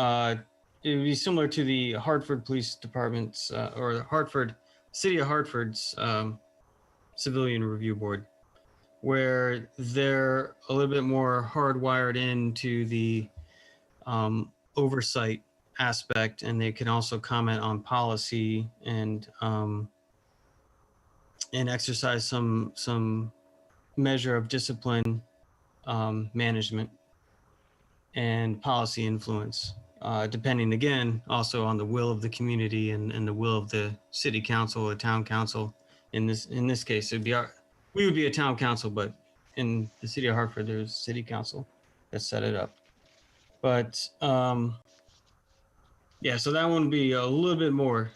it would be similar to the Hartford Police Department's, or the City of Hartford's Civilian Review Board, where they're a little bit more hardwired into the oversight aspect, and they can also comment on policy and exercise some measure of discipline, management, and policy influence, depending again also on the will of the community and the will of the city council or town council. In this case, we would be a town council, but in the city of Hartford, there's city council that set it up. But yeah, so that one would be a little bit more,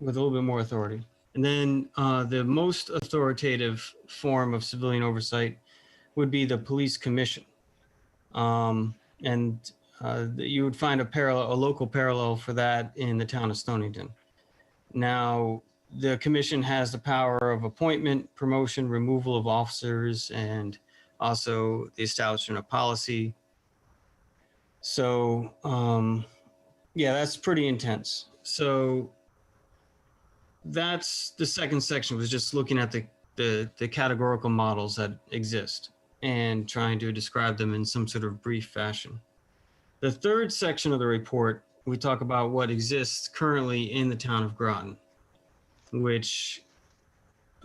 with a little bit more authority. And then the most authoritative form of civilian oversight would be the police commission. You would find a local parallel for that in the town of Stonington. Now, the commission has the power of appointment, promotion, removal of officers, and also the establishment of policy. So, yeah, that's pretty intense. So that's the second section, was just looking at the categorical models that exist and trying to describe them in some sort of brief fashion. The third section of the report, we talk about what exists currently in the town of Groton, which,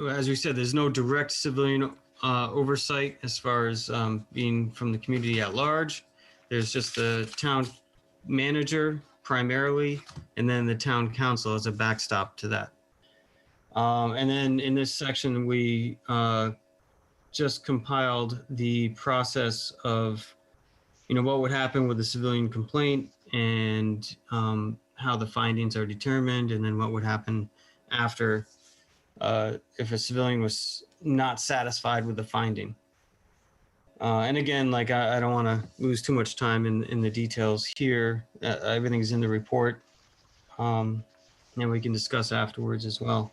as we said, there's no direct civilian oversight as far as being from the community at large. There's just the town manager primarily, and then the town council as a backstop to that. And then in this section, we just compiled the process of, what would happen with a civilian complaint and how the findings are determined, and then what would happen after if a civilian was not satisfied with the finding. And again, like I don't want to lose too much time in the details here. Everything's in the report, and we can discuss afterwards as well.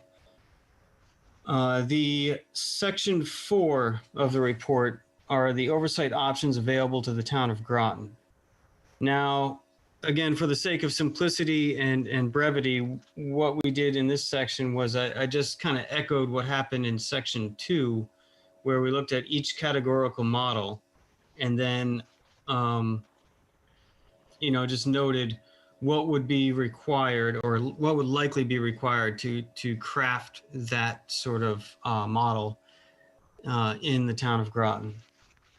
The section 4 of the report are the oversight options available to the town of Groton. Now, again, for the sake of simplicity and brevity, what we did in this section was I just kind of echoed what happened in section 2, where we looked at each categorical model and then, just noted what would be required or what would likely be required to craft that sort of model in the town of Groton.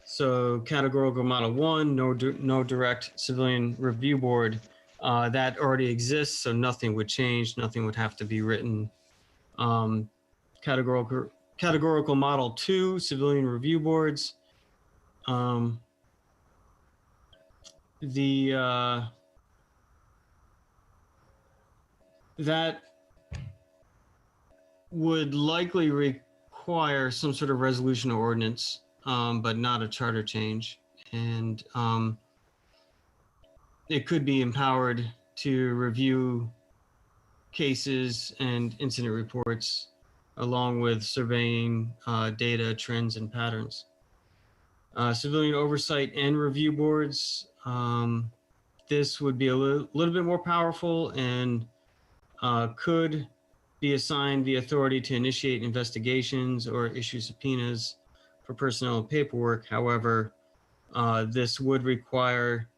So categorical model 1, no direct civilian review board, that already exists, so nothing would change, nothing would have to be written. Categorical model 2, civilian review boards. That would likely require some sort of resolution or ordinance, but not a charter change. And it could be empowered to review cases and incident reports along with surveying data, trends, and patterns. Civilian oversight and review boards. This would be a little bit more powerful and could be assigned the authority to initiate investigations or issue subpoenas for personnel and paperwork. However, this would require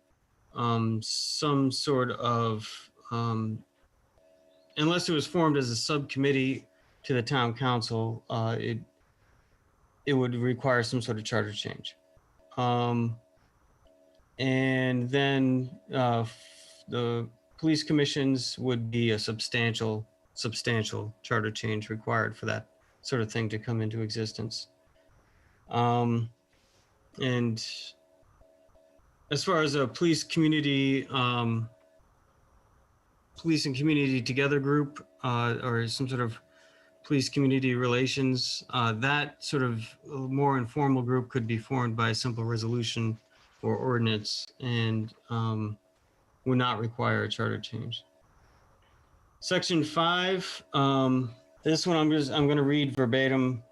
some sort of, unless it was formed as a subcommittee to the town council, it would require some sort of charter change. And then the police commissions would be a substantial charter change required for that sort of thing to come into existence. And as far as a police and community together group, or some sort of police community relations, that sort of more informal group could be formed by a simple resolution or ordinance and would not require a charter change. Section 5, this one I'm going to read verbatim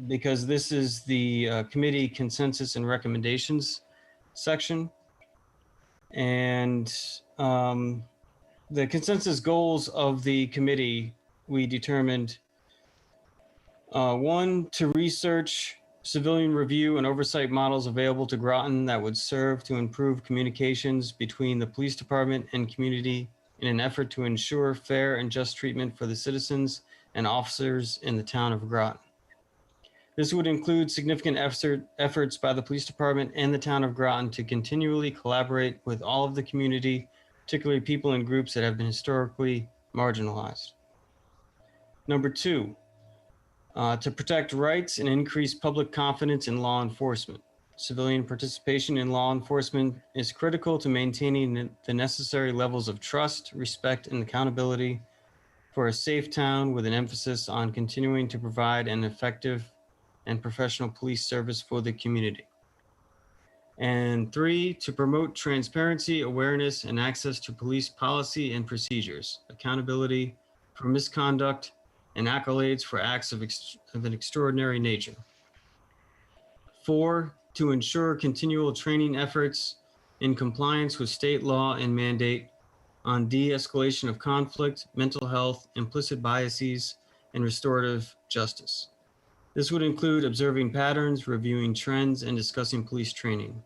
because this is the committee consensus and recommendations section. And the consensus goals of the committee, we determined One, to research civilian review and oversight models available to Groton that would serve to improve communications between the police department and community in an effort to ensure fair and just treatment for the citizens and officers in the town of Groton. This would include significant efforts by the police department and the town of Groton to continually collaborate with all of the community, particularly people and groups that have been historically marginalized. Number two, to protect rights and increase public confidence in law enforcement. Civilian participation in law enforcement is critical to maintaining the necessary levels of trust, respect, and accountability for a safe town, with an emphasis on continuing to provide an effective and professional police service for the community. And three, to promote transparency, awareness, and access to police policy and procedures, accountability for misconduct, and accolades for acts of an extraordinary nature. Four, to ensure continual training efforts in compliance with state law and mandate on de-escalation of conflict, mental health, implicit biases, and restorative justice. This would include observing patterns, reviewing trends, and discussing police training.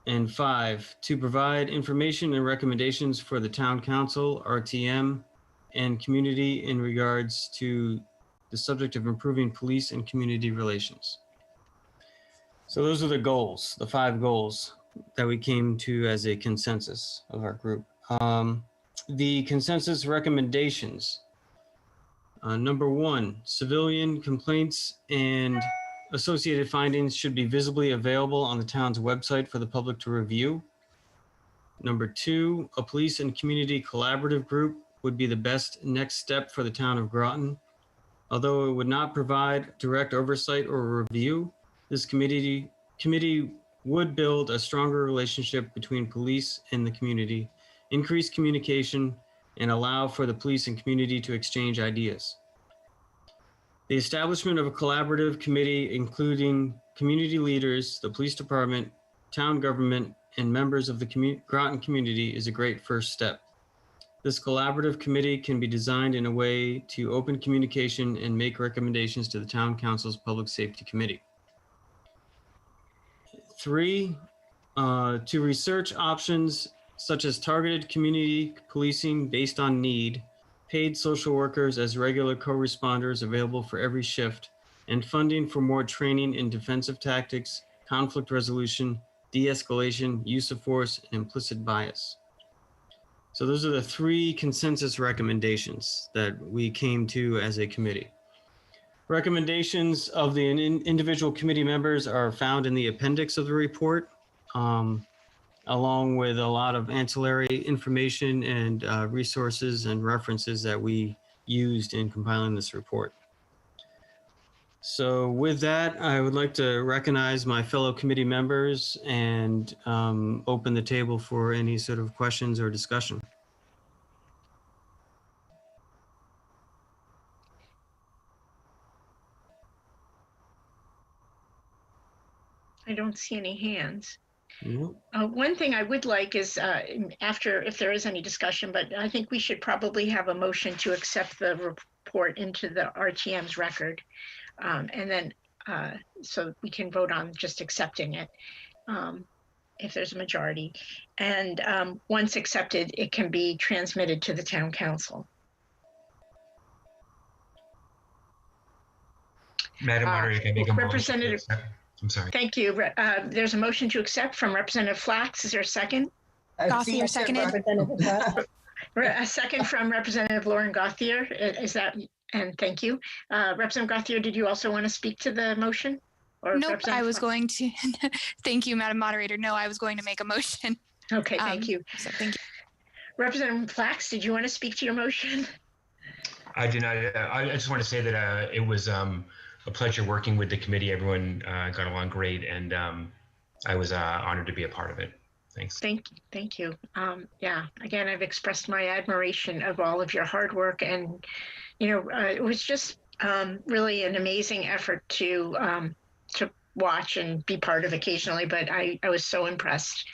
And five, to provide information and recommendations for the town council, RTM, and community in regards to the subject of improving police and community relations. So those are the goals, the 5 goals that we came to as a consensus of our group. The consensus recommendations. Number 1, civilian complaints and associated findings should be visibly available on the town's website for the public to review. Number 2, a police and community collaborative group would be the best next step for the town of Groton. Although it would not provide direct oversight or review, this committee would build a stronger relationship between police and the community, increase communication, and allow for the police and community to exchange ideas. The establishment of a collaborative committee, including community leaders, the police department, town government, and members of the Groton community, is a great first step. This collaborative committee can be designed in a way to open communication and make recommendations to the town council's public safety committee. 3, to research options such as targeted community policing based on need, paid social workers as regular co-responders available for every shift, and funding for more training in defensive tactics, conflict resolution, de-escalation, use of force, and implicit bias. So those are the 3 consensus recommendations that we came to as a committee. Recommendations of the individual committee members are found in the appendix of the report, along with a lot of ancillary information and resources and references that we used in compiling this report. So with that, I would like to recognize my fellow committee members and open the table for any sort of questions or discussion. I don't see any hands. Nope. One thing I would like is after, if there is any discussion, but I think we should probably have a motion to accept the report into the RTM's record. And then so we can vote on just accepting it if there's a majority. And once accepted, it can be transmitted to the town council. Madam Moderator, can I make a Representative, motion? I'm sorry. thank you. There's a motion to accept from Representative Flax. Is there a second? Gauthier seconded. A second from Representative Lauren Gauthier. Is that, and thank you. Representative Gauthier, did you also want to speak to the motion? Or Nope, I was going to. Thank you, Madam Moderator. No, I was going to make a motion. Okay, thank you. So thank you. Representative Flax, did you want to speak to your motion? I did not. I just want to say that it was a pleasure working with the committee. Everyone got along great, and I was honored to be a part of it. Thanks. Thank you. Yeah, again, I've expressed my admiration of all of your hard work, and it was just really an amazing effort to watch and be part of occasionally. But I was so impressed.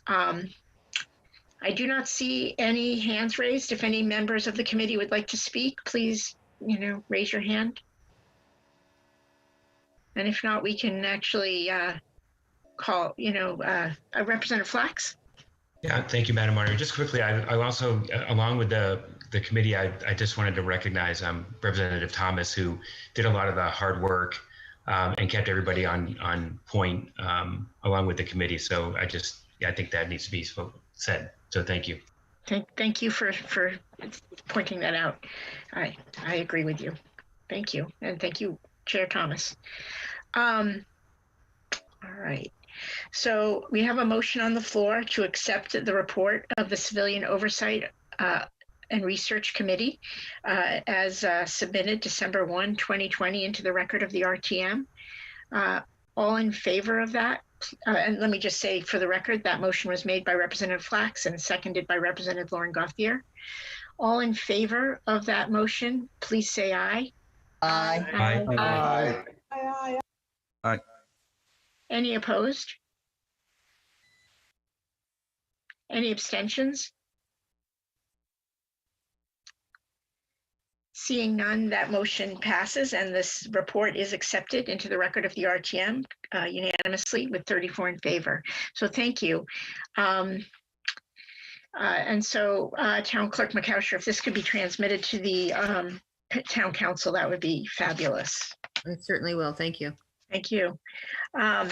I do not see any hands raised. If any members of the committee would like to speak, please raise your hand. And if not, we can actually call, Representative Flax. Yeah, thank you, Madam Moderator. Just quickly, I also, along with the committee, I just wanted to recognize Representative Thomas, who did a lot of the hard work and kept everybody on point along with the committee. So I think that needs to be said. So thank you. Thank you for pointing that out. I agree with you. Thank you. And thank you, Chair Thomas. All right. So we have a motion on the floor to accept the report of the Civilian Oversight and Research Committee as submitted December 1, 2020 into the record of the RTM. All in favor of that? And let me just say for the record, that motion was made by Representative Flax and seconded by Representative Lauren Gauthier. All in favor of that motion, please say aye. Aye. Aye. Aye. Aye. Aye. Any opposed? Any abstentions? Seeing none, that motion passes and this report is accepted into the record of the RTM unanimously with 34 in favor. So thank you. And so Town Clerk McCousher, if this could be transmitted to the Town Council, that would be fabulous. It certainly will. Thank you. Thank you. I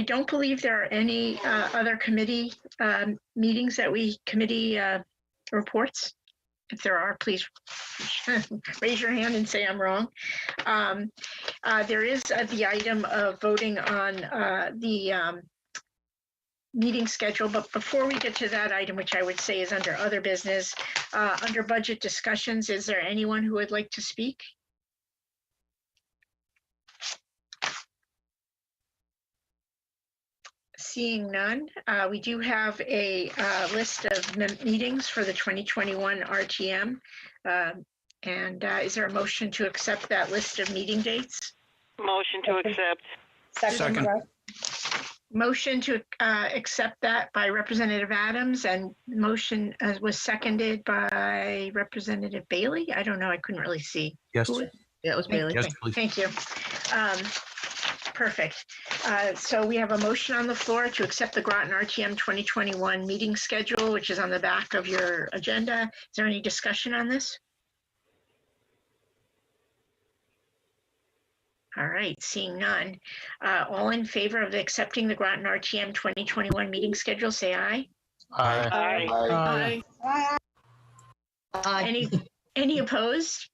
don't believe there are any other committee meetings committee reports. If there are, please raise your hand and say I'm wrong. There is the item of voting on the meeting schedule, but before we get to that item, which I would say is under other business, under budget discussions, is there anyone who would like to speak? Seeing none, we do have a list of meetings for the 2021 RTM. And is there a motion to accept that list of meeting dates? Motion to accept. Second. Motion to accept that by Representative Adams, and motion was seconded by Representative Bailey. I don't know, I couldn't really see. Yes. Yeah, it was Bailey. Yes, please. Thank you. Perfect. So we have a motion on the floor to accept the Groton R.T.M. 2021 meeting schedule, which is on the back of your agenda. Is there any discussion on this? All right, seeing none. All in favor of accepting the Groton R.T.M. 2021 meeting schedule, say aye. Aye. Aye. Aye. Aye. Any opposed?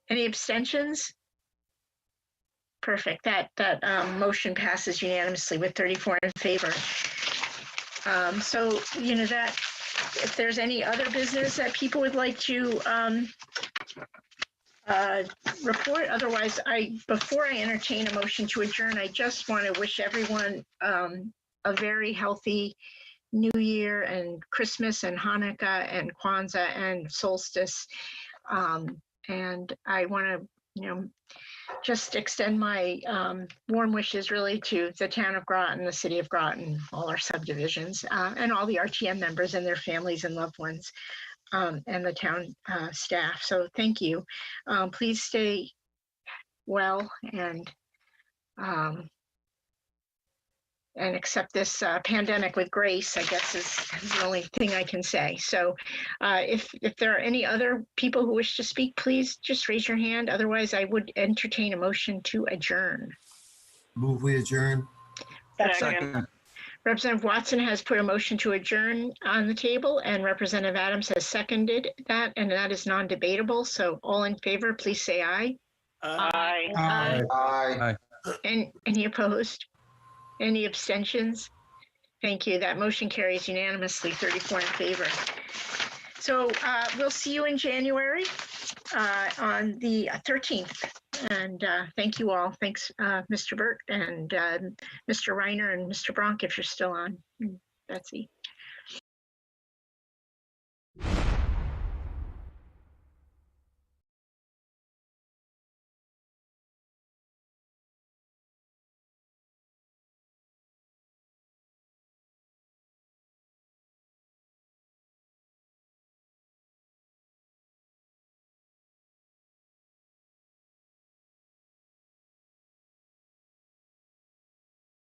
Any abstentions? Perfect. That motion passes unanimously with 34 in favor. So, that if there's any other business that people would like to report, otherwise, before I entertain a motion to adjourn, I just want to wish everyone a very healthy New Year and Christmas and Hanukkah and Kwanzaa and solstice. And I want to, just extend my warm wishes really to the town of Groton, the city of Groton, all our subdivisions, and all the RTM members and their families and loved ones, and the town staff. So thank you. Please stay well and accept this pandemic with grace, I guess is the only thing I can say. So if there are any other people who wish to speak, please just raise your hand. Otherwise, I would entertain a motion to adjourn. Move we adjourn. Second. Representative Watson has put a motion to adjourn on the table, and Representative Adams has seconded that, and that is non-debatable. So all in favor, please say aye. Aye. Aye. Aye. And any opposed? Any abstentions? Thank you. That motion carries unanimously, 34 in favor. So we'll see you in January on the 13th. And thank you all. Thanks, Mr. Burt and Mr. Reiner and Mr. Bronk, if you're still on. Betsy.